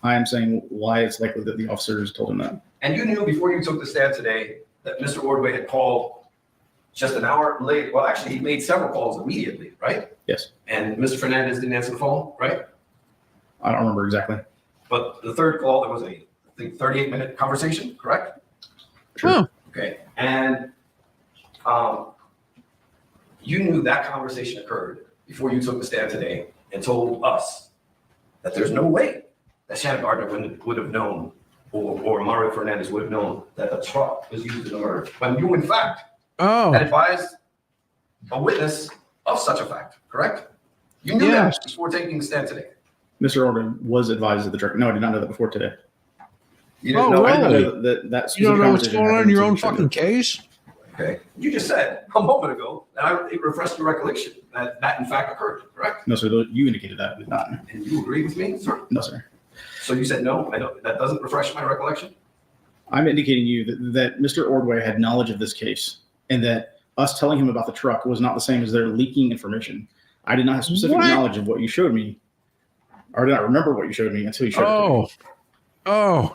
I am saying why it's likely that the officers told him that. And you knew before you took the stand today that Mr. Ordway had called just an hour late. Well, actually, he made several calls immediately, right? Yes. And Mr. Fernandez didn't answer the phone, right? I don't remember exactly. But the third call, there was I think, 38-minute conversation, correct? Sure. Okay. And you knew that conversation occurred before you took the stand today and told us that there's no way that Shannon Gardner would have known, or Mario Fernandez would have known that the truck was used in the murder, when you, in fact, had advised a witness of such a fact, correct? You knew that before taking the stand today. Mr. Ordway was advised of the truck. No, I did not know that before today. You didn't know I didn't really? know that You don't know what's specific going on in conversation your own happened fucking case? Okay. You just said a moment ago that it refreshed your recollection that in fact occurred, correct? No, sir. You indicated that. I did not. And you agree with me, sir? No, sir. So you said no, that doesn't refresh my recollection? I'm indicating you that Mr. Ordway had knowledge of this case and that us telling him about the truck was not the same as their leaking information. I did not have specific knowledge of what you showed me, or did not remember what you showed me until you showed it to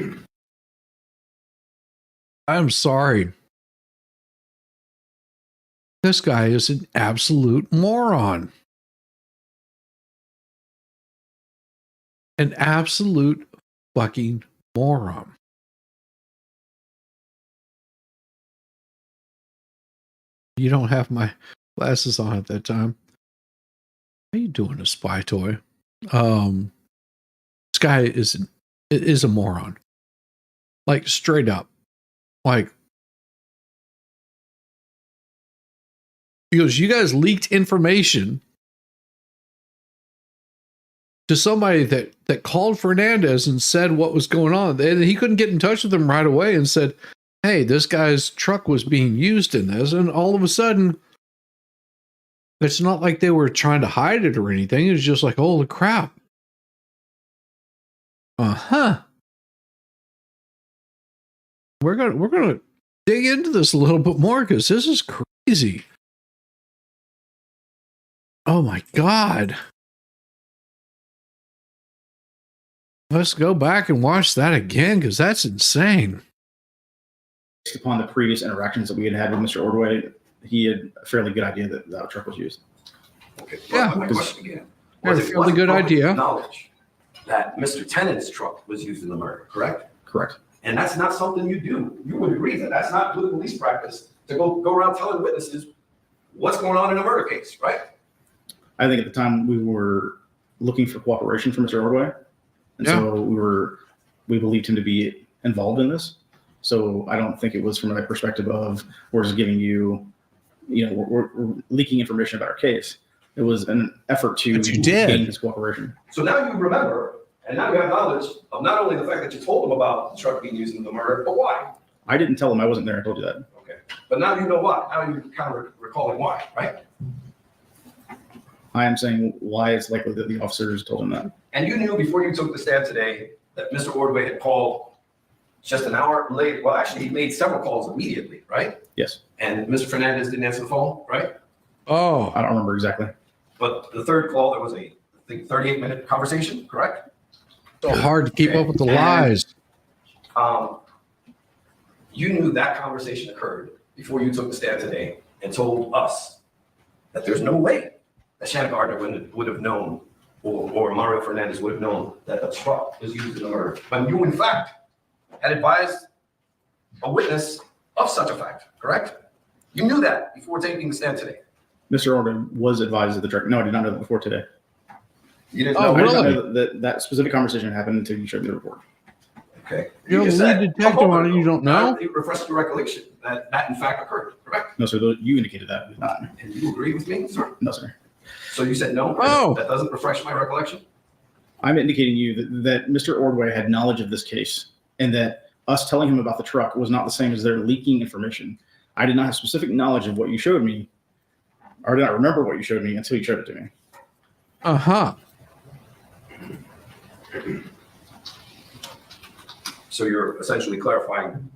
me. I'm sorry. This guy is an absolute moron. An absolute fucking moron. You don't have my glasses on at that time. How you doing, a spy toy? This guy is a moron. Like, straight up. Like, he goes, you guys leaked information to somebody that called Fernandez and said what was going on. And he couldn't get in touch with them right away and said, hey, this guy's truck was being used in this. And all of a sudden, it's not like they were trying to hide it or anything. It's just like, holy crap. Uh-huh. We're gonna dig into this a little bit more because this is crazy. Oh my God. Let's go back and watch that again because that's insane. Based upon the previous interactions that we had with Mr. Ordway, he had a fairly good idea that that truck was used. Okay. Yeah, My because- question again. Yeah, Was it fairly good public idea. knowledge that Mr. Tennant's truck was used in the murder, correct? Correct. And that's not something you do. You would agree that that's not good police practice to go around telling witnesses what's going on in a murder case, right? I think at the time we were looking for cooperation from Mr. Ordway. And so we believed him to be involved in this. So I don't think it was from a perspective of we're just giving you, we're leaking information about our case. It was an effort to gain his cooperation. So now you remember, and now you have knowledge of not only the fact that you told him about the truck being used in the murder, but why? I didn't tell him I wasn't there. I told you that. Okay. But now you know why. Now you're kind of recalling why, right? I am saying why it's likely that the officers told him that. And you knew before you took the stand today that Mr. Ordway had called just an hour late. Well, actually, he made several calls immediately, right? Yes. And Mr. Fernandez didn't answer the phone, right? Oh, I don't remember exactly. But the third call, there was a, I think, 38-minute conversation, correct? so hard to keep up with the lies. You knew that conversation occurred before you took the stand today and told us that there's no way that Shannon Gardner would have known or Mario Fernandez would have known that the truck was used in the murder. When you, in fact, had advised a witness of such a fact, correct? You knew that before taking the stand today. Mr. Ordway was advised of the truck. No, I did not know that before today. You didn't Oh, know. I did not really? know that specific conversation happened until you showed me the report. Okay. You're a just lead said detective a moment on it, you ago, don't know? You refreshed your recollection that that in fact occurred, correct? No, sir. You indicated that. It did not. And you agree with me, sir? No, sir. So you said no? Oh. That doesn't refresh my recollection? I'm indicating you that Mr. Ordway had knowledge of this case and that us telling him about the truck was not the same as their leaking information. I did not have specific knowledge of what you showed me, or did not remember what you showed me until you showed it to me. Uh-huh. So you're essentially clarifying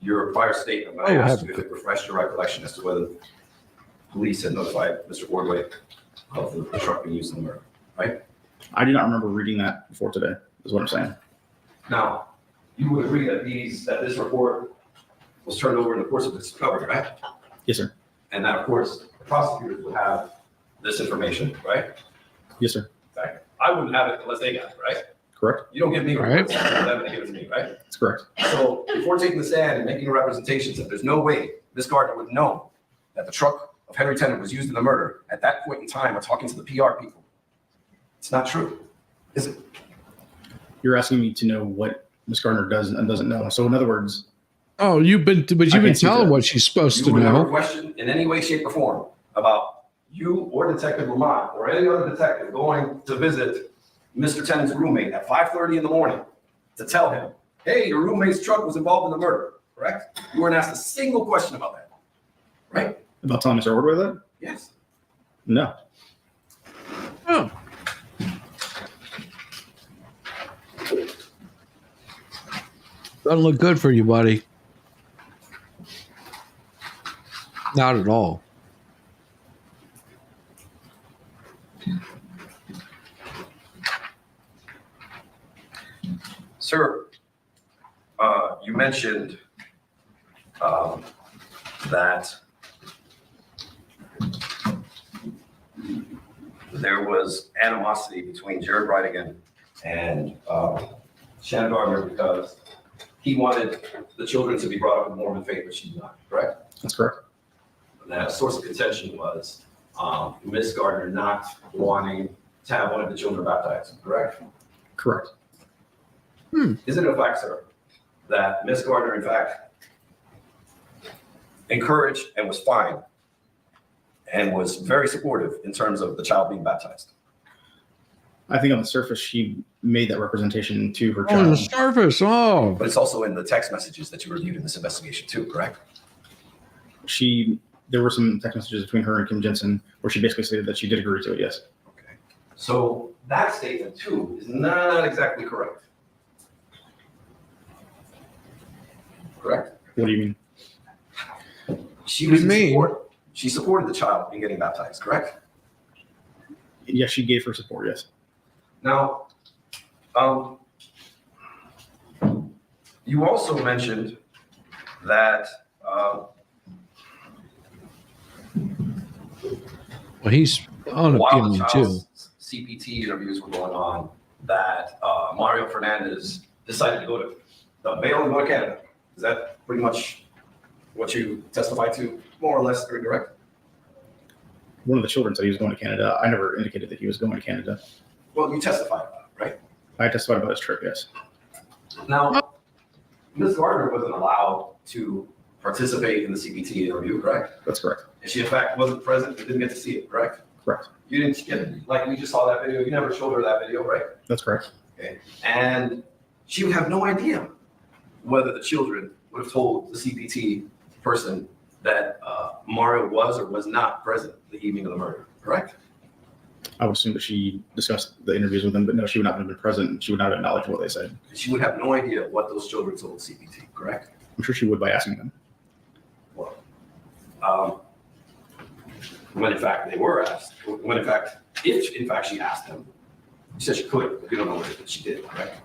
your prior statement when I Oh, asked have you if it refreshed your recollection as to whether police had notified Mr. Ordway of the truck being used in the murder, right? I do not remember reading that before today, is what I'm saying. Now, you would agree that this report was turned over in the course of this discovery, right? Yes, sir. And that, of course, the prosecutors would have this information, right? Yes, sir. Exactly. I wouldn't have it unless they got it, right? Correct. You don't give me Right. reports, you have them to give it to me, right? That's correct. So before taking the stand and making representations that there's no way Ms. Gardner would know that the truck of Henry Tennant was used in the murder at that point in time, or talking to the PR people, it's not true, is it? You're asking me to know what Ms. Gardner does and doesn't know. So in other words, Oh, you've been can't see telling that. what she's supposed You to were never know. questioned in any way, shape, or form about you or Detective Lamont or any other detective going to visit Mr. Tennant's roommate at 5:30 in the morning to tell him, hey, your roommate's truck was involved in the murder, correct? You weren't asked a single question about that, right? about telling Mr. Ordway that? Yes. No. Oh. Doesn't look good for you, buddy. Not at all. Sir, you mentioned that there was animosity between Jared Bridegan and Shannon Gardner because he wanted the children to be brought up in the Mormon faith, but she did not, correct? That's correct. that a source of contention was Ms. Gardner not wanting to have one of the children baptized, correct? Correct. Is it a fact, sir, that Ms. Gardner, in fact, encouraged and was fine and was very supportive in terms of the child being baptized? I think on the surface, she made that representation to her On the child. surface, oh. But it's also in the text messages that you reviewed in this investigation too, correct? There were some text messages between her and Kim Jensen where she basically stated that she did agree to it, yes. Okay. So that statement too is not exactly correct. Correct? What do you mean? She What was do you in mean? support. She supported the child in getting baptized, correct? Yes, she gave her support, yes. Now, you also mentioned that Well, he's on while the opinion too. child's CPT interviews were going on, that Mario Fernandez decided to go to bail and go to Canada. Is that pretty much what you testified to, more or less, or correct? One of the children said he was going to Canada. I never indicated that he was going to Canada. Well, you testified about it, right? I testified about his trip, yes. Now, Ms. Gardner wasn't allowed to participate in the CPT interview, correct? That's correct. And she, in fact, wasn't present and didn't get to see it, correct? Correct. You didn't get, like, we just saw that video. You never showed her that video, right? That's correct. Okay. And she would have no idea whether the children would have told the CPT person that Mario was or was not present the evening of the murder, correct? I would assume that she discussed the interviews with them, but no, she would not have been present. She would not have acknowledged what they said. She would have no idea what those children told CPT, correct? I'm sure she would by asking them. Well, when in fact they were asked, when in fact, if in fact she asked them, she said she could, but you don't know whether she did, correct?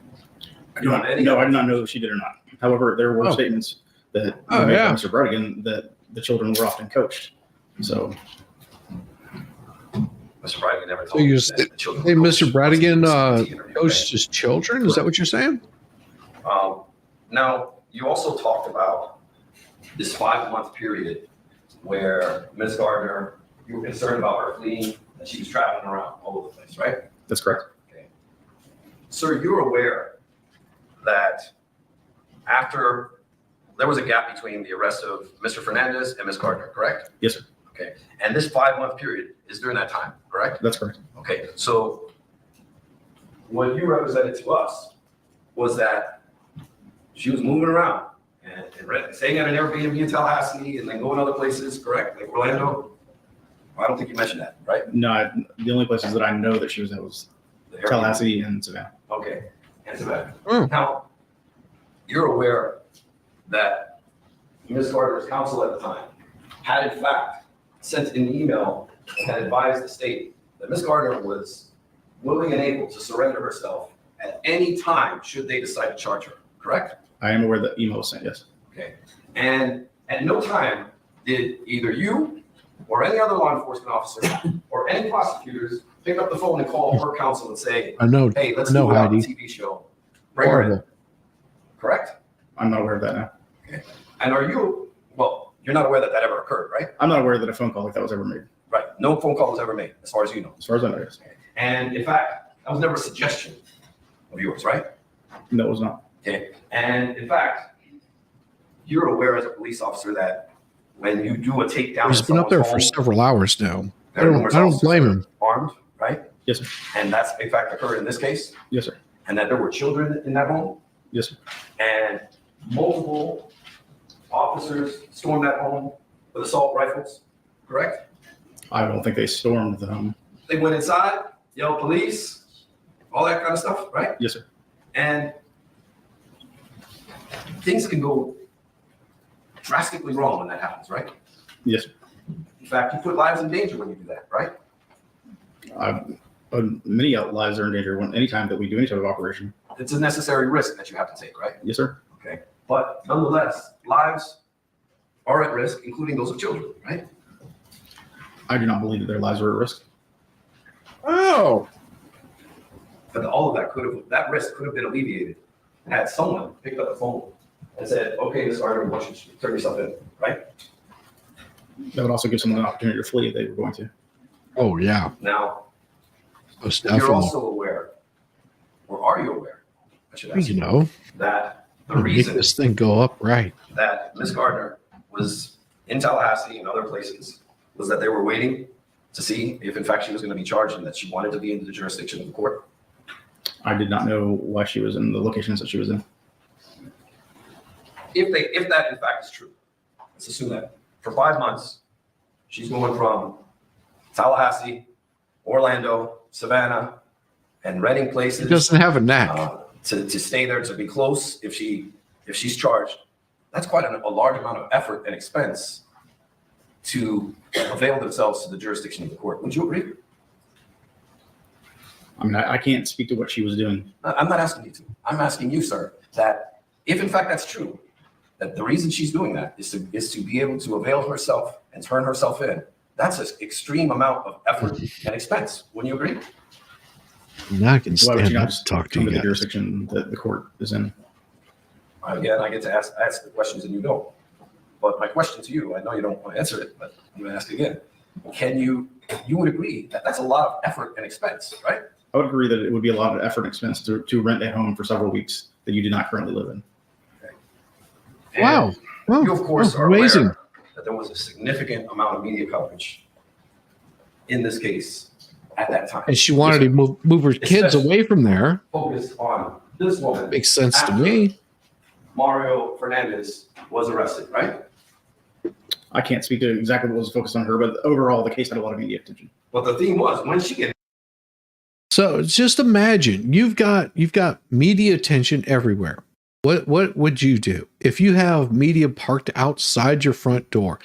I do not know if she did or not. However, there were statements that were made by Mr. Bridegan that the children were often coached. So Mr. Bridegan never So told me you that the children hey, were Mr. coached. Bridegan coached his children? Is that what you're saying? Now, you also talked about this 5-month period where Ms. Gardner, you were concerned about her fleeing, that she was traveling around all over the place, right? that's correct. Okay. Sir, you're aware that after there was a gap between the arrest of Mr. Fernandez and Ms. Gardner, correct? Yes, sir. Okay. And this 5-month period is during that time, correct? That's correct. Okay. So what you represented to us was that she was moving around and staying at an Airbnb in Tallahassee and then going other places, correct? Like Orlando? I don't think you mentioned that, right? No, the only places that I know that she was at was The Airbnb. Tallahassee and Savannah. Okay, and Savannah. Oh. Now, you're aware that Ms. Gardner's counsel at the time had in fact sent an email that advised the state that Ms. Gardner was willing and able to surrender herself at any time should they decide to charge her, correct? I am aware that email was sent, yes. Okay, and at no time did either you or any other law enforcement officer or any prosecutors pick up the phone and call her counsel and say, I know. hey, let's No, do it on the Heidi. TV show. Bring her in, Horrible. correct? I'm not aware of that now. And are you, well, you're not aware that that ever occurred, right? I'm not aware that a phone call like that was ever made, Right, no phone call was ever made, as far as you know. as far as I know, yes. And in fact, that was never a suggestion of yours, right? No, it was not. Okay, and in fact, you're aware as a police officer that when you do a takedown He's in been up there someone's for home, several hours now. there are I numerous don't officers blame that are him. armed, right? Yes, sir. And that's in fact occurred in this case, Yes, sir. and that there were children in that home, Yes, sir. and multiple officers stormed that home with assault rifles, correct? I don't think they stormed the home. They went inside, yelled police, all that kind of stuff, right? Yes, sir. And things can go drastically wrong when that happens, right? Yes, sir. In fact, you put lives in danger when you do that, right? Many lives are in danger when anytime that we do any type of operation. It's a necessary risk that you have to take, right? Yes, sir. Okay. But nonetheless, lives are at risk, including those of children, right? I do not believe that their lives were at risk. Oh. But all of that risk could have been alleviated had someone picked up the phone and said, okay, Ms. Gardner, why don't you turn yourself in, right? That would also give someone an opportunity to flee if they were going to. Oh yeah, Now, most you're definitely. also aware, or are you aware, I should ask You know, that the make reason this thing go up right. that Ms. Gardner was in Tallahassee and other places was that they were waiting to see if in fact she was going to be charged and that she wanted to be in the jurisdiction of the court? I did not know why she was in the locations that she was in. If that in fact is true, let's assume that for 5 months, she's going from Tallahassee, Orlando, Savannah, and renting places. He doesn't have a knack. To stay there, to be close if she's charged. That's quite a large amount of effort and expense to avail themselves to the jurisdiction of the court. Would you agree? I mean, I can't speak to what she was doing. I'm not asking you to. I'm asking you, sir, that if in fact that's true, that the reason she's doing that is to be able to avail herself and turn herself in. That's an extreme amount of effort and expense. Wouldn't you agree? Now I can Why would stand she up not and just talk to come you to the guys. jurisdiction that the court is in? Again, I get to ask the questions and you don't. But my question to you, I know you don't want to answer it, but I'm going to ask again. You would agree that that's a lot of effort and expense, right? I would agree that it would be a lot of effort and expense to rent a home for several weeks that you do not currently live in. And Wow. Oh, You, of course, oh, are amazing. aware that there was a significant amount of media coverage in this case at that time. And she wanted to move her kids Especially- away from there. Focused on this woman. Makes sense to after me. Mario Fernandez was arrested, right? I can't speak to exactly what was focused on her, but overall, the case had a lot of media attention. But the theme was when she get So just imagine you've got media attention everywhere. What would you do if you have media parked outside your front door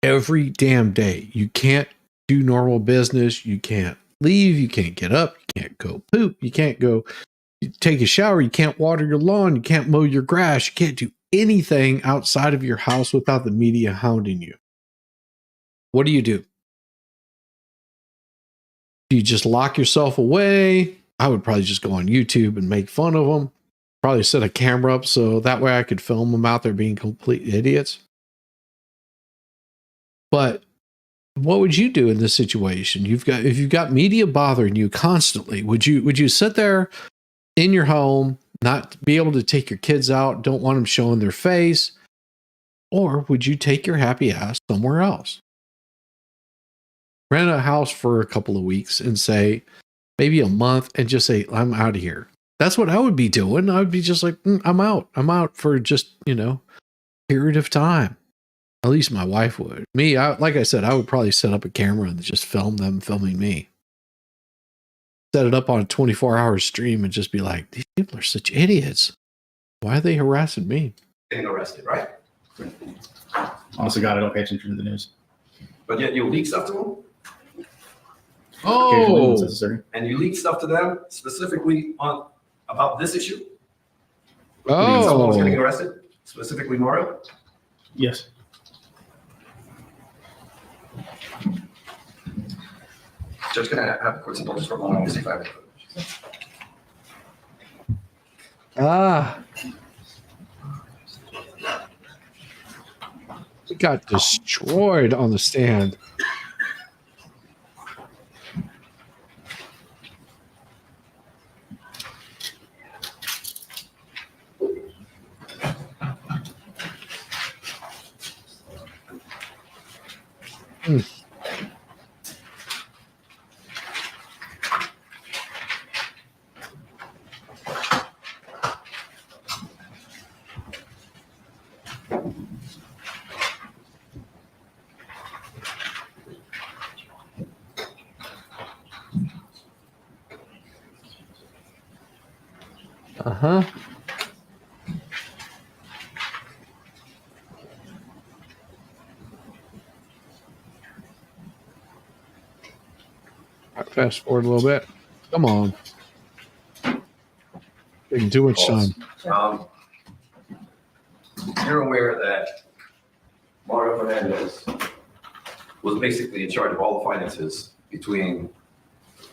every damn day? You can't do normal business. You can't leave. You can't get up. You can't go poop. You can't go take a shower. You can't water your lawn. You can't mow your grass. You can't do anything outside of your house without the media hounding you. What do? Do you just lock yourself away? I would probably just go on YouTube and make fun of them. Probably set a camera up so that way I could film them out there being complete idiots. But what would you do in this situation? If you've got media bothering you constantly, would you sit there in your home, not be able to take your kids out, don't want them showing their face, or would you take your happy ass somewhere else? Rent a house for a couple of weeks and say, maybe a month, and just say, I'm out of here. That's what I would be doing. I would be just like, I'm out. I'm out for just, period of time. At least my wife would. Me, like I said, I would probably set up a camera and just film them filming me. Set it up on a 24-hour stream and just be like, these people are such idiots. Why are they harassing me? getting arrested, right? Honestly, God, I don't pay attention to the news. But yet you leak stuff to them, Occasionally when Oh, it's necessary. and you leak stuff to them specifically about this issue. Someone was getting oh, arrested, specifically Mario. Yes. Judge, can I have the court's indulgence for a moment? I want to see if I have any footage. he got destroyed on the stand. Uh-huh. Fast forward a little bit. Come on. Taking too much time. You're aware that Mario Fernandez was basically in charge of all the finances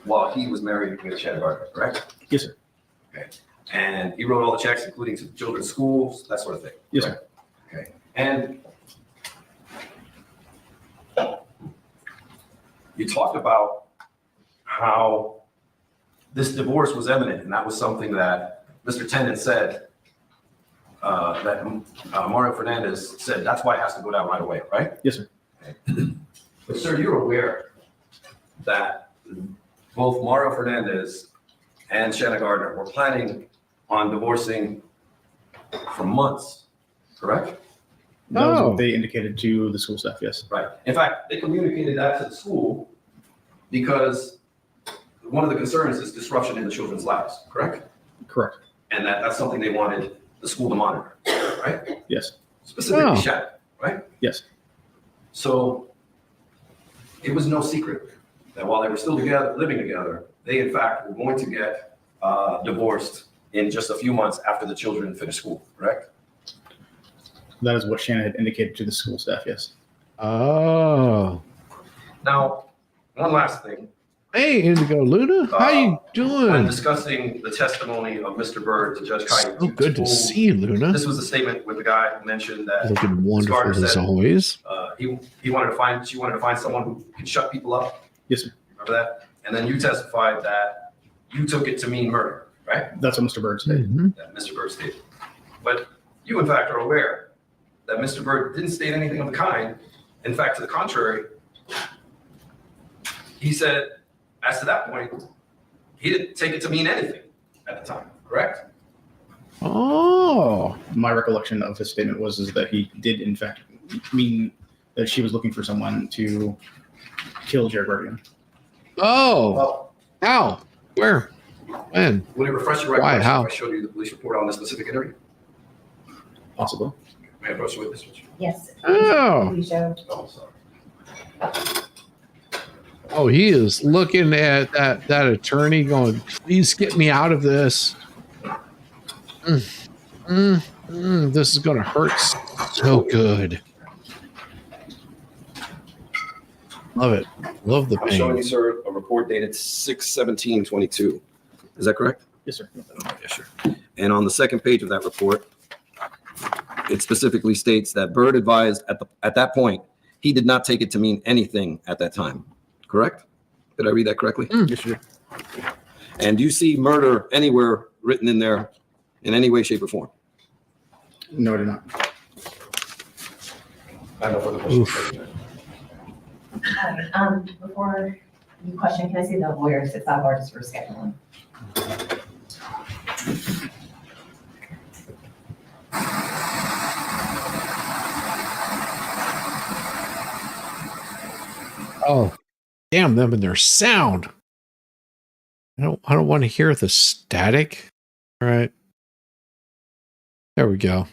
while he was married with Jared Bridegan, correct? Yes, sir. Okay. And he wrote all the checks, including to the children's schools, that sort of thing. Yes, right? sir. Okay. And you talked about how this divorce was imminent, and that was something that Mr. Tennant said, that Mario Fernandez said, that's why it has to go down right away, right? Yes, sir. But sir, you're aware that both Mario Fernandez and Shanna Gardner were planning on divorcing for months, correct? That was Oh. what they indicated to the school staff, yes. Right. In fact, they communicated that to the school because one of the concerns is disruption in the children's lives, correct? Correct. And that's something they wanted the school to monitor, right? Yes. Specifically Oh. Shanna, right? Yes. So it was no secret that while they were still together, living together, they in fact were going to get divorced in just a few months after the children finished school, correct? That is what Shannon had indicated to the school staff, yes. Oh. Now, one last thing. Hey, Indigo Luna. How you When doing? discussing the testimony of Mr. Byrd to Judge Kite. So good to see you, Luna. This was the statement with the guy who mentioned that Looking wonderful Carter as said- always. she wanted to find someone who could shut people up. Yes, sir. Remember that? And then you testified that you took it to mean murder, right? That's what Mr. Bird stated. Mhm. That Mr. Byrd stated. But you in fact are aware that Mr. Byrd didn't state anything of the kind. In fact, to the contrary, he said, as to that point, he didn't take it to mean anything at the time, correct? Oh. My recollection of his statement was is that he did in fact mean that she was looking for someone to kill Jared Bridegan. Oh. Well, How? Where? When? would it refresh your Why? recollection How? if I showed you the police report on this specific interview? Possibly. May I approach you with this? Yes. Oh. We showed. Oh, sorry. Oh, he is looking at that attorney going, please get me out of this. This is going to hurt so good. Love it. Love the I'm showing you, pain. sir, a report dated 6/17/22. Is that correct? Yes, sir. Yes, sir. And on the second page of that report, it specifically states that Byrd advised at that point, he did not take it to mean anything at that time. Correct? Did I read that correctly? Yes, sir. And do you see murder anywhere written in there in any way, shape, or form? No, I did not. I have no further Oof. Before you question, can I see the lawyers? It's not ours for scheduling. Oh, damn them and their sound. I don't want to hear the static. All right. There we go.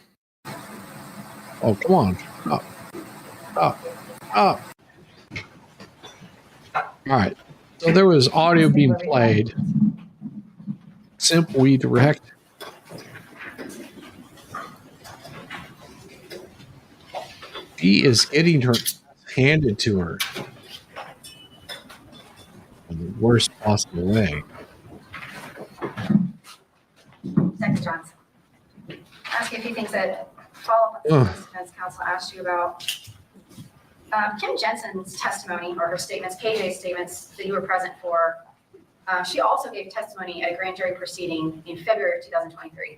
Oh, come on. Up. Up. Up. All right. So there was audio being played. Simply direct. She is getting her handed to her in the worst possible way. Second Johnson. Ask you a few things that follow up on what the defense counsel asked you about. Kim Jensen's testimony or her statements, KJ's statements that you were present for, she also gave testimony at a grand jury proceeding in February of 2023.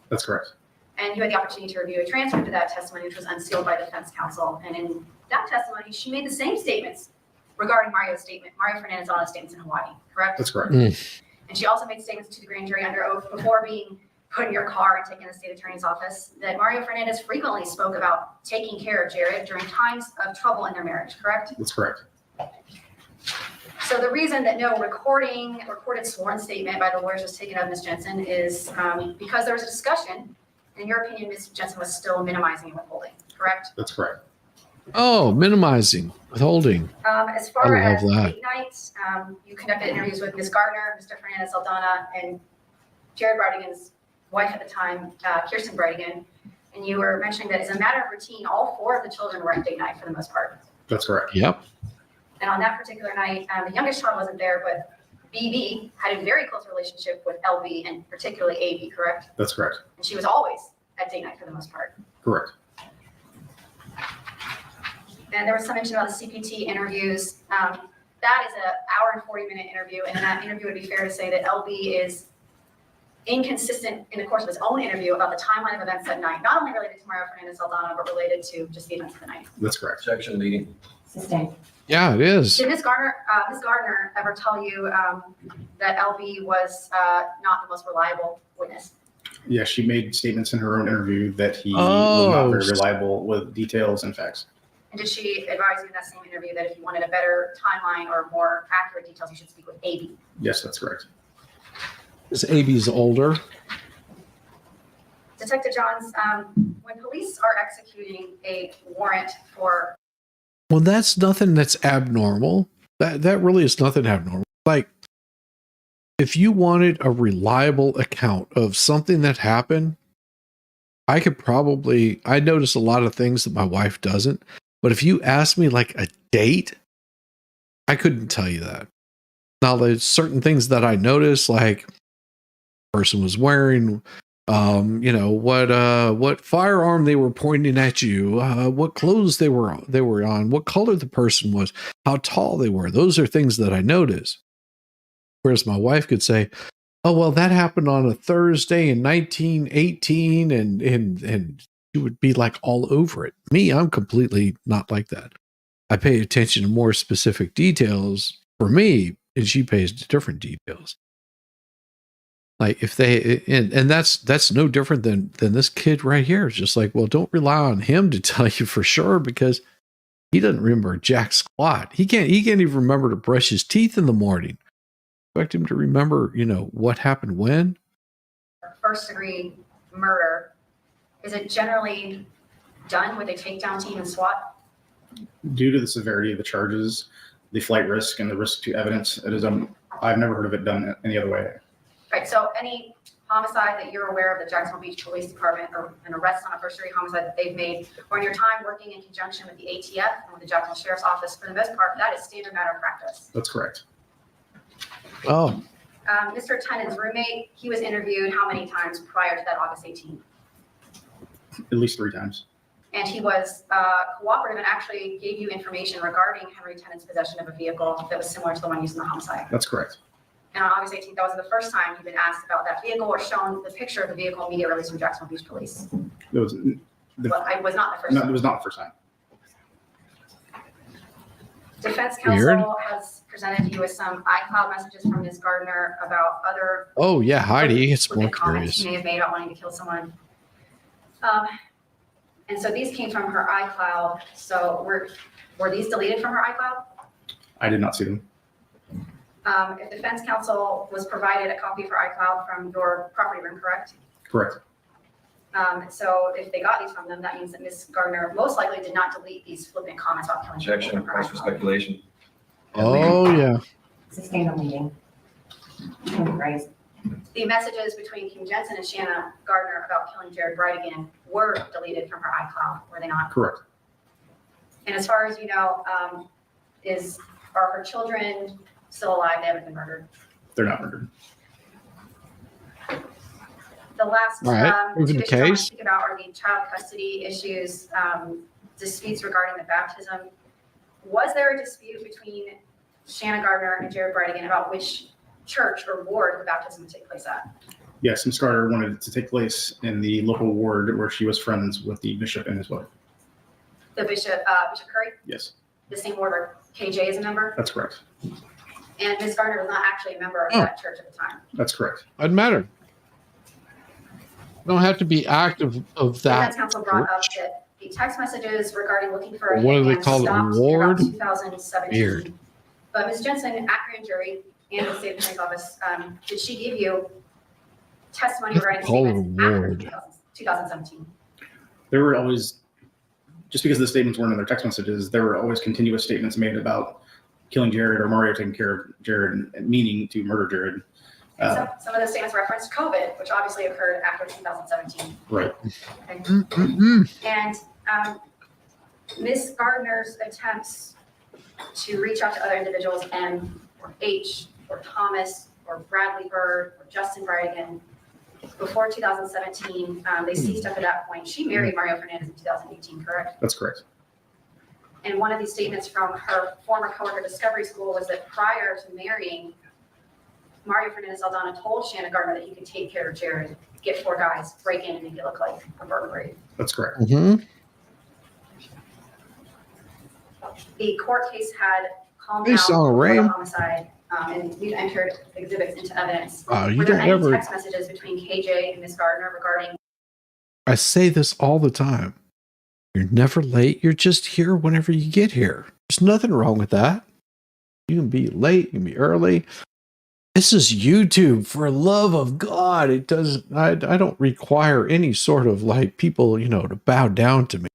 That's correct. And you had the opportunity to review a transcript of that testimony, which was unsealed by defense counsel. And in that testimony, she made the same statements regarding Mario Fernandez on his statements in Hawaii, correct? That's correct. And she also made statements to the grand jury under oath before being put in your car and taken to the state attorney's office that Mario Fernandez frequently spoke about taking care of Jared during times of trouble in their marriage, correct? That's correct. So the reason that no recorded sworn statement by the lawyers was taken of Ms. Jensen is because there was a discussion. In your opinion, Ms. Jensen was still minimizing and withholding, correct? That's correct. Oh, minimizing, withholding. As far I love as that. date nights, you conducted interviews with Ms. Gardner, Mr. Fernandez Aldana, and Jared Bridegan's wife at the time, Kirsten Bridegan. And you were mentioning that as a matter of routine, all four of the children were at date night for the most part. That's correct. Yep. And on that particular night, the youngest child wasn't there, but BB had a very close relationship with LB and particularly AB, correct? That's correct. And she was always at date night for the most part. Correct. And there was some mention about the CPT interviews. That is an hour and 40-minute interview, and in that interview, it would be fair to say that LB is inconsistent in the course of his own interview about the timeline of events that night, not only related to Mario Fernandez Saldana, but related to just the events of the night. That's correct. Objection, leading. Sustained. Yeah, it is. Did Ms. Gardner ever tell you that LB was not the most reliable witness? Yeah, she made statements in her own interview that he Oh. was not very reliable with details and facts. And did she advise you in that same interview that if you wanted a better timeline or more accurate details, you should speak with AB? Yes, that's correct. This AB's older. Detective Johns, when police are executing a warrant for, Well, that's nothing that's abnormal. That really is nothing abnormal. Like, if you wanted a reliable account of something that happened, I notice a lot of things that my wife doesn't. But if you asked me like a date, I couldn't tell you that. Now, there's certain things that I notice, like person was wearing, what firearm they were pointing at you, what clothes they were on, what color the person was, how tall they were. Those are things that I notice. Whereas my wife could say, "Oh, well, that happened on a Thursday in 1918," and she would be like all over it. Me, I'm completely not like that. I pay attention to more specific details for me, and she pays to different details. Like if they, and that's no different than this kid right here. It's just like, well, don't rely on him to tell you for sure, because he doesn't remember jack squat. He can't even remember to brush his teeth in the morning. Expect him to remember, what happened when. first degree murder, is it generally done with a takedown team and SWAT? Due to the severity of the charges, the flight risk, and the risk to evidence, I've never heard of it done any other way. Right, so any homicide that you're aware of the Jacksonville Beach Police Department, or an arrest on a first degree homicide that they've made, or in your time working in conjunction with the ATF and with the Jacksonville Sheriff's Office, for the most part, that is standard matter of practice. That's correct. Oh, Mr. Tennant's roommate, he was interviewed how many times prior to that August 18th? At least 3 times. And he was cooperative and actually gave you information regarding Henry Tennant's possession of a vehicle that was similar to the one used in the homicide. That's correct. And on August 18th, that wasn't the first time you've been asked about that vehicle or shown the picture of the vehicle media released from Jacksonville Beach Police. It was, But I was not the first no, time. it was not the first time. Defense counsel Weird. has presented you with some iCloud messages from Ms. Gardner about other oh yeah, Heidi. It's more flippant comments curious. she may have made about wanting to kill someone. And so these came from her iCloud. So were these deleted from her iCloud? I did not see them. If defense counsel was provided a copy of her iCloud from your property room, correct? Correct. So if they got these from them, that means that Ms. Gardner most likely did not delete these flippant comments about killing people. Objection, from her calls for iCloud. speculation. Oh yeah. Sustained a meeting. Right. The messages between Kim Jensen and Shanna Gardner about killing Jared Bridegan were deleted from her iCloud, were they not? Correct. And as far as you know, are her children still alive? They haven't been murdered. They're not murdered. The last All right, moving two to issues I want to case. speak about are the child custody issues, disputes regarding the baptism. Was there a dispute between Shanna Gardner and Jared Bridegan about which church or ward the baptism would take place at? Yes, Ms. Carter wanted it to take place in the local ward where she was friends with the bishop and his wife. The Bishop Curry, Yes, the same ward where KJ is a member? that's correct. And Ms. Gardner was not actually a member of Oh. that church at the time. That's correct. Doesn't matter. Don't have to be active of Defense that. counsel brought up that the text messages regarding looking for a What do they hitman call it, stopped in ward? about 2017. Weird. But Ms. Jensen, at grand jury and the state attorney's office, did she give you testimony regarding Call it a statements after ward. 2017? There were always, just because the statements weren't in their text messages, there were always continuous statements made about killing Jared or Mario taking care of Jared and meaning to murder Jared. And some of those statements referenced COVID, which obviously occurred after 2017. Right. Okay. Mm-mm-mm. And Ms. Gardner's attempts to reach out to other individuals, M or H or Thomas or Bradley Bird or Justin Bridegan, before 2017, they ceased up at that point. She married Mario Fernandez in 2018, correct? That's correct. And one of these statements from her former coworker at Discovery School was that prior to marrying, Mario Fernandez Aldana told Shanna Gardner that he could take care of Jared, get 4 guys, break in and make it look like a burglary. That's correct. Mm-hmm. The court case had calmed Hey, down Song before the Ray. homicide, and we've entered exhibits into evidence. You Were there don't any ever. text messages between KJ and Miss Gardner regarding I say this all the time. You're never late. You're just here whenever you get here. There's nothing wrong with that. You can be late. You can be early. This is YouTube, for love of God. It does. I don't require any sort of like people, to bow down to me.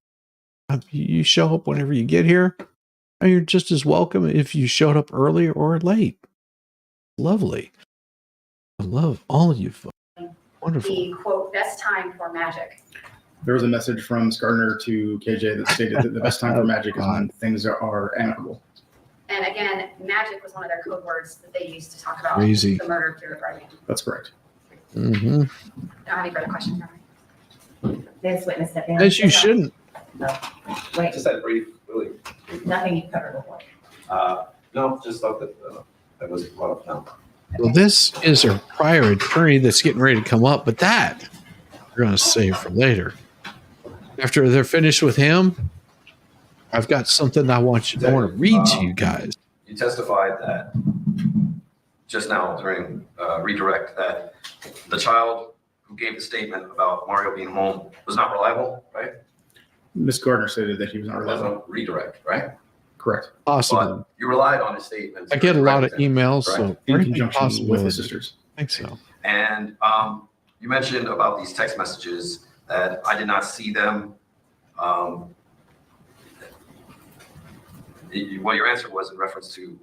You show up whenever you get here, and you're just as welcome if you showed up early or late. Lovely. I love all of you folks. Wonderful. the quote best time for magic? There was a message from Ms. Gardner to KJ that stated that the best time for magic is when things are amicable. And again, magic was one of their code words that they used to talk about Crazy. the murder of Jared Bridegan. That's correct. Mm-hmm. Don't have any further questions for me. This witness stepped in. As you shouldn't. Wait, Just that brief, really. nothing you've covered before. No, just thought that was brought up now. Well, this is our prior attorney that's getting ready to come up, but that we're going to save for later. After they're finished with him, I've got something I want to read to you guys. You testified that just now during redirect that the child who gave the statement about Mario being home was not reliable, right? Ms. Gardner stated that he was not That was reliable. a redirect, right? Correct. Possible. But you relied on his statement. I get a lot of emails, so Correct. In very conjunction with possible. his sisters. I think so. And you mentioned about these text messages that I did not see them. What your answer was in reference to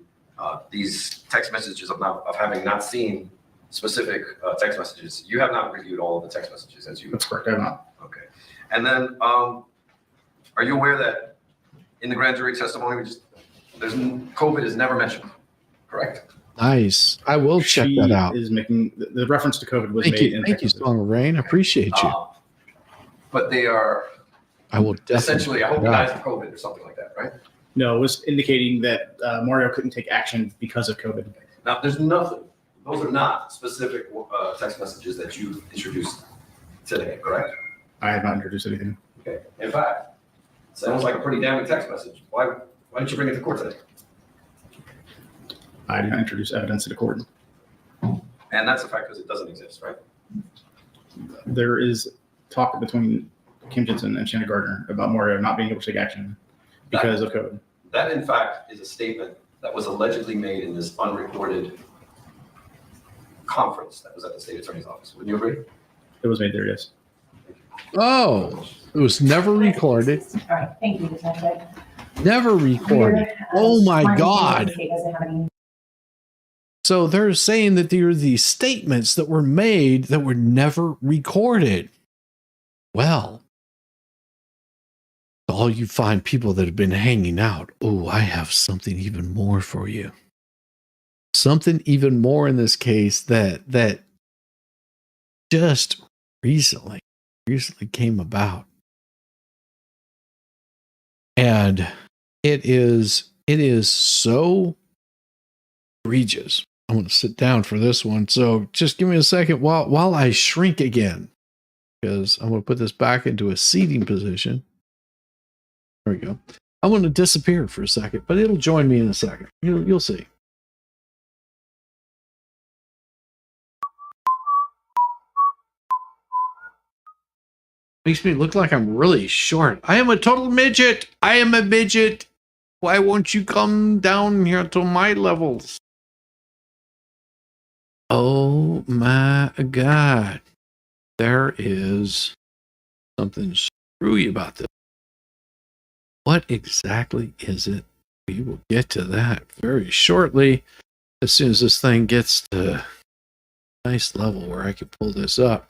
these text messages of having not seen specific text messages. You have not reviewed all of the text messages as you. That's correct. I have not. Okay. And then, are you aware that in the grand jury testimony, COVID is never mentioned, correct? Nice. I will check She that out. is making the reference to COVID was Thank made you. in Thank you, text. Song of Rain. I appreciate you. But they are I will definitely. essentially, I hope you Yeah. guys have COVID or something like that, right? No, it was indicating that Mario couldn't take action because of COVID. Now, there's nothing, those are not specific text messages that you introduced today, correct? I have not introduced anything. Okay. In fact, sounds like a pretty damning text message. Why didn't you bring it to court today? I did not introduce evidence to the court. And that's a fact because it doesn't exist, right? There is talk between Kim Jensen and Shanna Gardner about Mario not being able to take action because of COVID. That, in fact, is a statement that was allegedly made in this unrecorded conference that was at the state attorney's office. Wouldn't you agree? It was made there, yes. Oh, it was never recorded. All right, thank you, Detective. Never recorded. Oh my God. State doesn't have any. So they're saying that there are these statements that were made that were never recorded. Well, all you fine people that have been hanging out, oh, I have something even more for you. Something even more in this case that just recently came about. And it is so egregious. I'm going to sit down for this one. So just give me a second while I shrink again, because I'm going to put this back into a seating position. There we go. I'm going to disappear for a second, but it'll join me in a second. You'll see. Makes me look like I'm really short. I am a total midget. I am a midget. Why won't you come down here to my levels? Oh my God. There is something screwy about this. What exactly is it? We will get to that very shortly, as soon as this thing gets to a nice level where I can pull this up.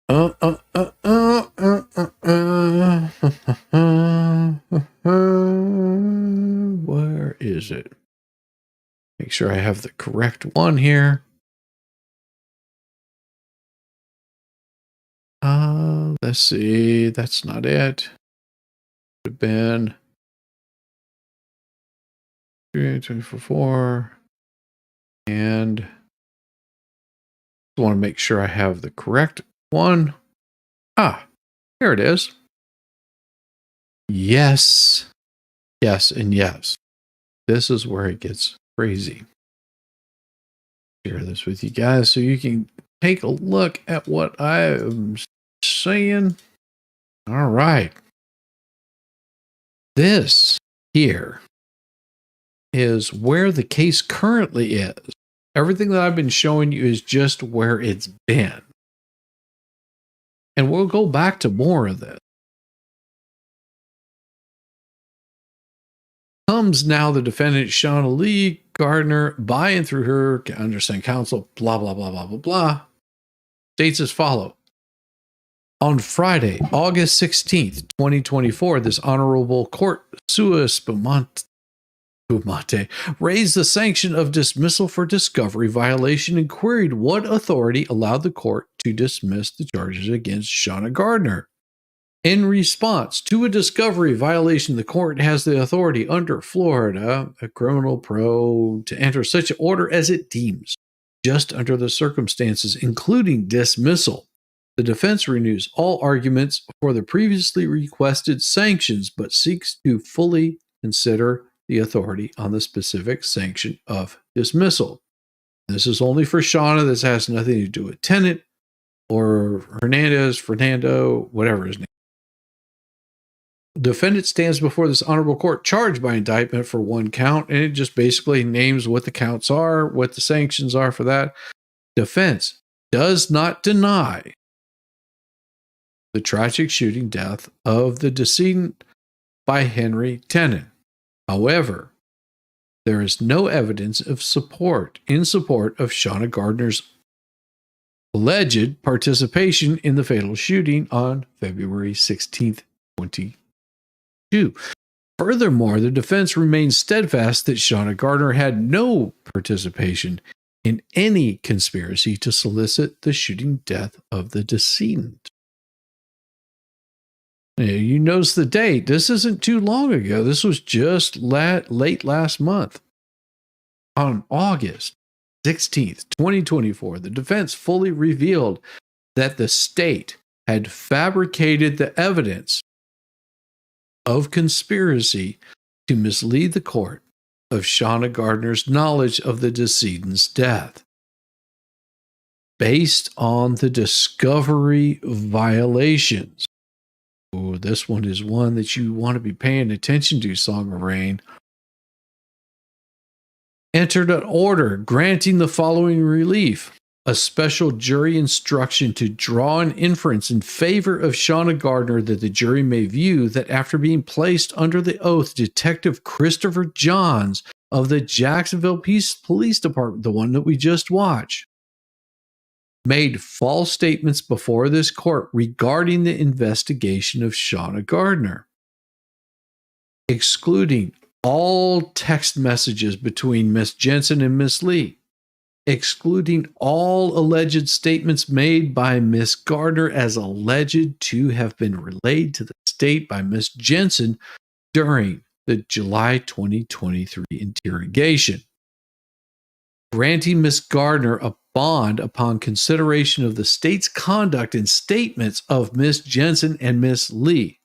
Where is it? Make sure I have the correct one here. Let's see. That's not it. Could have been. 24. And I want to make sure I have the correct one. Here it is. Yes. Yes, and yes. This is where it gets crazy. Share this with you guys so you can take a look at what I am saying. All right. This here is where the case currently is. Everything that I've been showing you is just where it's been. And we'll go back to more of this. Comes now the defendant, Shauna Lee Gardner, by and through her undersigned counsel, blah, blah, blah, blah, blah, blah. States as follow. On Friday, August 16th, 2024, this honorable court, sua spumante, raised the sanction of dismissal for discovery violation and queried what authority allowed the court to dismiss the charges against Shauna Gardner. In response to a discovery violation, the court has the authority under Florida, a criminal pro, to enter such an order as it deems, just under the circumstances, including dismissal. The defense renews all arguments for the previously requested sanctions, but seeks to fully consider the authority on the specific sanction of dismissal. This is only for Shauna. This has nothing to do with Tennant or Fernando, whatever his name. Defendant stands before this honorable court charged by indictment for one count, and it just basically names what the counts are, what the sanctions are for that. Defense does not deny the tragic shooting death of the decedent by Henry Tennant. However, there is no evidence of support of Shauna Gardner's alleged participation in the fatal shooting on February 16th, 2022. Furthermore, the defense remains steadfast that Shauna Gardner had no participation in any conspiracy to solicit the shooting death of the decedent. You notice the date. This isn't too long ago. This was just late last month. On August 16th, 2024, the defense fully revealed that the state had fabricated the evidence of conspiracy to mislead the court of Shauna Gardner's knowledge of the decedent's death. Based on the discovery violations. Oh, this one is one that you want to be paying attention to, Song of Rain. Entered an order granting the following relief. A special jury instruction to draw an inference in favor of Shauna Gardner that the jury may view that after being placed under the oath, Detective Christopher Johns of the Jacksonville Police Department, the one that we just watched, made false statements before this court regarding the investigation of Shauna Gardner, excluding all text messages between Miss Jensen and Miss Lee, excluding all alleged statements made by Miss Gardner as alleged to have been relayed to the state by Miss Jensen during the July 2023 interrogation. Granting Miss Gardner a bond upon consideration of the state's conduct and statements of Miss Jensen and Miss Lee.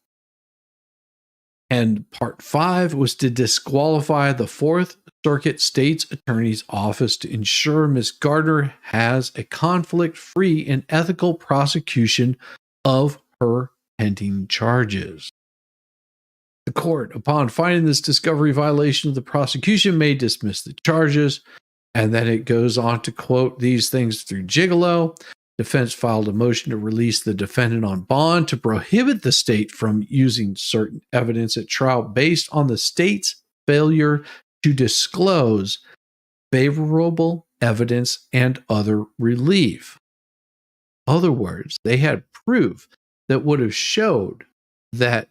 And part 5 was to disqualify the Fourth Circuit State's Attorney's Office to ensure Miss Gardner has a conflict-free and ethical prosecution of her pending charges. The court, upon finding this discovery violation of the prosecution, may dismiss the charges. And then it goes on to quote these things through Gigolo. Defense filed a motion to release the defendant on bond to prohibit the state from using certain evidence at trial based on the state's failure to disclose favorable evidence and other relief. In other words, they had proof that would have showed that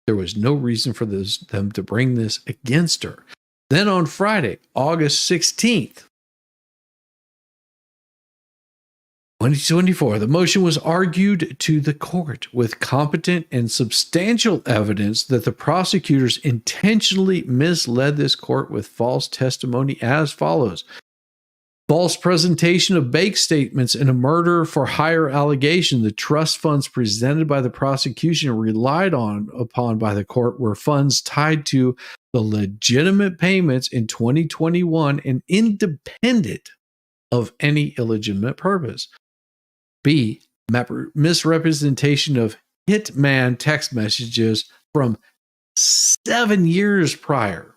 there was no reason for them to bring this against her. Then on Friday, August 16th, 2024, the motion was argued to the court with competent and substantial evidence that the prosecutors intentionally misled this court with false testimony as follows. False presentation of bank statements in a murder for hire allegation. The trust funds presented by the prosecution relied upon by the court were funds tied to the legitimate payments in 2021 and independent of any illegitimate purpose. B, misrepresentation of hitman text messages from 7 years prior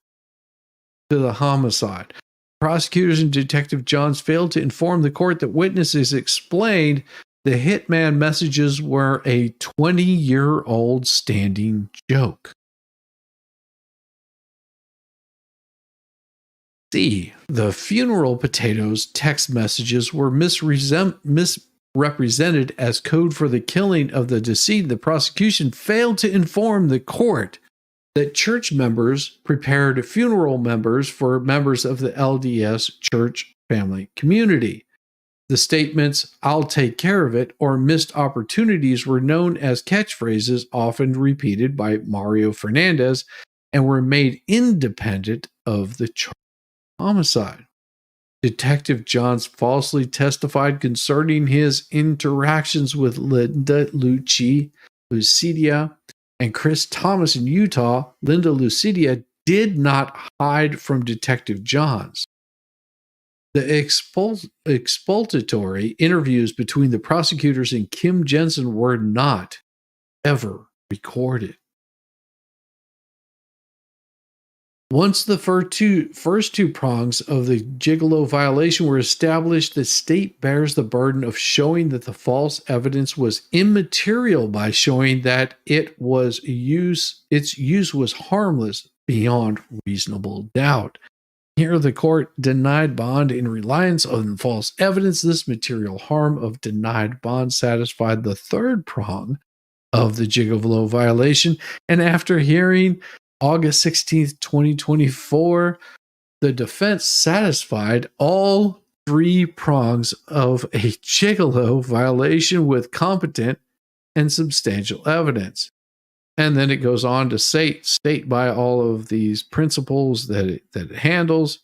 to the homicide. Prosecutors and Detective Johns failed to inform the court that witnesses explained the hitman messages were a 20-year-old standing joke. C, the funeral potatoes text messages were misrepresented as code for the killing of the decedent. The prosecution failed to inform the court that church members prepared funeral members for members of the LDS church family community. The statements, "I'll take care of it," or "missed opportunities" were known as catchphrases often repeated by Mario Fernandez and were made independent of the homicide. Detective Johns falsely testified concerning his interactions with Linda Lucidia and Chris Thomas in Utah. Linda Lucidia did not hide from Detective Johns. The expulsatory interviews between the prosecutors and Kim Jensen were not ever recorded. Once the first two prongs of the gigolo violation were established, the state bears the burden of showing that the false evidence was immaterial by showing that its use was harmless beyond reasonable doubt. Here, the court denied bond in reliance on false evidence. This material harm of denied bond satisfied the third prong of the gigolo violation, and after hearing August 16th, 2024, the defense satisfied all three prongs of a gigolo violation with competent and substantial evidence. And then it goes on to state by all of these principles that it handles.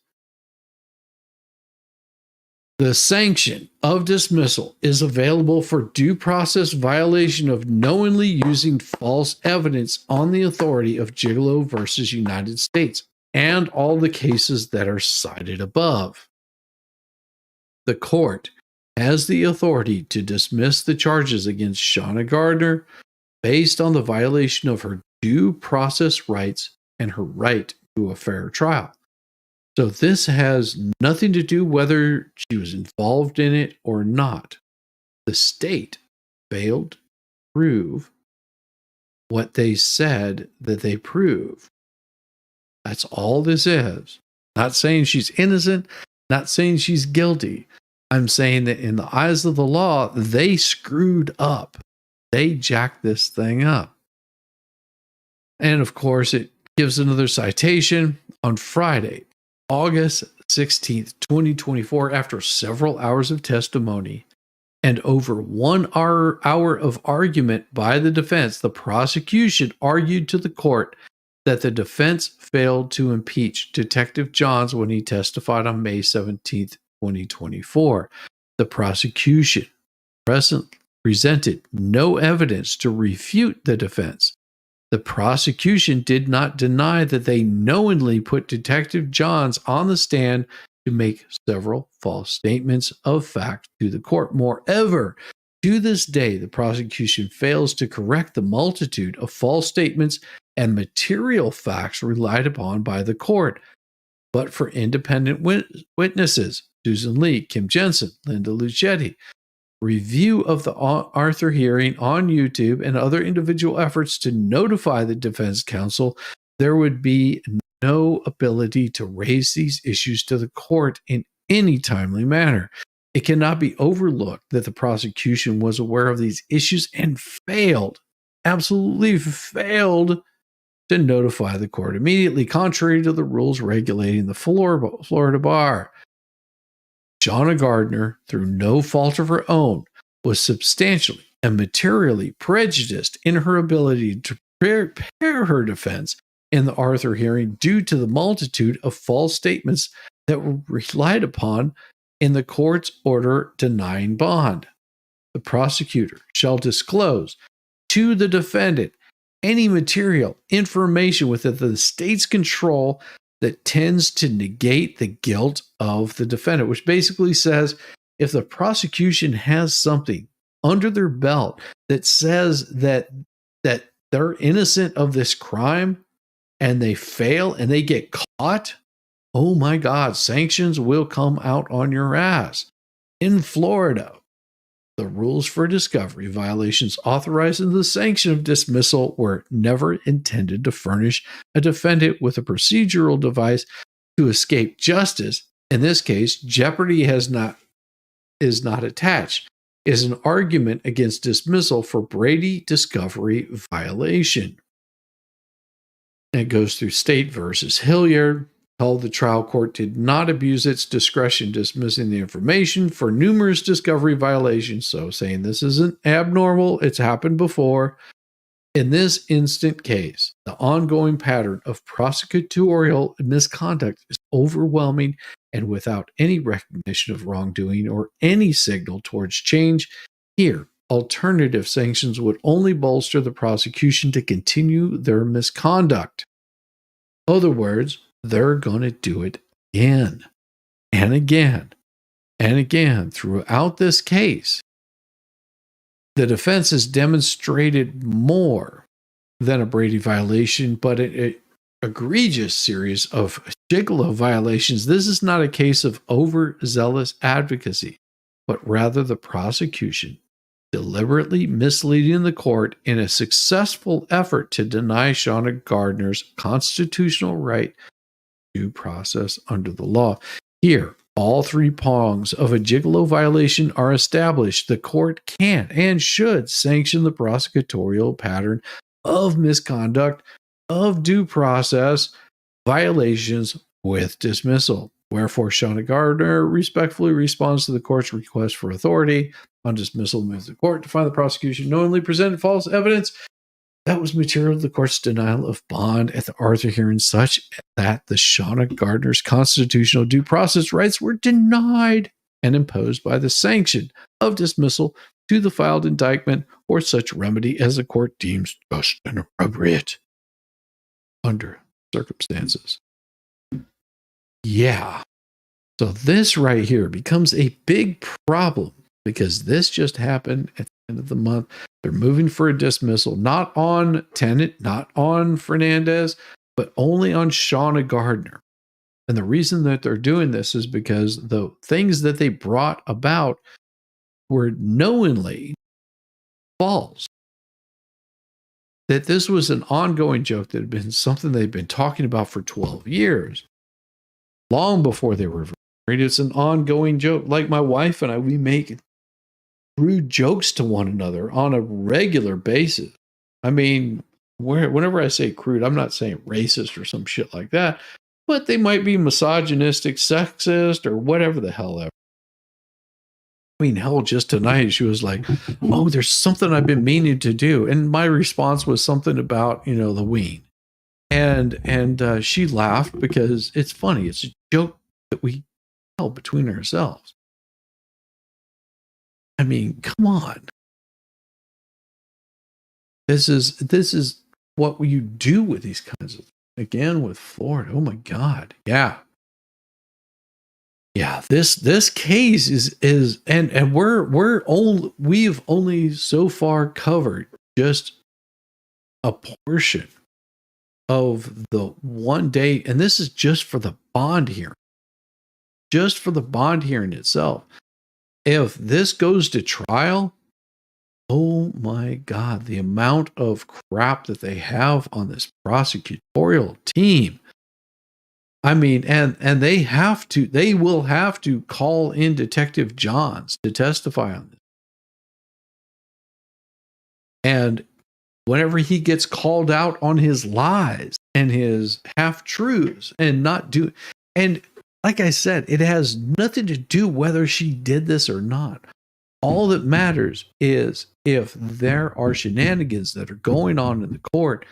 The sanction of dismissal is available for due process violation of knowingly using false evidence on the authority of Gigolo versus United States and all the cases that are cited above. The court has the authority to dismiss the charges against Shauna Gardner based on the violation of her due process rights and her right to a fair trial. So this has nothing to do whether she was involved in it or not. The state failed to prove what they said that they proved. That's all this is. Not saying she's innocent, not saying she's guilty. I'm saying that in the eyes of the law, they screwed up. They jacked this thing up. And of course, it gives another citation on Friday, August 16th, 2024, after several hours of testimony and over 1 hour of argument by the defense, the prosecution argued to the court that the defense failed to impeach Detective Johns when he testified on May 17th, 2024. The prosecution presented no evidence to refute the defense. The prosecution did not deny that they knowingly put Detective Johns on the stand to make several false statements of fact to the court. Moreover, to this day, the prosecution fails to correct the multitude of false statements and material facts relied upon by the court. But for independent witnesses, Susan Lee, Kim Jensen, Linda Lucetti, review of the Arthur hearing on YouTube, and other individual efforts to notify the defense counsel, there would be no ability to raise these issues to the court in any timely manner. It cannot be overlooked that the prosecution was aware of these issues and absolutely failed to notify the court immediately, contrary to the rules regulating the Florida bar. Shauna Gardner, through no fault of her own, was substantially and materially prejudiced in her ability to prepare her defense in the Arthur hearing due to the multitude of false statements that were relied upon in the court's order denying bond. The prosecutor shall disclose to the defendant any material information within the state's control that tends to negate the guilt of the defendant, which basically says if the prosecution has something under their belt that says that they're innocent of this crime and they fail and they get caught, oh my God, sanctions will come out on your ass. In Florida, the rules for discovery violations authorizing the sanction of dismissal were never intended to furnish a defendant with a procedural device to escape justice. In this case, jeopardy is not attached. It is an argument against dismissal for Brady discovery violation. And it goes through State versus Hilliard. Held the trial court did not abuse its discretion dismissing the information for numerous discovery violations. So saying this isn't abnormal, it's happened before. In this instant case, the ongoing pattern of prosecutorial misconduct is overwhelming and without any recognition of wrongdoing or any signal towards change. Here, alternative sanctions would only bolster the prosecution to continue their misconduct. In other words, they're going to do it again and again and again throughout this case. The defense has demonstrated more than a Brady violation, but an egregious series of gigolo violations. This is not a case of overzealous advocacy, but rather the prosecution deliberately misleading the court in a successful effort to deny Shauna Gardner's constitutional right due process under the law. Here, all three prongs of a gigolo violation are established. The court can and should sanction the prosecutorial pattern of misconduct of due process violations with dismissal. Wherefore, Shauna Gardner respectfully responds to the court's request for authority on dismissal, moves the court to find the prosecution knowingly presented false evidence that was material to the court's denial of bond at the Arthur hearing, such that the Shauna Gardner's constitutional due process rights were denied and imposed by the sanction of dismissal to the filed indictment or such remedy as the court deems just and appropriate under circumstances. Yeah. So this right here becomes a big problem because this just happened at the end of the month. They're moving for a dismissal, not on Tennant, not on Fernandez, but only on Shauna Gardner. And the reason that they're doing this is because the things that they brought about were knowingly false. That this was an ongoing joke that had been something they'd been talking about for 12 years, long before they were married. It's an ongoing joke. Like my wife and I, we make rude jokes to one another on a regular basis. I mean, whenever I say crude, I'm not saying racist or some shit like that, but they might be misogynistic, sexist, or whatever the hell ever. I mean, hell, just tonight she was like, oh, there's something I've been meaning to do. And my response was something about, the ween. And she laughed because it's funny. It's a joke that we tell between ourselves. I mean, come on. This is what you do with these kinds of things. Again, with Florida. Oh my God. Yeah. Yeah. This case is and we've only so far covered just a portion of the one day, and this is just for the bond hearing. Just for the bond hearing itself. If this goes to trial, oh my God, the amount of crap that they have on this prosecutorial team. I mean, and they will have to call in Detective Johns to testify on this. And whenever he gets called out on his lies and his half-truths and like I said, it has nothing to do whether she did this or not. All that matters is if there are shenanigans that are going on in the court,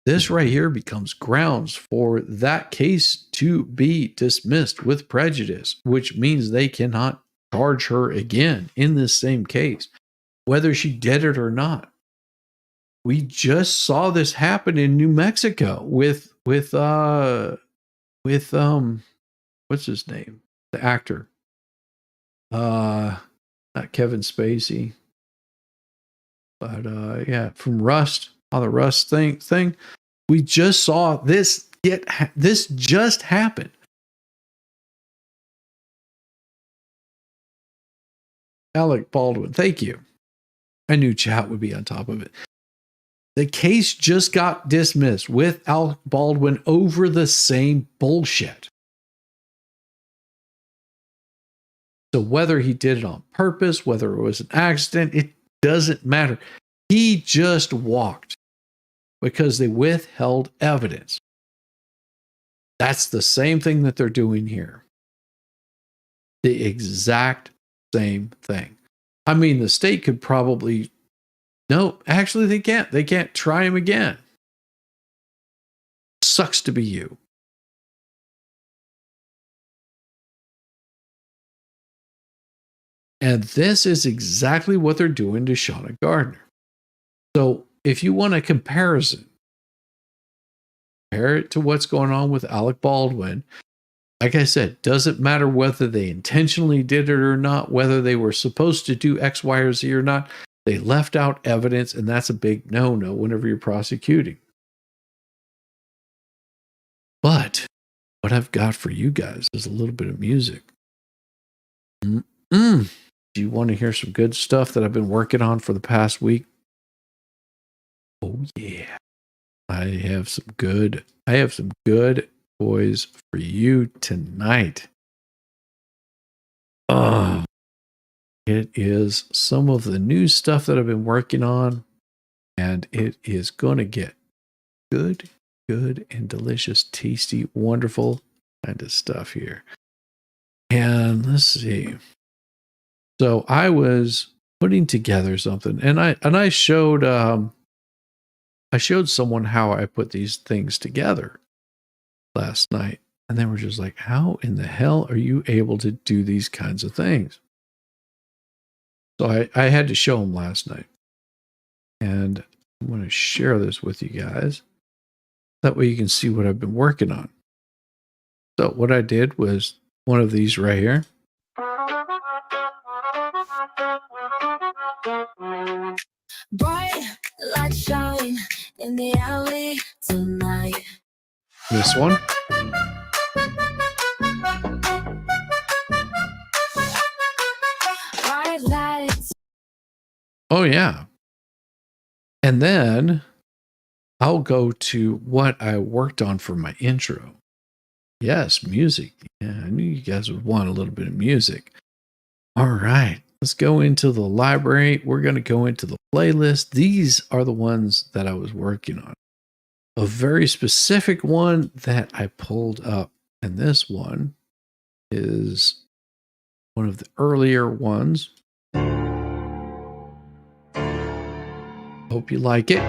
this right here becomes grounds for that case to be dismissed with prejudice, which means they cannot charge her again in this same case, whether she did it or not. We just saw this happen in New Mexico with what's his name? The actor. Not Kevin Spacey. But yeah, from Rust, on the Rust thing. We just saw this this just happened. Alec Baldwin, thank you. I knew chat would be on top of it. The case just got dismissed with Alec Baldwin over the same bullshit. So whether he did it on purpose, whether it was an accident, it doesn't matter. He just walked because they withheld evidence. That's the same thing that they're doing here. The exact same thing. I mean, the state could probably, no, actually they can't. They can't try him again. Sucks to be you. And this is exactly what they're doing to Shauna Gardner. So if you want a comparison, compare it to what's going on with Alec Baldwin. Like I said, doesn't matter whether they intentionally did it or not, whether they were supposed to do X, Y, or Z or not. They left out evidence, and that's a big no-no whenever you're prosecuting. But what I've got for you guys is a little bit of music. Do you want to hear some good stuff that I've been working on for the past week? Oh yeah. I have some good boys for you tonight. It is some of the new stuff that I've been working on, and it is going to get good and delicious, tasty, wonderful kind of stuff here. And let's see. So I was putting together something, and I showed someone how I put these things together last night, and they were just like, how in the hell are you able to do these kinds of things? So I had to show them last night, and I'm going to share this with you guys. That way you can see what I've been working on. So what I did was one of these right here. Bright light shine in the alley tonight. This one. Bright lights. Oh yeah. And then I'll go to what I worked on for my intro. Yes, music. Yeah, I knew you guys would want a little bit of music. All right. Let's go into the library. We're going to go into the playlist. These are the ones that I was working on. A very specific one that I pulled up. And this one is one of the earlier ones. Hope you like it.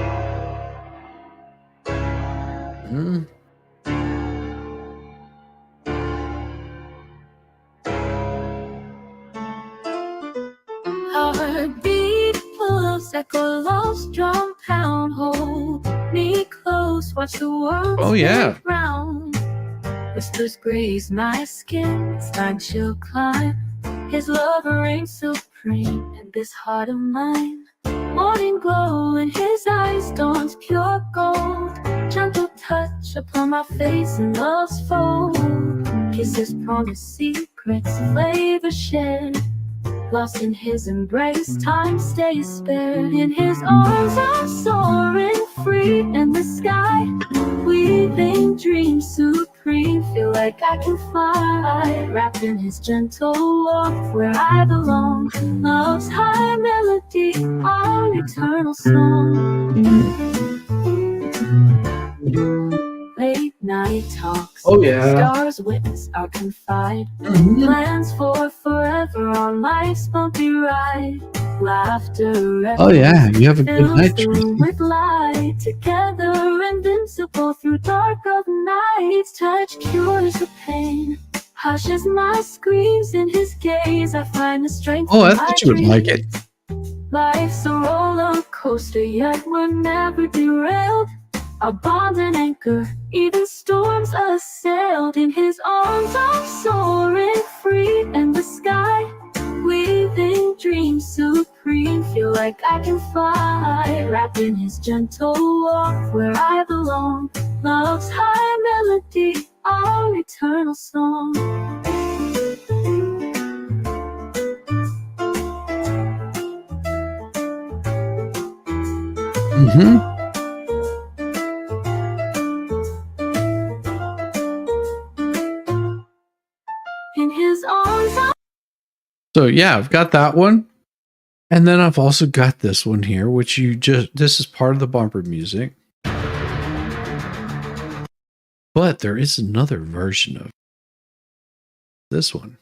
Heartbeat pulse, echo lost drum pound. Hold me close, watch the world spin round. Whispers graze my skin, spine chill climb. His love reigns supreme in this heart of mine. Morning glow in his eyes, dawn's pure gold. Gentle touch upon my face in love's fold. Kisses promise secrets, flavor shared. Lost in his embrace, time stays spared. In his arms I'm soaring free in the sky. Weaving dreams supreme, feel like I can fly. Wrapped in his gentle warmth, where I belong. Love's high melody, our eternal song. Late night talks. Oh yeah. Stars witness our confide. Plans for forever on life's bumpy ride. Laughter. Oh yeah, you have a good night, the room Tracy. with light. Together invincible through dark of nights. Touch cures the pain. Hushes my screams in his gaze. I find the strength. Oh, I thought you would like it. Life's a roller coaster, yet we're never derailed. A bond and anchor, even storms assailed. In his arms I'm soaring free in the sky, weaving dreams supreme. Feel like I can fly, wrapped in his gentle walk, where I belong. Love's high melody, our eternal song. Mm-hmm. In his arms. So yeah, I've got that one. And then I've also got this one here, which this is part of the bumper music. But there is another version of this one.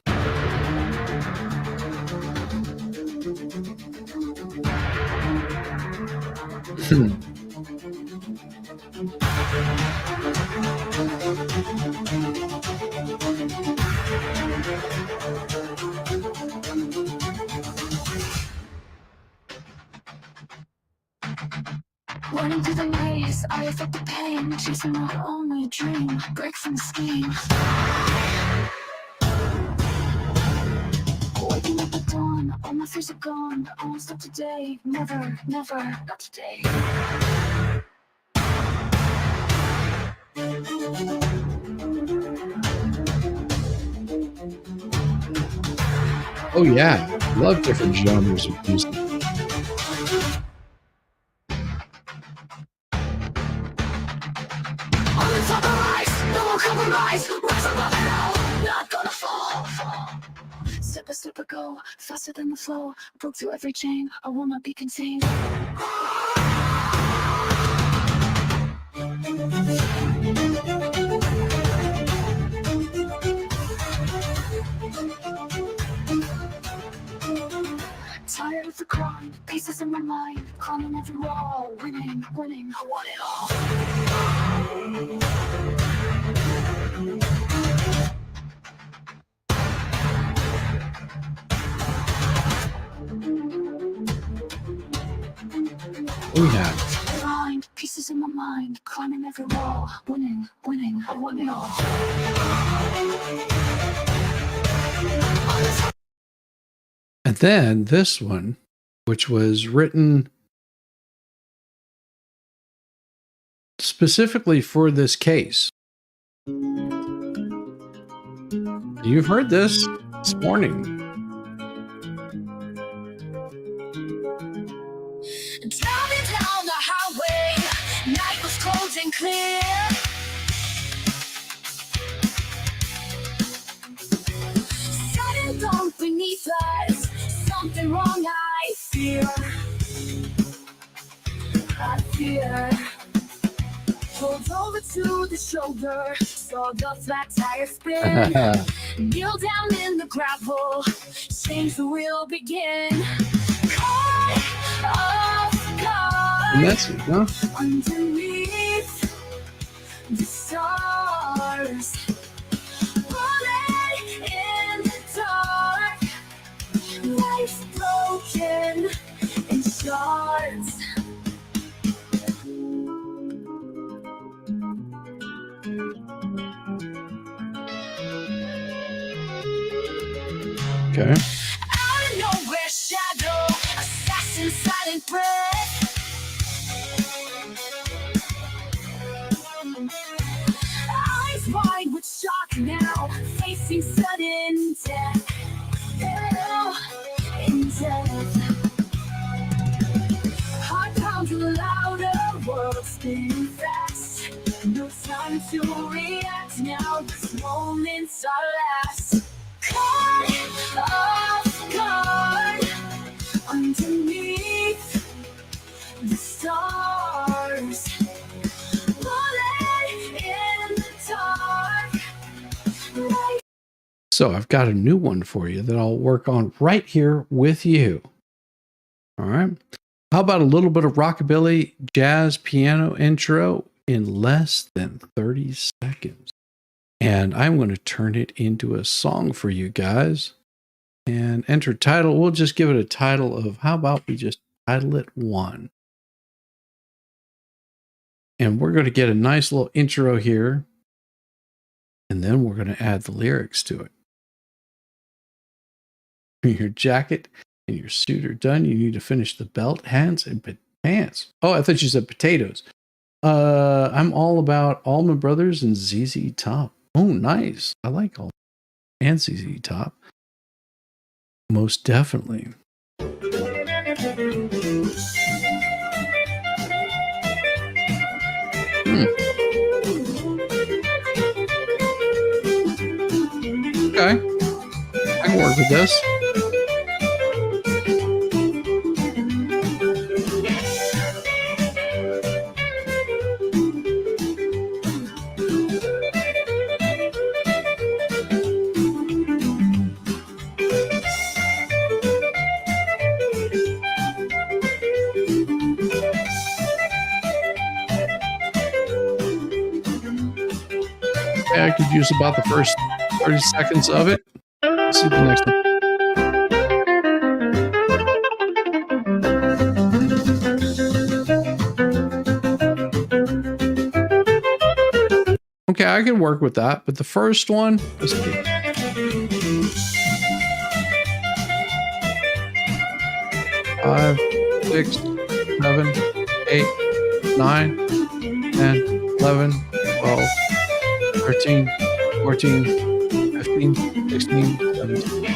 Running through the maze, I felt the pain, chasing my only dream, break from the scheme. Waking up at dawn, all my fears are gone. I won't stop today, never, never, not today. Oh yeah, love different genres of music. On the top of rise, no more compromise. Rise above it all, not gonna fall. Step by step I go, faster than the flow. Broke through every chain, I will not be contained. Tired of the grind, pieces in my mind, climbing every wall, winning, I want it all. Oh yeah. Grind, pieces in my mind, climbing every wall, winning, I want it all. And then this one, which was written specifically for this case. You've heard this morning. Driving down the highway, night was cold and clear. Sudden bump beneath us, something wrong I fear. Pulled over to the shoulder, saw the flat tire spin. Kneel down in the gravel, change the wheel begin. Caught off guard. And that's it, huh? Underneath the stars, rolling in the dark, life broken in shards. Okay. Out of nowhere, shadow, assassin, silent breath. Eyes wide with shock now, facing sudden death. In death. Heart pounding louder, world spinning fast. No time to react now, this moment's our last. Caught off guard, underneath the stars, rolling in the dark, So I've got a new one for you that I'll work on right here with you. All right. How about a little bit of rockabilly jazz piano intro in less than 30 seconds? And I'm going to turn it into a song for you guys. And enter title. We'll just give it a title of, how about we just title it One? And we're going to get a nice little intro here. And then we're going to add the lyrics to it. Your jacket and your suit are done. You need to finish the belt, hands, and pants. Oh, I thought you said potatoes. I'm all about Allman Brothers and ZZ Top. Oh, nice. I like all and ZZ Top. Most definitely. Okay. I can work with this. I could use about the first 30 seconds of it. Let's see the next one. Okay, I can work with that, but the first one, let's see. 5, 6, 7, 8, 9, 10, 11, 12, 13, 14, 15, 16, 17.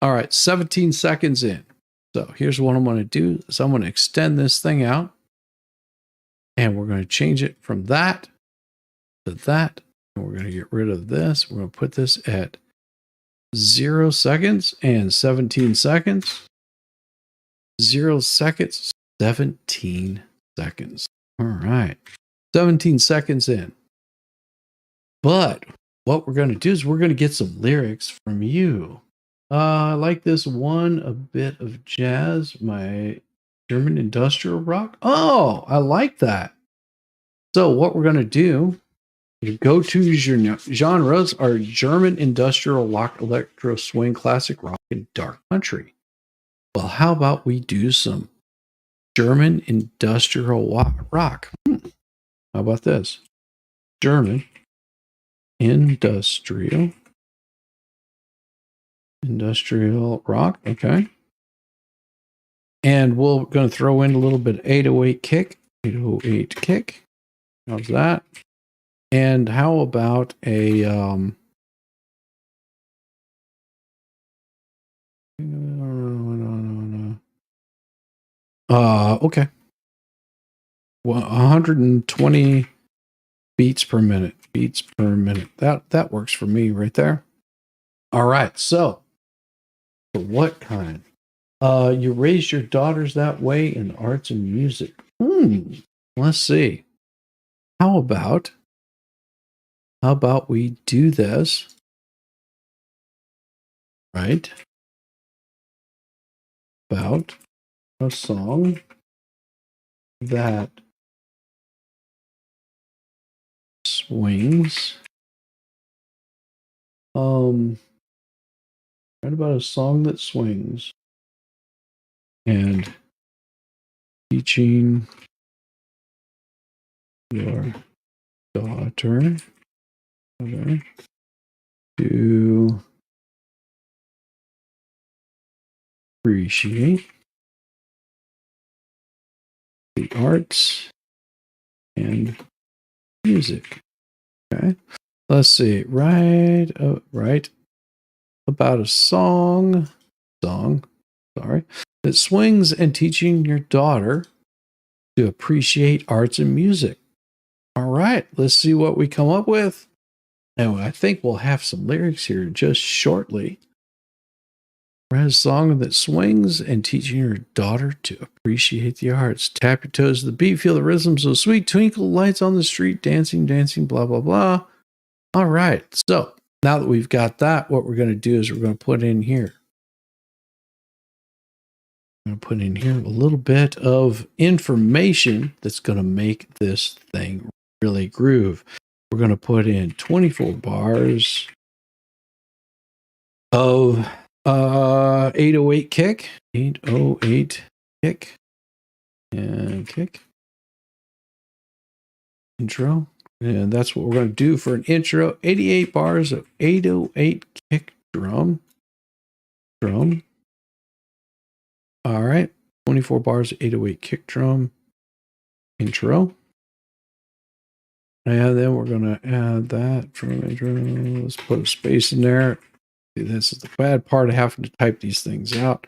All right, 17 seconds in. So here's what I'm going to do. So I'm going to extend this thing out. And we're going to change it from that to that. And we're going to get rid of this. We're going to put this at 0 seconds and 17 seconds. 0 seconds, 17 seconds. All right. 17 seconds in. But what we're going to do is we're going to get some lyrics from you. I like this one, a bit of jazz, my German industrial rock. Oh, I like that. So what we're going to do, your go-to genres are German industrial rock, electro swing, classic rock, and dark country. Well, how about we do some German industrial rock? How about this? German industrial rock. Okay. And we're going to throw in a little bit of 808 kick. 808 kick. How's that? And how about a okay. 120 beats per minute. Beats per minute. That works for me right there. All right. So what kind? You raise your daughters that way in arts and music. Let's see. How about we do this? Right? About a song that swings. Right about a song that swings. And teaching your daughter to appreciate the arts and music. Okay. Let's see. Right about a song that swings and teaching your daughter to appreciate arts and music. All right, let's see what we come up with. And I think we'll have some lyrics here just shortly. Write a song that swings and teaching your daughter to appreciate the arts. Tap your toes to the beat, feel the rhythm so sweet. Twinkle lights on the street, dancing, blah, blah, blah. All right, so Now that we've got that, what we're going to do is we're going to put in here. I'm going to put in here a little bit of information that's going to make this thing really groove. We're going to put in 24 bars of 808 kick. 808 kick. And kick. Intro. And that's what we're going to do for an intro. 88 bars of 808 kick drum. All right. 24 bars of 808 kick drum. Intro. And then we're going to add that from intro. Let's put a space in there. This is the bad part of having to type these things out.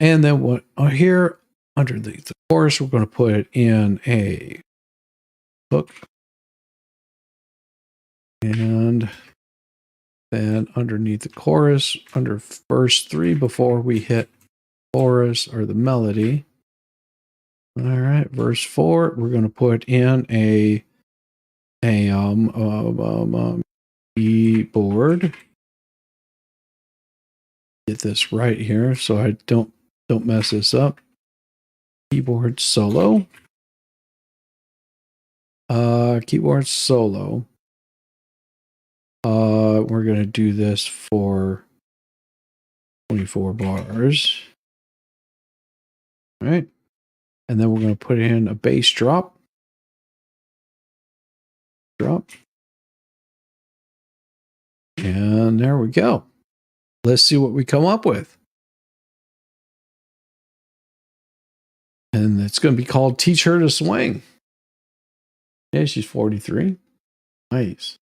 And then what here underneath the chorus, we're going to put in a hook. And then underneath the chorus, under verse 3, before we hit chorus or the melody. All right, verse 4, we're going to put in a keyboard. Get this right here so I don't mess this up. Keyboard solo. Keyboard solo. We're going to do this for 24 bars. All right. And then we're going to put in a bass drop. And there we go. Let's see what we come up with. And it's going to be called Teach Her to Swing. Yeah, she's 43. Nice.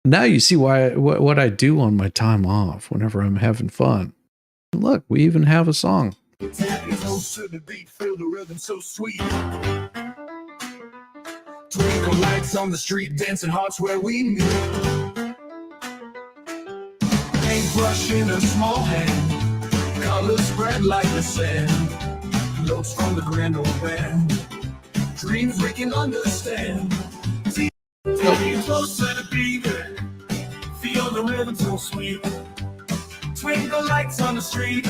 Now you see what I do on my time off whenever I'm having fun. Look, we even have a song. Feel the rhythm so sweet. Twinkle lights on the street, dancing hearts where we meet. Paintbrush in a small hand, colors spread like the sand. Notes from the grand old band, dreams we can understand. Take you closer to baby, feel the rhythm so sweet. Twinkle lights on the street.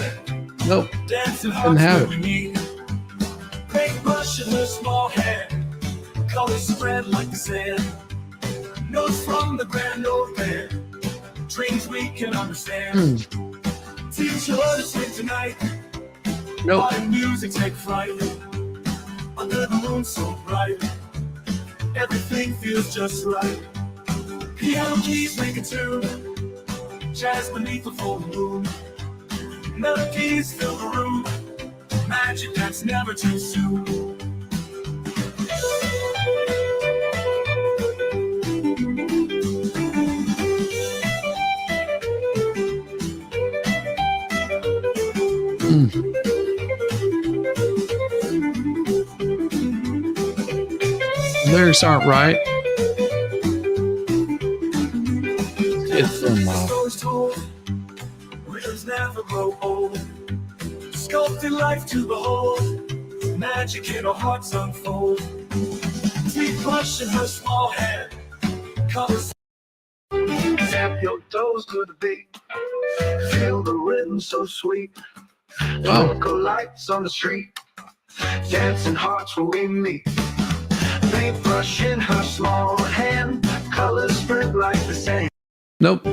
Nope. Dancing Didn't have it. Paintbrush in a small hand, colors spread like the sand. Notes from the grand old band, dreams we can understand. Teach her to swing tonight. Nope. Our music take flight. Under the moon so bright, everything feels just right. Piano keys make a tune, jazz beneath the full moon. Melodies fill the room, magic that's never too soon. Lyrics aren't right. It's from Rhythms never grow old. Sculpted life to behold. Magic in our hearts unfold. Sweet blush in her small hand. Colors. Tap your toes to the beat. Feel the rhythm so sweet. Local lights on the street. Dancing hearts where we meet. Paintbrush in her small hand. Colors spread like the sand. Nope.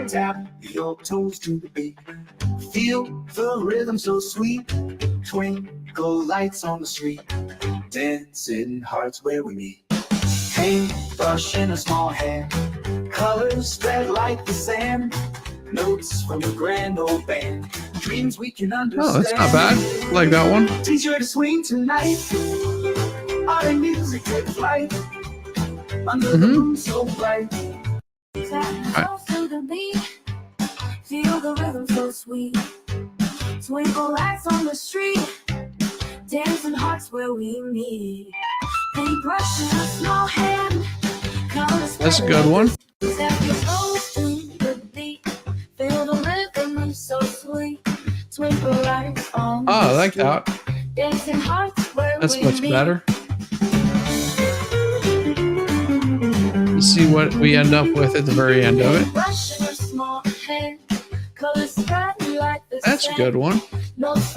Tap your toes to the beat. Feel the rhythm so sweet. Twinkle lights on the street. Dancing hearts where we meet. Paintbrush in a small hand. Colors spread like the sand. Notes from the grand old band. Dreams we can understand. Oh, that's not bad. I like that one. Teach her to swing tonight. Our music take flight. Under the moon so bright. To the beat, feel the rhythm so sweet. Twinkle lights on the street, dancing hearts where we meet. Paintbrush in a small hand, colors. That's a good one. Step your toes to the beat, feel the rhythm so sweet. Twinkle lights on the Oh, I like that. dancing hearts where That's we much meet. better. Let's see what we end up with at the very end of it. That's a good one. It's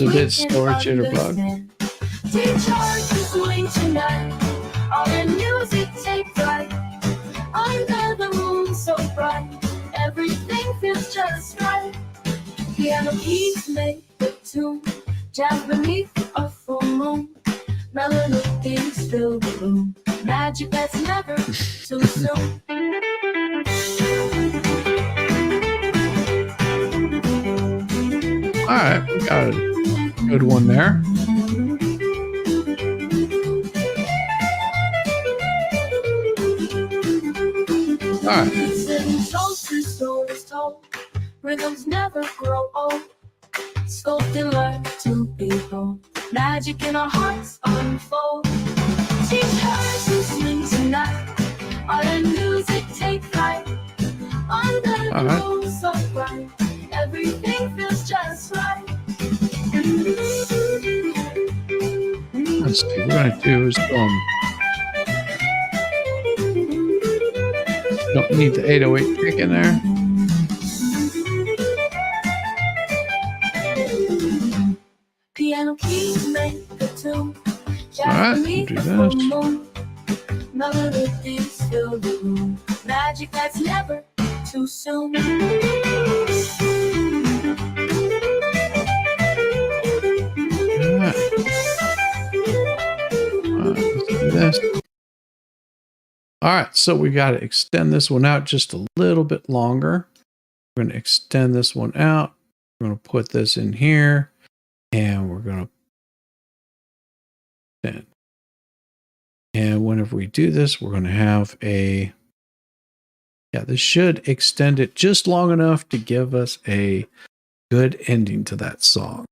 a bit slower, Jitterbug. All the music take flight under the moon so bright. Everything feels just right. Piano keys make the tune, jazz beneath a full moon. Melodies fill the room, magic that's never too soon. All right, we got a good one there. All right. Rhythms never grow old. Sculpting life to behold. Magic in our hearts unfold. Teach her to swing tonight. All the music take flight. Under the moon so bright. Everything feels just right. Let's see. What we're gonna do is don't need the 808 kick in there. Piano keys make the tune. Alright, we'll do this. Melodies fill the room. Magic that's never too soon. Let's do this. All right, so we got to extend this one out just a little bit longer. We're going to extend this one out. We're going to put this in here, and we're going to extend. And whenever we do this, we're going to have a, this should extend it just long enough to give us a good ending to that song.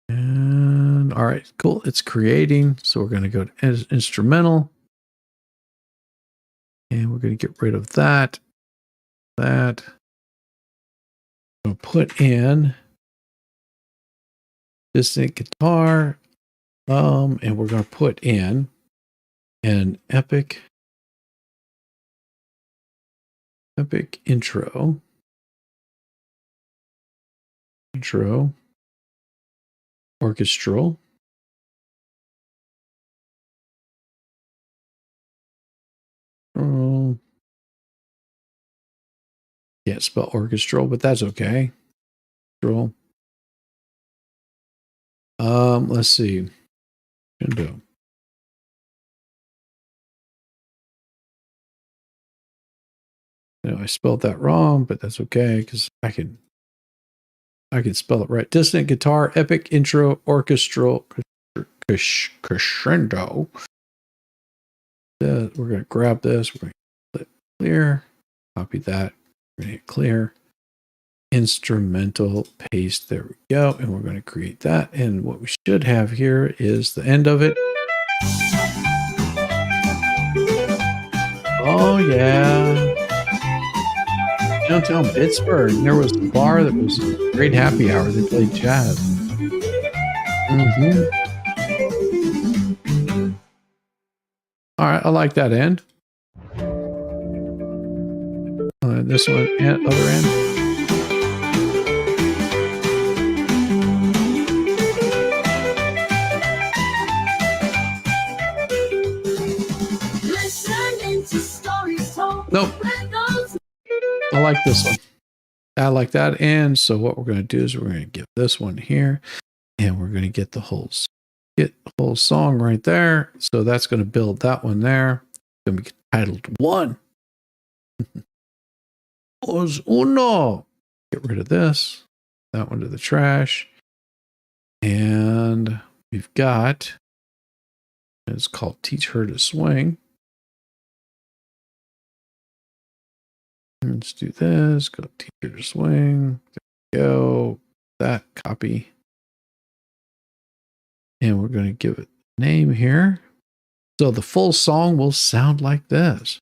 And all right, cool. It's creating. So we're going to go to instrumental. And we're going to get rid of that. We'll put in distant guitar. And we're going to put in an epic intro. Orchestral. Can't spell orchestral, but that's okay. Let's see. Window. I spelled that wrong, but that's okay because I can spell it right. Distant guitar, epic intro, orchestral, crescendo. We're going to grab this. We're going to hit clear. Copy that. We're going to hit clear. Instrumental, paste. There we go. And we're going to create that. And what we should have here is the end of it. Oh, yeah. Downtown Pittsburgh, there was a bar that was a great happy hour. They played jazz. All right, I like that end. This one, other end. Nope. I like this one. I like that. And so what we're going to do is we're going to give this one here, and we're going to get the whole song right there. So that's going to build that one there. It's going to be titled One. Os uno. Get rid of this. That one to the trash. And we've got, it's called Teach Her to Swing. Let's do this. Go Teach Her to Swing. There we go. That copy. And we're going to give it a name here. So the full song will sound like this.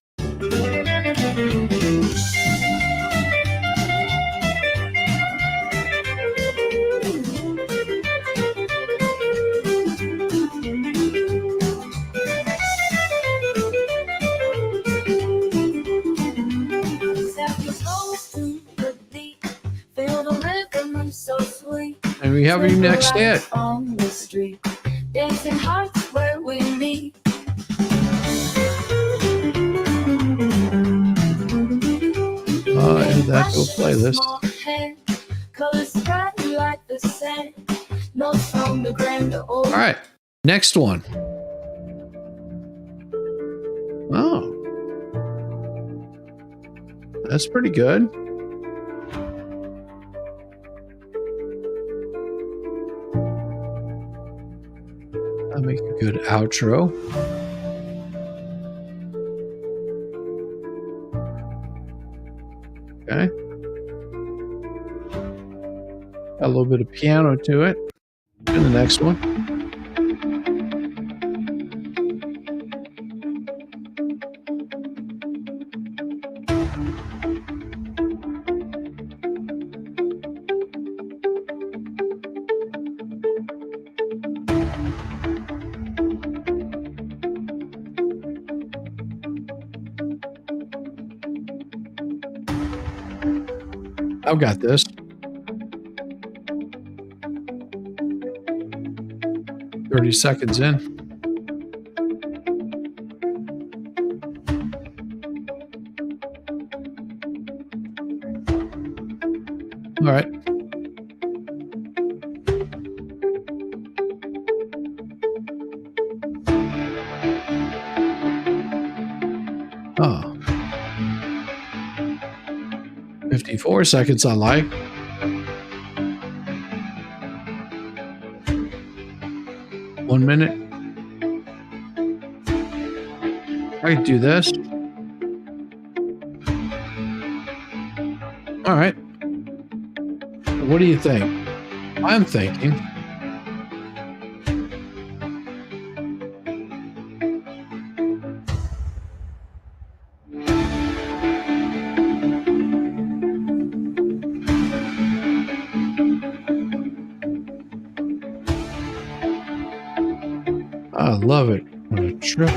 we have your next hit? On the street, dancing hearts where we meet. And that will play this. Colors spread like the sand. Notes from the grand old. All right, next one. Oh, that's pretty good. That'll make a good outro. Okay. Got a little bit of piano to it. And the next one. I've got this. "30 seconds in. All right. Oh. 54 seconds I like. One minute. I can do this. All right. What do you think? I'm thinking. I love it. What a trip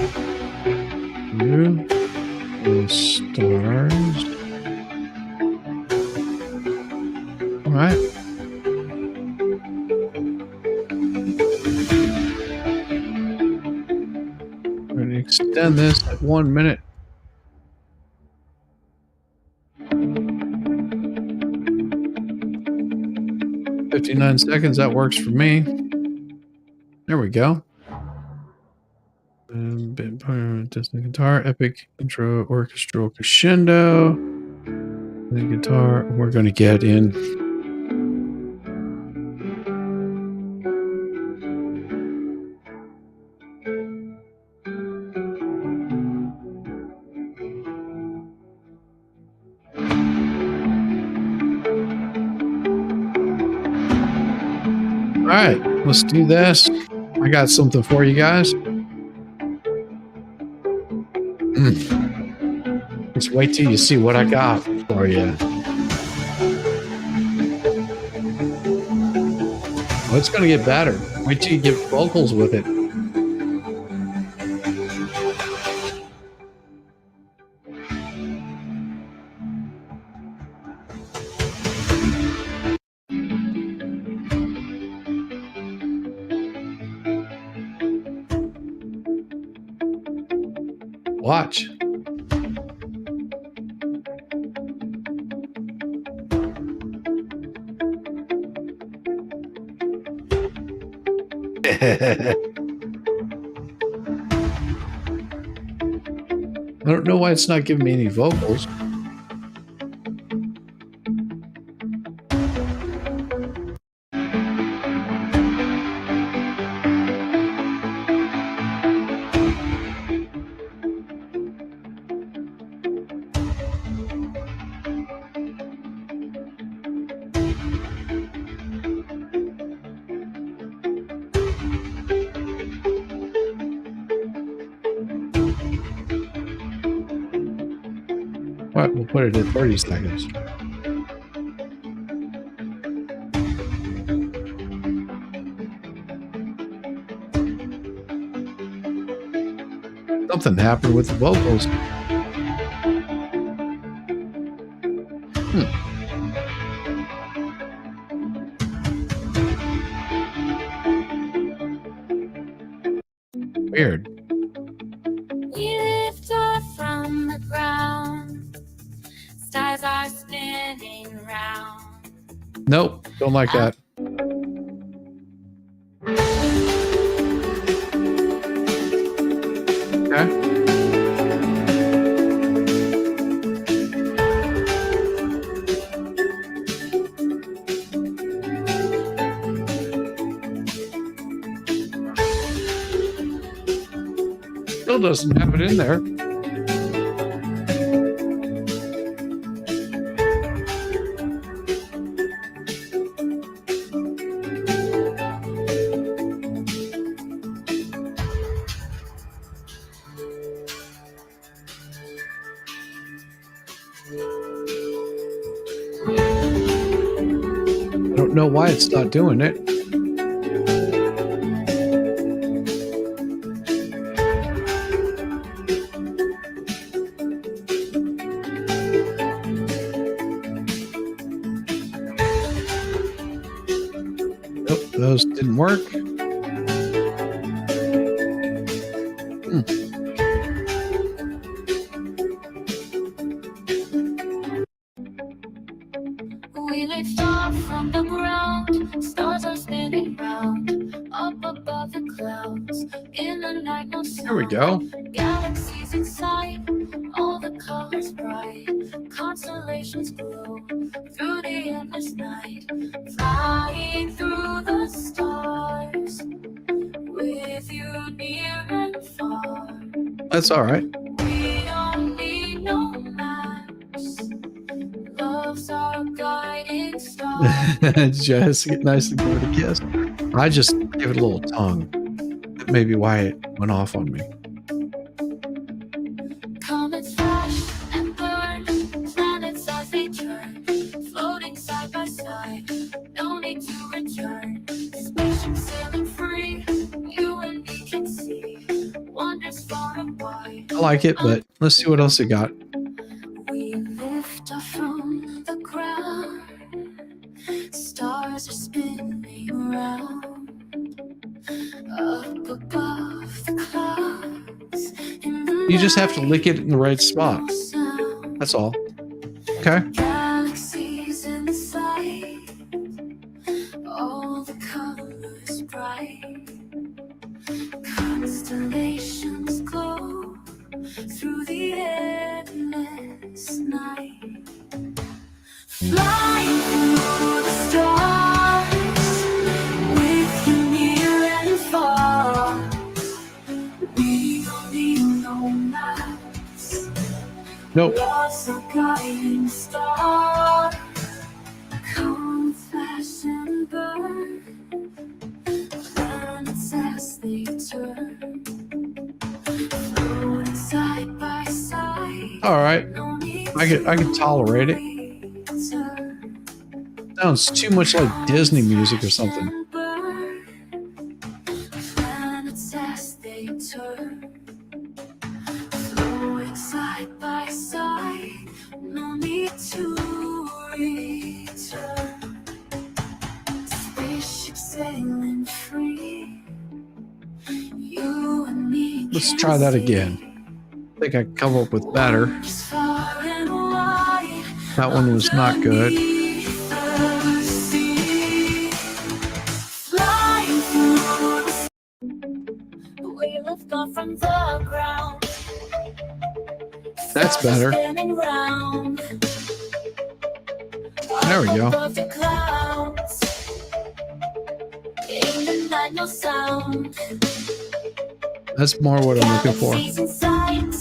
through the stars. All right. We're going to extend this at 1 minute. "59 seconds, that works for me. There we go. Distant guitar, epic intro, orchestral crescendo. The guitar, we're going to get in. All right, let's do this. I got something for you guys. Just wait till you see what I got for you. Oh, it's going to get better. Wait till you get vocals with it. Watch. I don't know why it's not giving me any vocals. What? We'll put it at 30 seconds. Something happened with the vocals. Weird. We lift off from the ground. Stars are spinning round. Nope, don't like that. Okay. Still doesn't have it in there. I don't know why it's not doing it. Nope, those didn't work. We lift off from the ground. Stars are spinning round. Up above the clouds. In the night, no sound. Here we go. Galaxies inside. All the colors bright. Constellations glow. Through the endless night. Flying through the stars. With you near and far. That's all right. We don't need no maps. Love's our guiding star. Just nicely give it a kiss. I just gave it a little tongue. That may be why it went off on me. Comets flash and burn, planets as they turn, floating side by side, no need to return. Spaceship sailing free, you and me can see wonders far and wide. I like it, but let's see what else it got. We lift off from the ground, stars are spinning around, up above the clouds. You just have to lick it in the right spot. That's all. Okay. Galaxies in sight, all the colors bright, constellations glow through the endless night, flying through the stars, with you near and far. We don't need no maps. Nope. Love's a guiding star. Come flash and burn. Planets as they turn. Floating side by side. All right. No need I can tolerate it. return. Sounds too much like Disney music or something. Planets as they turn. Flowing side by side. No need to return. Spaceship sailing free. You and me. Let's try that again. I think I can come up with better. That one was not good. We lift off from the ground. That's better. Spinning round. There we go. Above the clouds. In the night, no sound. That's more what I'm looking for. Galaxies in sight.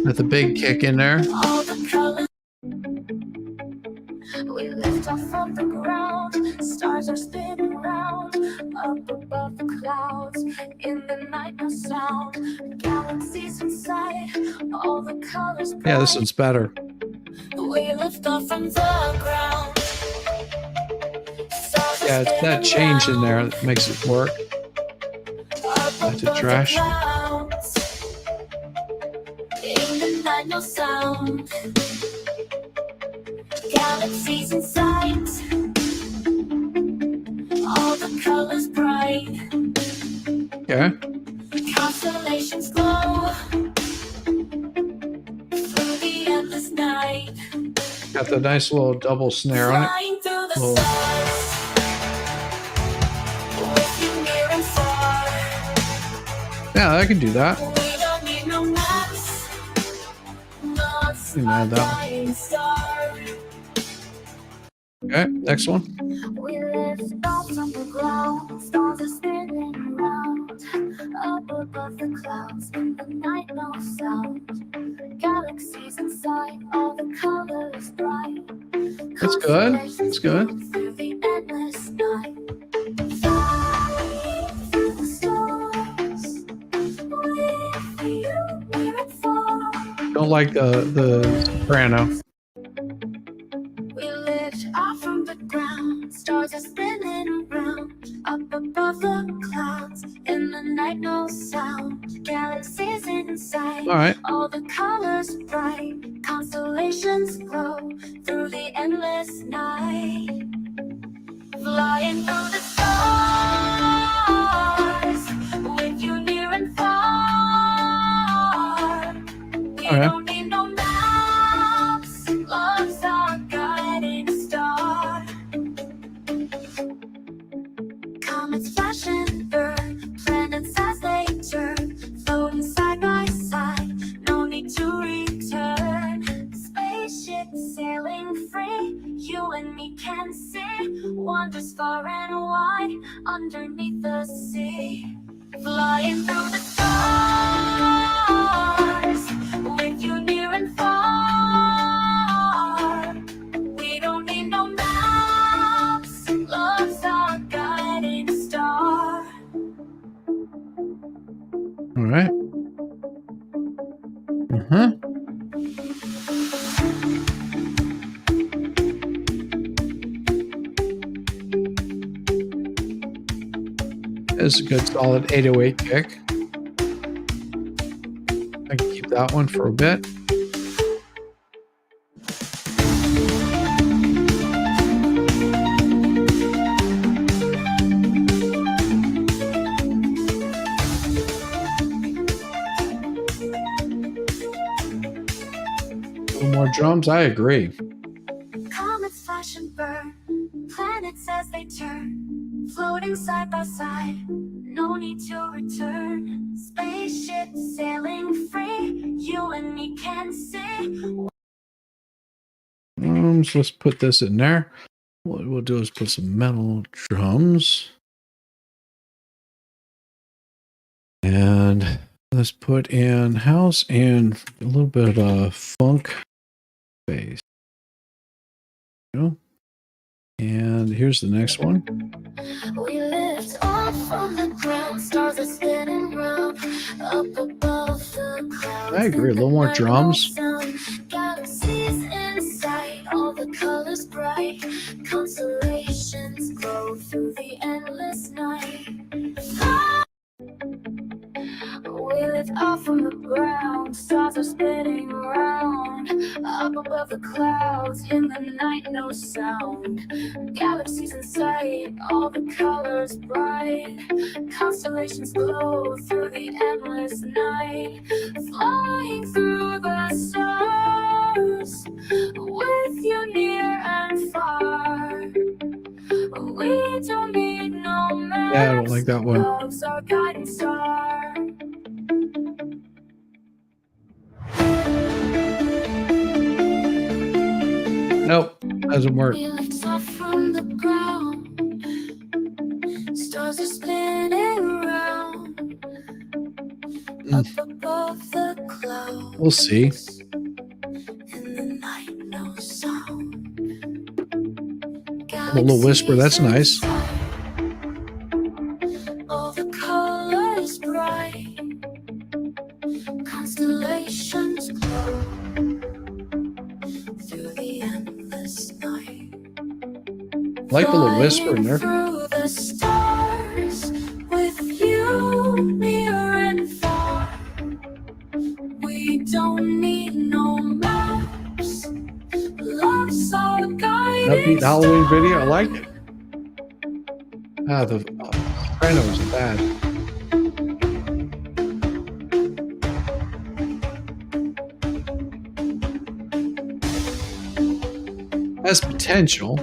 With a big kick in there. All the colors. We lift off from the ground. Stars are spinning round. Up above the clouds. In the night, no sound. Galaxies inside. All the colors. Yeah, this one's better. We lift off from the ground. Stars are Yeah, it's that spinning change in there round. that makes it work. Up That's a above the trash. clouds. In the night, no sound. Galaxies in sight. All the colors bright. Okay. Got the nice little double snare on it. Flying through the Little- stars. With you near and far. Yeah, I can do that. We don't need no maps. Not You know a that dying star. Okay, next one. We lift off from the ground. Stars are spinning around. Up above the clouds. In the night, no sound. Galaxies inside. All the colors bright. That's good. That's good. Through the endless night. Flying through the stars. With you near and far. Don't like the soprano. We lift off from the ground. Stars are spinning around. Up above the clouds. In the night, no sound. Galaxies inside. All right. All the colors bright. Constellations glow. Through the endless night. Flying through the stars. With you near and far. We All right. don't need no maps. Love's our guiding star. Comets flash and burn. Planets as they turn. Floating side by side. No need to return. Spaceships sailing free. You and me can see wonders far and wide underneath the sea. Flying through the stars. With you near and far. We don't need no maps. Love's our guiding star. All right. Uh-huh. It's a good solid 808 kick. I can keep that one for a bit. A little more drums, I agree. Comets flash and burn. Planets as they turn. Floating side by side. No need to return. Spaceships sailing free. You and me can see. So let's put this in there. What we'll do is put some metal drums. And let's put in house and a little bit of funk bass. And here's the next one. We lift off from the ground. Stars are spinning round. Up above the clouds. I agree. A little more drums. Galaxies in sight. All the colors bright. Constellations glow through the endless night. We lift off from the ground. Stars are spinning around. Up above the clouds. In the night, no sound. Galaxies in sight. All the colors bright. Constellations glow through the endless night. Flying through the stars. With you near and far. We don't need no maps. Yeah, I don't like that one. Love's our guiding star. Nope, doesn't work. We lift off from the ground. Stars are spinning around. Up above the clouds. We'll see. In the night, no sound. A little whisper, that's nice. All the colors bright. Constellations glow through the endless night. Like the little whisper in there. Through the stars with you near and far. We don't need no maps. Love's our guiding Upbeat Halloween video. I like it. Ah, the soprano was bad. has potential.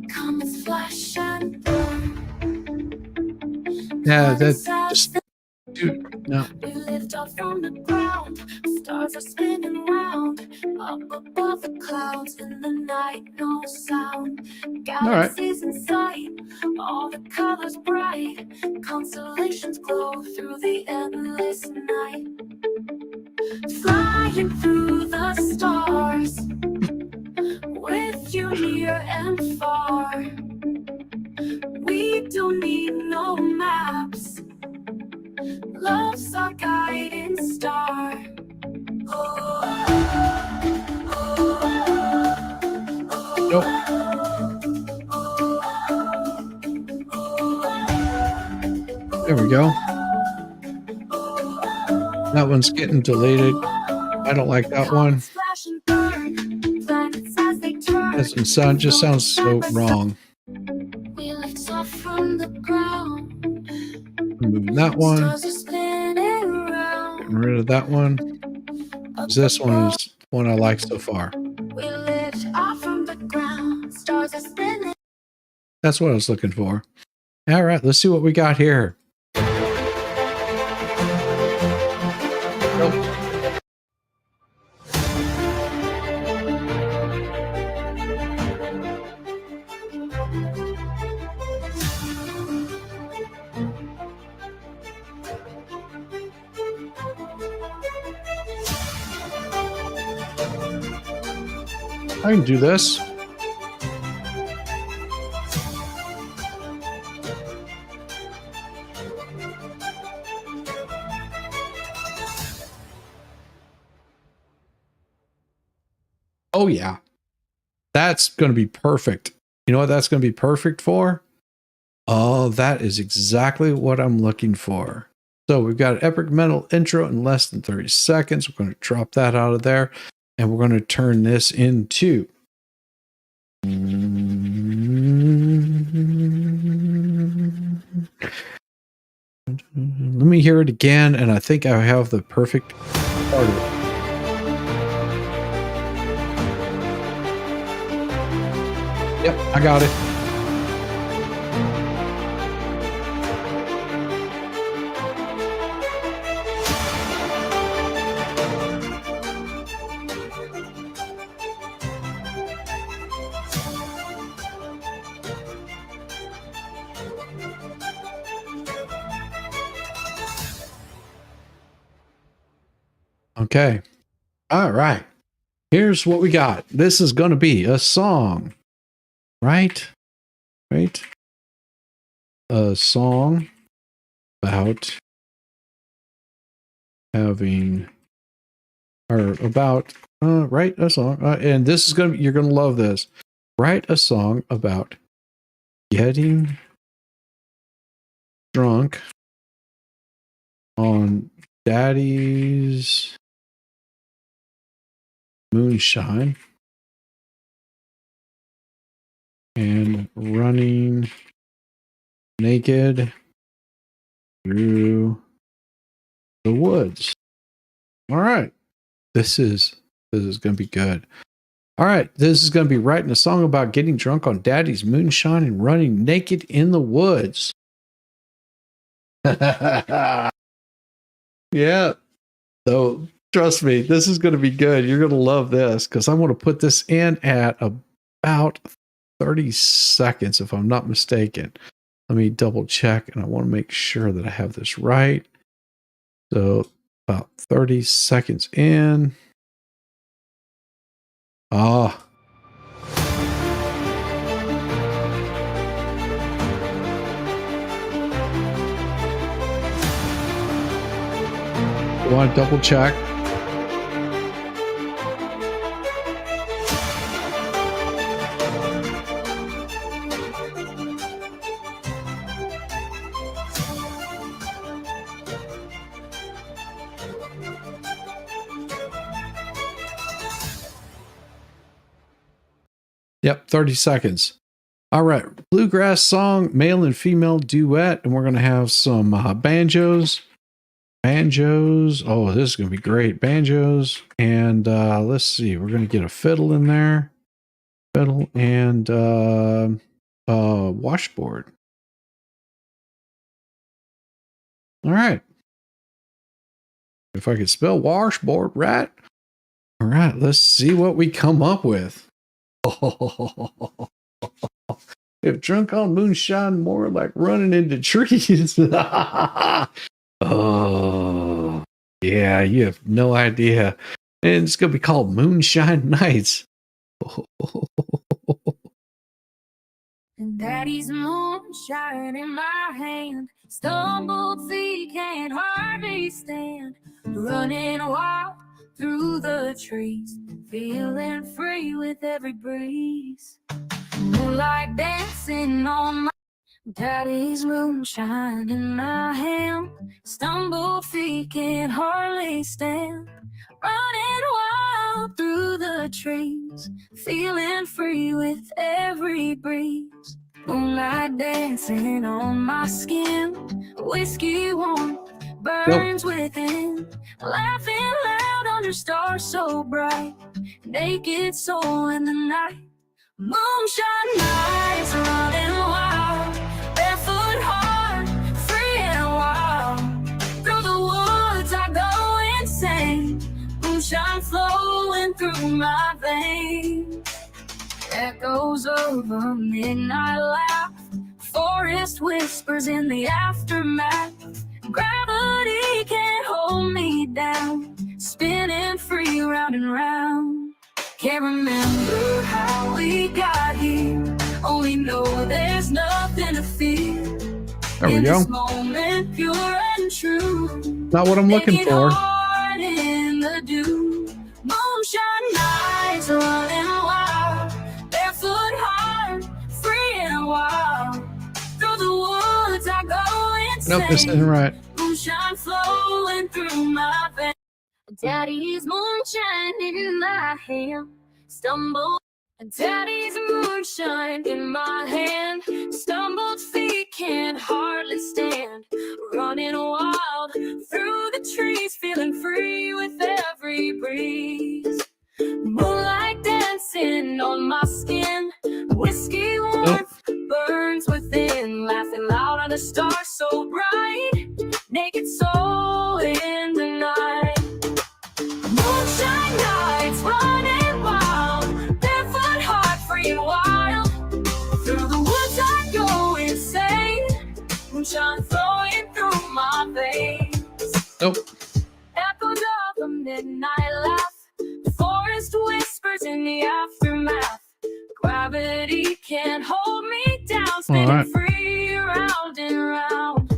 Comets flash and burn. Yeah, that just, dude, no. We lift up from the ground. Stars are spinning round. Up above the clouds in the night, no sound. Galaxies in sight, all the colors bright. Constellations glow through the endless night. Flying through the stars, with you near and far. We don't need no maps. Love's our guiding star. Nope. There we go. That one's getting deleted. I don't like that one. Doesn't sound, just sounds so wrong. We lift off from the ground. Moving that one. Stars are spinning round. Getting rid of that one. 'Cause this one is one I like so far. We lift off from the ground. Stars are spinning. That's what I was looking for. All right, let's see what we got here. Nope. I can do this. Oh, yeah. That's going to be perfect. You know what that's going to be perfect for? Oh, that is exactly what I'm looking for. So we've got an epic metal intro in less than 30 seconds. We're going to drop that out of there. And we're going to turn this into... Let me hear it again, and I think I have the perfect part of it. Yep, I got it. Okay. All right. Here's what we got. This is going to be a song. Right? Right? A song about having, or about, write a song. And this is going to, you're going to love this. Write a song about getting drunk on daddy's moonshine and running naked through the woods. All right. This is going to be good. All right. This is going to be writing a song about getting drunk on daddy's moonshine and running naked in the woods. Yeah. So trust me, this is going to be good. You're going to love this because I'm going to put this in at about 30 seconds, if I'm not mistaken. Let me double check, and I want to make sure that I have this right. So about 30 seconds in. Ah. I want to double check. Yep, 30 seconds. All right, bluegrass song, male and female duet, and we're going to have some banjos. banjos. Oh, this is going to be great. Banjos. And let's see. We're going to get a fiddle in there. Fiddle and washboard. All right. If I could spell washboard right. All right. Let's see what we come up with. If drunk on moonshine, more like running into trees. Oh, yeah, you have no idea. And it's going to be called Moonshine Nights. And Daddy's moonshine in my hand. Stumbled feet can't hardly stand. Running wild through the trees. Feeling free with every breeze. Moonlight dancing on my Daddy's moonshine in my hand. Stumbled feet can't hardly stand. Running wild through the trees. Feeling free with every breeze. Moonlight dancing on my skin. Whiskey warm burns within. Laughing loud under stars so bright. Naked soul in the night. Moonshine nights running wild. Barefoot heart, free and wild. Through the woods I go insane. Moonshine flowing through my veins. Echoes of a midnight laugh. Forest whispers in the aftermath. Gravity can't hold me down. Spinning free round and round. Can't remember how we got here. Only know there's nothing to fear. There we in go. This moment, pure and true. Not what I'm looking for. Heart in the dew. Moonshine nights running wild. Barefoot heart, free and wild. Through the woods I go insane. Nope, this isn't right. Moonshine flowing through my veins. Daddy's moonshine in my hand. Stumbled. Daddy's moonshine in my hand. Stumbled feet can't hardly stand. Running wild through the trees. Feeling free with every breeze. Moonlight dancing on my skin. Whiskey warmth burns within. Laughing loud under stars so bright. Naked soul in the night. Moonshine nights running wild. Barefoot heart free and wild. Through the woods I go insane. Moonshine flowing through my veins. Nope. Echoes of a midnight laugh. The forest whispers in the aftermath. Gravity can't hold me down. Spinning free round and round.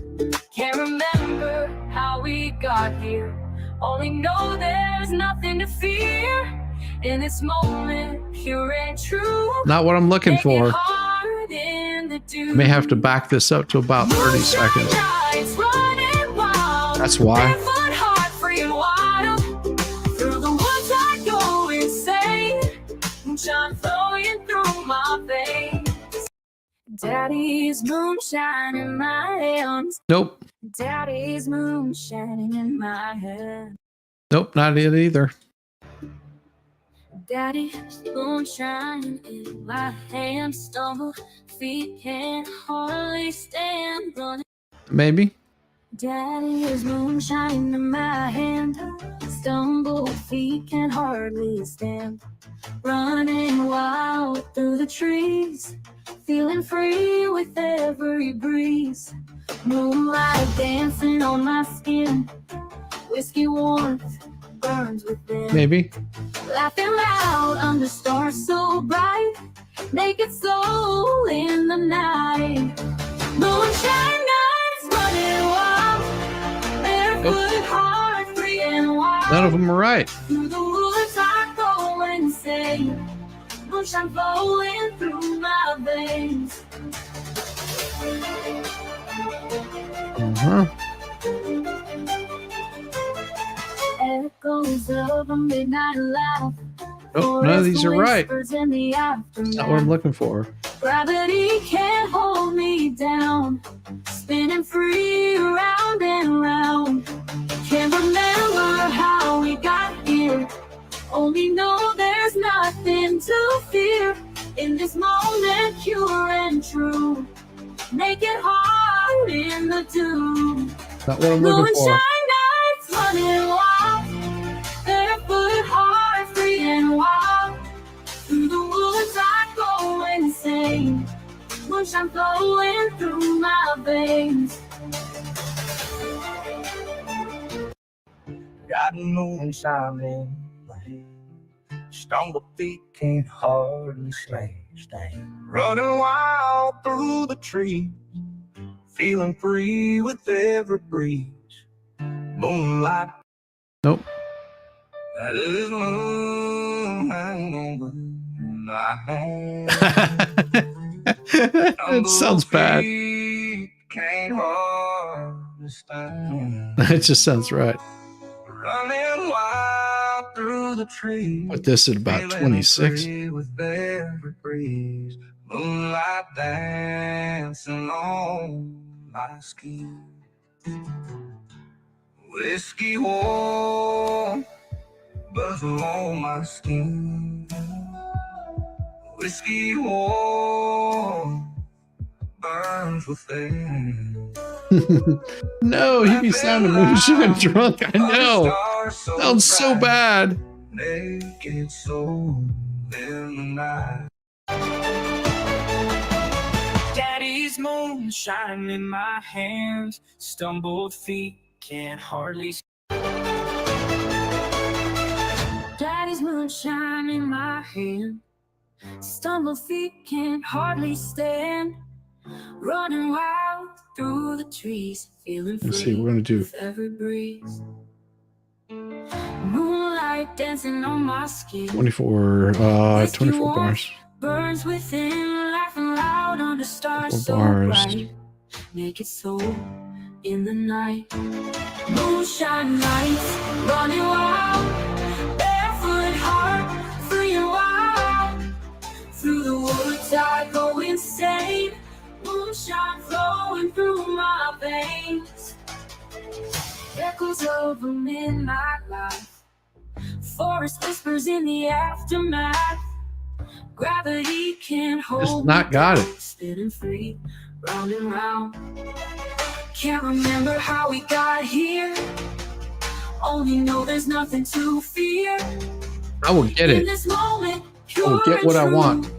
Can't remember how we got here. Only know there's nothing to fear. In this moment, pure and true. Not what I'm looking for. May have to back this up to about 30 seconds. That's why. Daddy's moonshine in my hands. Nope. Daddy's moonshine in my hand. Nope, not it either. Daddy's moonshine in my hand. Stumble feet can't hardly stand. Running. Maybe. Daddy's moonshine in my hand. Stumble feet can hardly stand. Running wild through the trees. Feeling free with every breeze. Moonlight dancing on my skin. Whiskey warmth burns within. Maybe. Laughing loud under stars so bright. Naked soul in the night. Moonshine nights running wild. Barefoot heart free and wild. None of them are right. Through the woods I go insane. Moonshine flowing through my veins. Echoes of a midnight laugh. Nope, none of these are right. That's not what I'm looking for. Gravity can't hold me down. Spinning free round and round. Can't remember how we got here. Only know there's nothing to fear. In this moment, pure and true. Make it hard in the doom. Not what I'm looking for. Moonshine nights running wild. Barefoot, heart free and wild. Through the woods I go insane. Moonshine flowing through my veins. Got moonshine in my hand. Stumble feet can't hardly stand. Running wild through the trees. Feeling free with every breeze. Moonlight. Nope. That is moonlight on my hand. It sounds bad. Can't hardly stand. It just sounds right. Running wild through the trees. Put this at about 26. With every breeze. Moonlight dancing on my skin. Whiskey warm, buzz on my skin. Whiskey warm, burns within. No, he be sounding moonshine drunk. I know. Sounds so bad. Naked soul in the night. Daddy's moonshine in my hands. Stumbled feet can't hardly. Daddy's moonshine in my hand. Stumbled feet can't hardly stand. Running wild through the trees, feeling free. Let's see, we're gonna do with every breeze. Moonlight dancing on my skin. 24 bars. Burns within, laughing loud under stars so bars. bright. Naked soul in the night. Moonshine nights, running wild. Barefoot heart, free and wild. Through the woods I go insane. Moonshine flowing through my veins. Echoes of a midnight life. Forest whispers in the aftermath. Gravity can't hold. Just not got it. Spinning free, round and round. Can't remember how we got here. Only know there's nothing to fear. I will get In it. this moment, I will get what I want.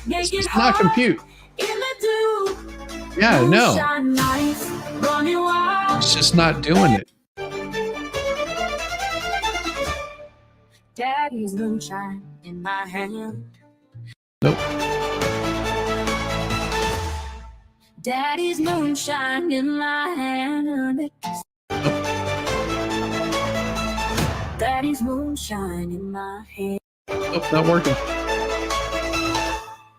Make It's it not hard compute. in the dew. Yeah, I know. Moonshine nights, running wild. It's just not doing it. Daddy's moonshine in my hand. Nope. Daddy's moonshine in my hand. Daddy's moonshine in my hand. Nope, not working.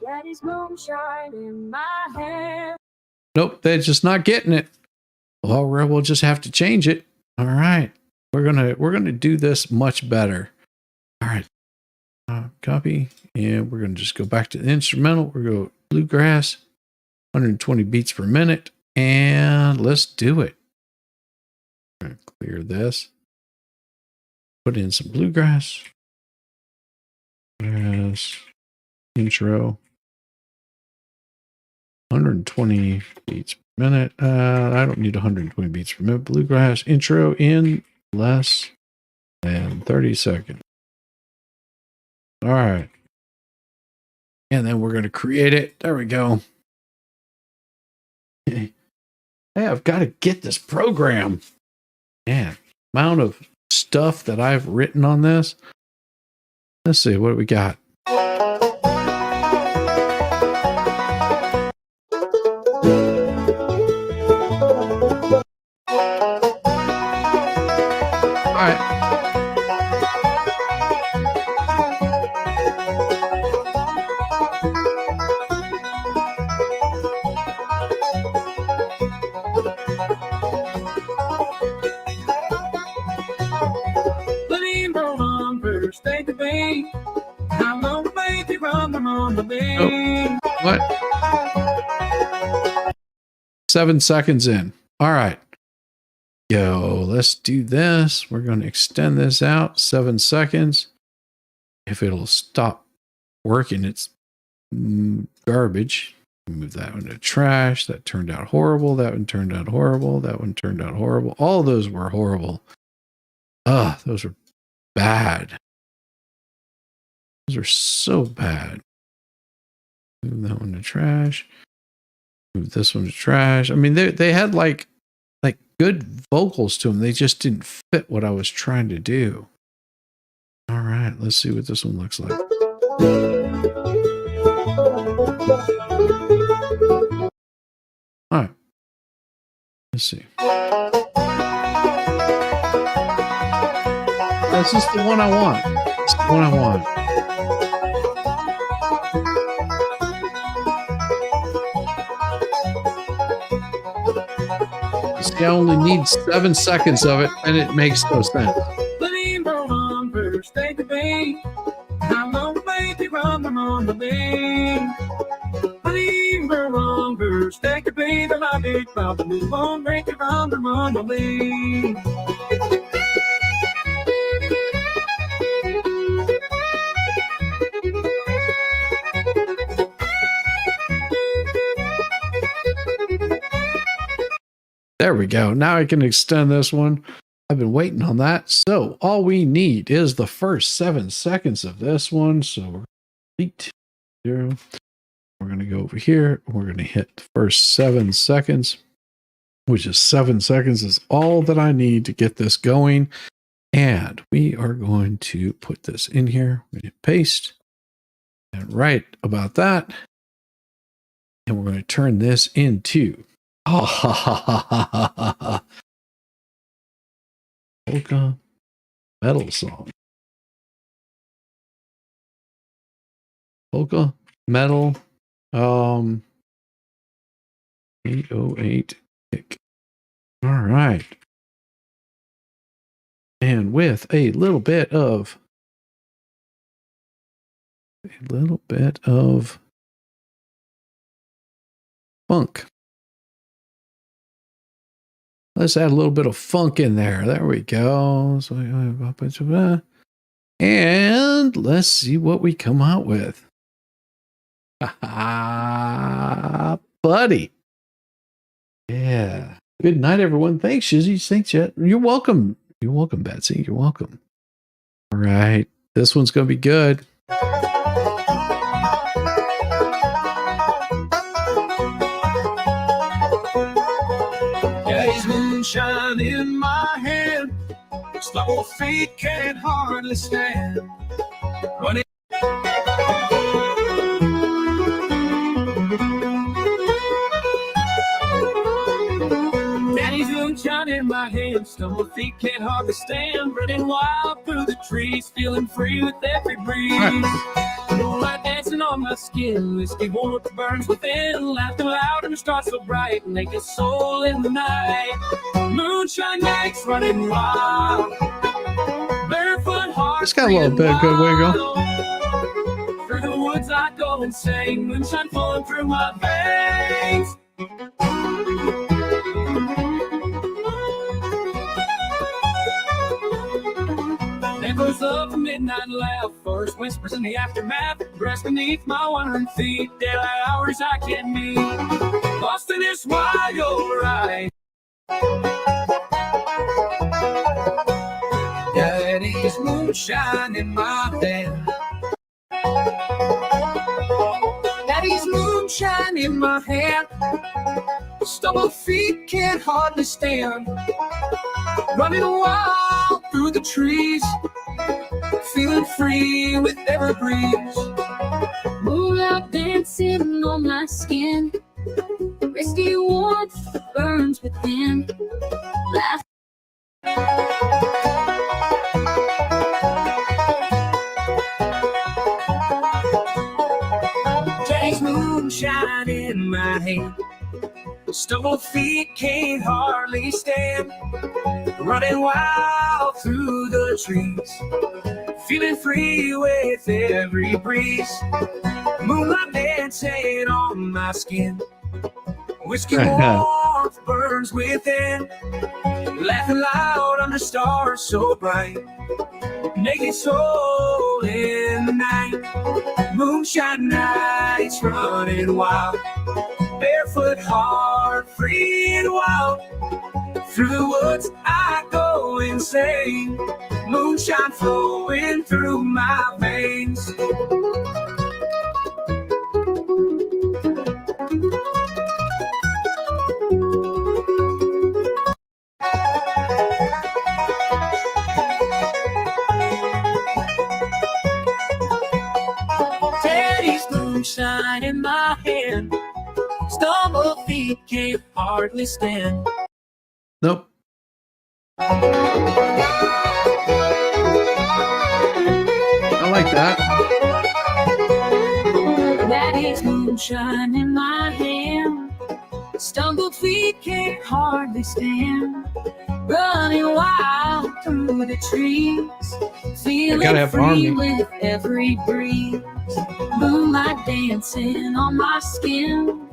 Daddy's moonshine in my hand. Nope, they're just not getting it. Well, we'll just have to change it. All right. We're gonna do this much better. All right. Copy. And we're gonna just go back to the instrumental. We're going to go bluegrass, 120 beats per minute, and let's do it. All right, clear this. Put in some bluegrass. Yes. Intro. 120 beats per minute. I don't need 120 beats per minute. Bluegrass intro in less than 30 seconds. All right. And then we're going to create it. There we go. Hey, I've got to get this program. Man, amount of stuff that I've written on this. Let's see, what do we got? All right. Oh, what? 7 seconds in. All right. go. Let's do this. We're going to extend this out 7 seconds. If it'll stop working, it's garbage. Move that one to trash. That turned out horrible. That one turned out horrible. That one turned out horrible. All those were horrible. Those were bad. Those are so bad. Move that one to trash. Move this one to trash. I mean, they had like good vocals to them. They just didn't fit what I was trying to do. All right, let's see what this one looks like. All right. Let's see. That's just the one I want. It's the one I want. See, I only need 7 seconds of it, and it makes no sense. There we go. Now I can extend this one. I've been waiting on that. So all we need is the first 7 seconds of this one. So we're complete 0. We're going to go over here. We're going to hit the first 7 seconds, which is 7 seconds is all that I need to get this going. And we are going to put this in here. We hit paste. And right about that. And we're going to turn this into polka metal song. Polka metal 808 kick. All right. And with a little bit of funk. Let's add a little bit of funk in there. There we go. And let's see what we come out with. Buddy. Yeah. Good night, everyone. Thanks, Shizzy. Thanks, Jet. You're welcome. You're welcome, Betsy. You're welcome. All right. This one's going to be good. Moonshine in my hand, slow feet can't hardly stand. Running. Daddy's moonshine in my hand, stumble feet can't hardly stand. Running wild through the trees, feeling free with every breeze. Moonlight dancing on my skin, whiskey warmth burns within. Laughter loud and the stars so bright, naked soul in the night. Moonshine nights running wild, barefoot heart. It's got a little bit of good wiggle. Through the woods I go and sing, moonshine flowing through my veins. Echoes of the midnight laugh, first whispers in the aftermath, rest beneath my wandering feet, daylight hours I can't meet, lost in this wild ride. Daddy's moonshine in my hand. Daddy's moonshine in my hand. Stumble feet can't hardly stand. Running wild through the trees, feeling free with every breeze. Moonlight dancing on my skin, risky warmth burns within. Laugh. Daddy's moonshine in my hand. Stumble feet can't hardly stand. Running wild through the trees, feeling free with every breeze. Moonlight dancing on my skin, whiskey warmth burns within. laughing loud under stars so bright. Naked soul in the night, moonshine nights running wild. Barefoot heart, free and wild. Through the woods I go insane, moonshine flowing through my veins. Teddy's moonshine in my hand, stumble feet can't hardly stand. Nope. I like that. Daddy's moonshine in my hand, stumbled feet can't hardly stand. Running wild through the trees, feeling free with every breeze. Moonlight dancing on my skin,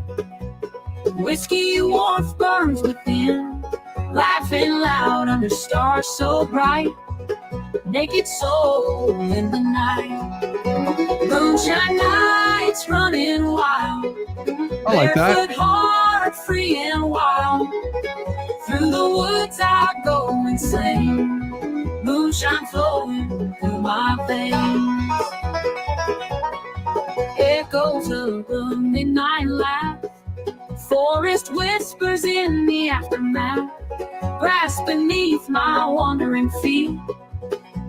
whiskey warmth burns within. Laughing loud under stars so bright, naked soul in the night. Moonshine nights running wild, I like that. barefoot heart free and wild. Through the woods I go insane, moonshine flowing through my veins. Echoes of the midnight laugh, forest whispers in the aftermath. Grass beneath my wandering feet,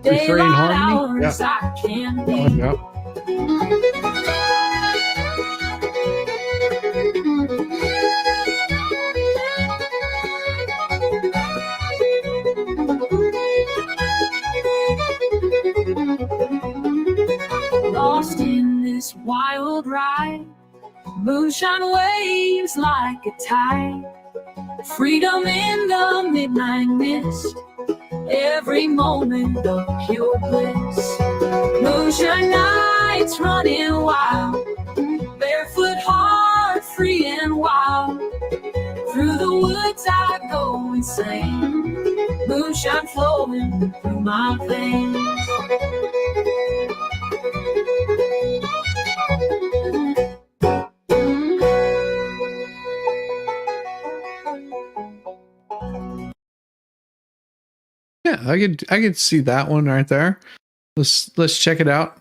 Refrain daylight harmony? hours I can be. Yeah. Lost in this wild ride, moonshine waves like a tide. Freedom in the midnight mist, every moment of pure bliss. Moonshine nights running wild, barefoot heart free and wild. Through the woods I go insane, moonshine flowing through my veins. Yeah, I could see that one right there. Let's check it out.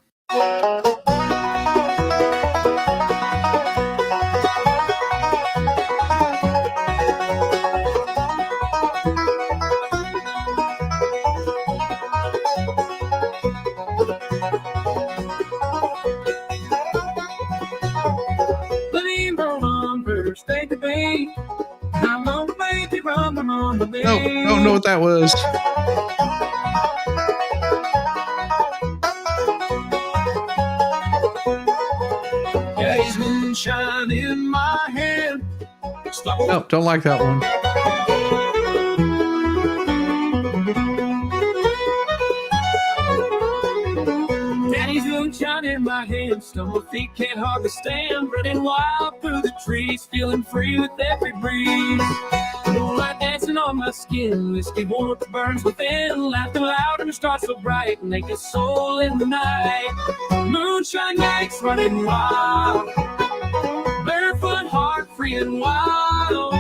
No, don't know what that was. Daddy's moonshine in my hand. No, don't like that one. Daddy's moonshine in my hand, stumble feet can't hardly stand. Running wild through the trees, feeling free with every breeze. Moonlight dancing on my skin, whiskey warmth burns within. Laughing loud and the stars so bright, naked soul in the night. Moonshine nights running wild, barefoot heart free and wild.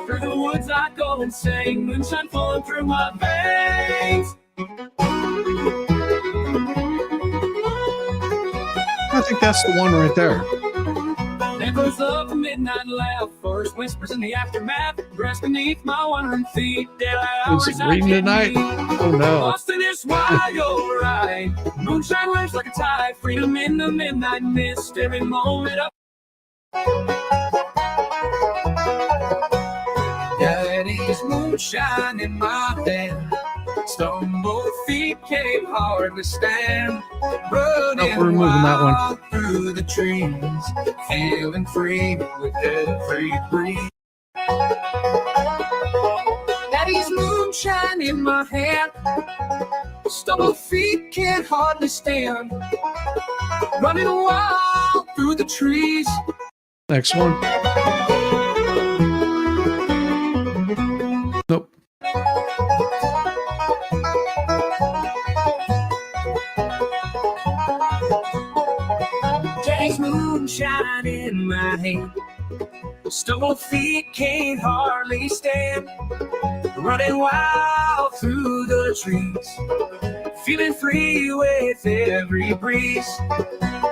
Through the woods I go insane, moonshine flowing through my veins. I think that's the one right there. Echoes of the midnight laugh, forest whispers in the aftermath. Grass beneath my wandering feet, daylight hours Is it I reading can tonight? be. Oh no. Lost in this wild ride, moonshine waves like a tide. Freedom in the midnight mist, every moment of. Daddy's moonshine in my hand, stumble feet can't hardly stand. Running we're removing that one. wild through the trees, feeling free with every breeze. Daddy's moonshine in my hand, stumble feet can't hardly stand. Running wild through the trees. Next one. Nope. Daddy's moonshine in my hand. Stumble feet can't hardly stand. Running wild through the trees, feeling free with every breeze.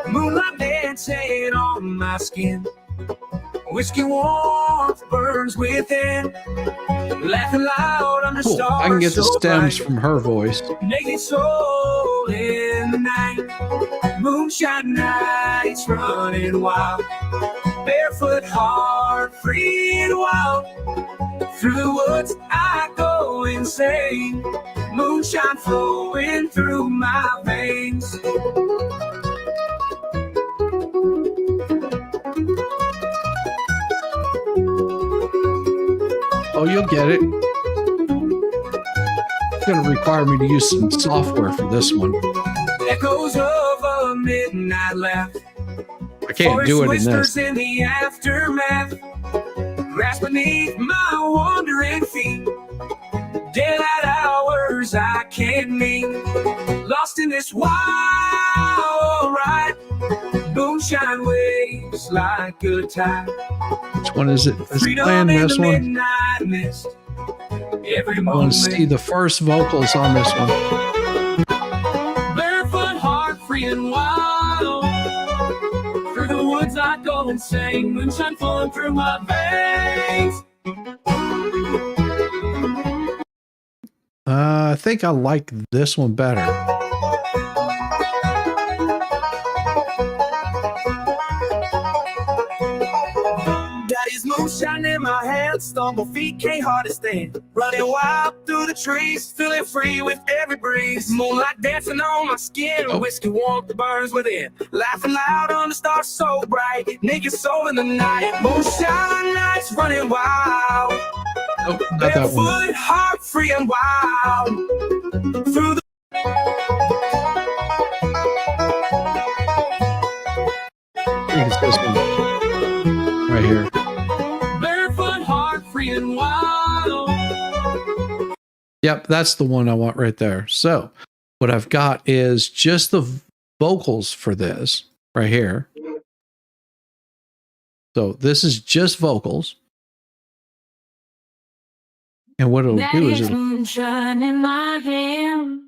Moonlight dancing on my skin. Whiskey warmth burns within. Laughing loud under stars. I can get the so stems bright. from her voice. Naked soul in the night. Moonshine nights running wild. Barefoot heart free and wild. Through the woods I go insane. Moonshine flowing through my veins. Oh, you'll get it. It's going to require me to use some software for this one. Echoes of a midnight laugh. I can't do it in Whispers this. in the aftermath. Grass beneath my wandering feet. Daylight hours I can't meet. Lost in this wild ride. Moonshine waves like a tide. Which one is it? Is Freedom playing in this the one? midnight mist. Every I want to see moment. the first vocals on this one. Barefoot heart free and wild. Through the woods I go and sing. Moonshine flowing through my veins. I think I like this one better. Daddy's moonshine in my hand. Stumble feet can't hardly stand. Running wild through the trees. Feeling free with every breeze. Moonlight dancing on my skin. Oh. Whiskey warmth burns within. Laughing loud on the stars so bright. Naked soul in the night. Moonshine nights running wild. Oh, not that one. Barefoot heart free and wild. Through the I think it's this one. Right here. barefoot heart free and wild. Yep, that's the one I want right there. So what I've got is just the vocals for this right here. So this is just vocals. And what it'll do is Daddy's it'll, moonshine in my hand.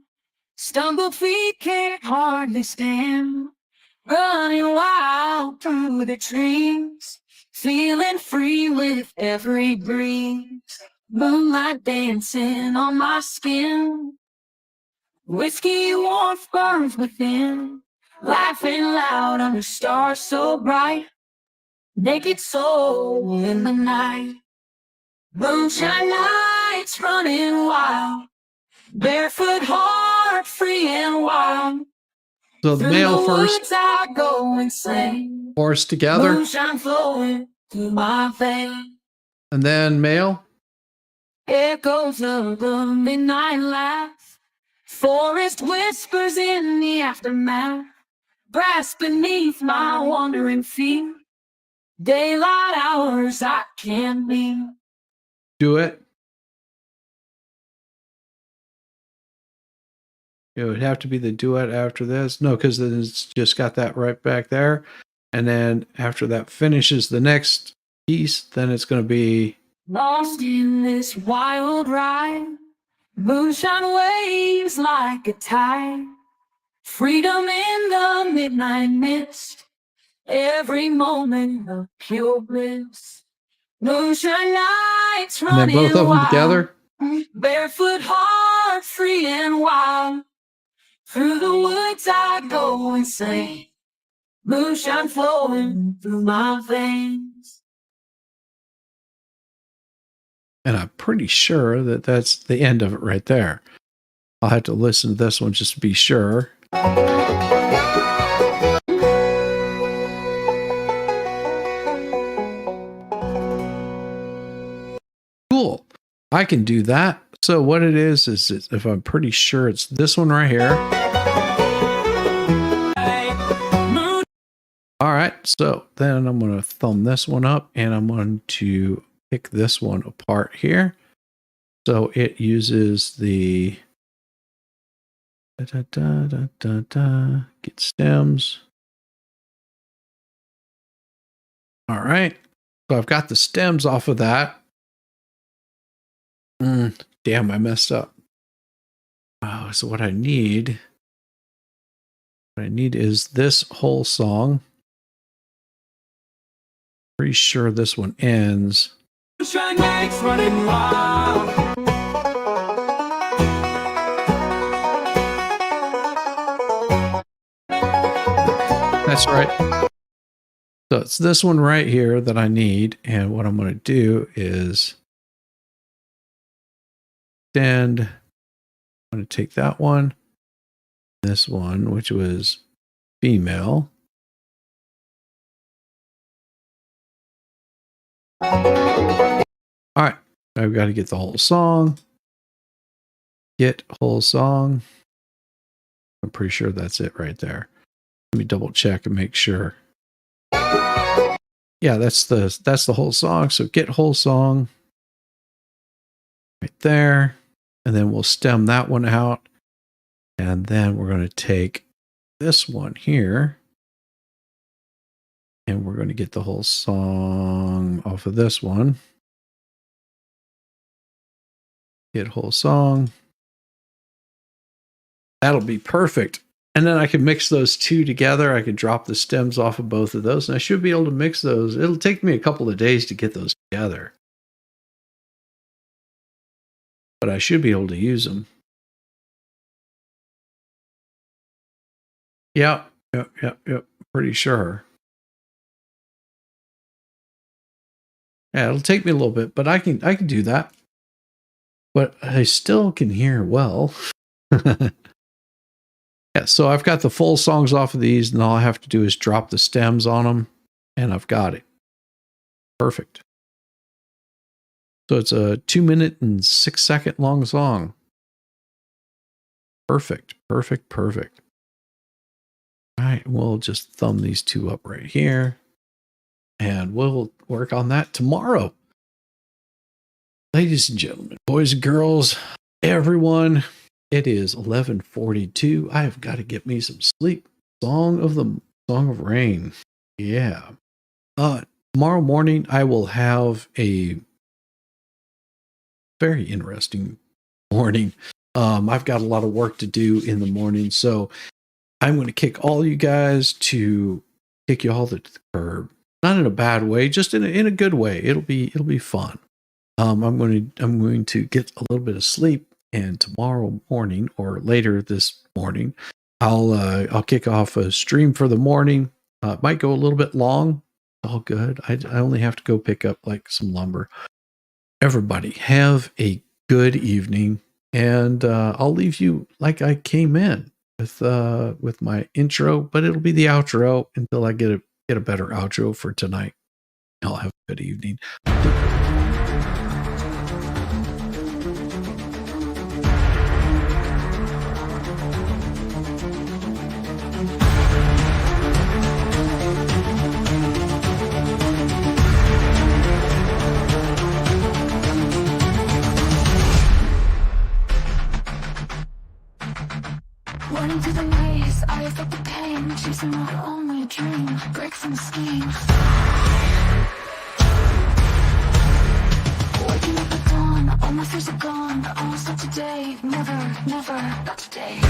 Stumble feet can't hardly stand. Running wild through the trees. Feeling free with every breeze. Moonlight dancing on my skin. Whiskey warmth burns within. Laughing loud under stars so bright. Naked soul in the night. Moonshine nights running wild. Barefoot heart free and wild. so the Through male the first, woods I go and sing. chorus together, Moonshine flowing through my veins. and then male. Echoes of the midnight laugh. Forest whispers in the aftermath. Brass beneath my wandering feet. Daylight hours I can't meet. Do it. It would have to be the duet after this. No, because then it's just got that right back there. And then after that finishes the next piece, then it's going to be Lost in this wild ride. Moonshine waves like a tide. Freedom in the midnight mist. Every moment of pure bliss. Moonshine nights and then running both of them wild. together. Barefoot heart free and wild. Through the woods I go insane. Moonshine flowing through my veins. And I'm pretty sure that that's the end of it right there. I'll have to listen to this one just to be sure. Cool. I can do that. So what it is if I'm pretty sure it's this one right here. All right. So then I'm going to thumb this one up and I'm going to pick this one apart here. So it uses the get stems. All right. So I've got the stems off of that. Damn, I messed up. Oh, so what I need is this whole song. Pretty sure this one ends. Running wild. That's right. So it's this one right here that I need. And what I'm going to do is extend. I'm going to take that one, this one, which was female. All right. I've got to get the whole song. Get whole song. I'm pretty sure that's it right there. Let me double check and make sure. Yeah, that's the whole song. So get whole song right there. And then we'll stem that one out. And then we're going to take this one here. And we're going to get the whole song off of this one. Get whole song. That'll be perfect. And then I can mix those two together. I can drop the stems off of both of those. And I should be able to mix those. It'll take me a couple of days to get those together. But I should be able to use them. Yep. Pretty sure. Yeah, it'll take me a little bit, but I can do that. But I still can hear well. Yeah, so I've got the full songs off of these, and all I have to do is drop the stems on them, and I've got it. Perfect. So it's a 2-minute and 6-second long song. Perfect. All right, we'll just thumb these two up right here, and we'll work on that tomorrow. Ladies and gentlemen, boys and girls, everyone, it is 11:42. I have got to get me some sleep. Song of Rain. Yeah. Tomorrow morning, I will have a very interesting morning. I've got a lot of work to do in the morning, so I'm going to kick all you guys to kick you all to the curb. Not in a bad way, just in a good way. It'll be fun. I'm going to get a little bit of sleep, and tomorrow morning or later this morning, I'll kick off a stream for the morning. It might go a little bit long. All good. I only have to go pick up like some lumber. Everybody have a good evening, and I'll leave you like I came in with my intro, but it'll be the outro until I get a better outro for tonight. I'll have a good evening. Running through the maze, I felt the pain, chasing what only a dream, breaks and schemes. Waking up at dawn, all my fears are gone, all stop today, never, not today.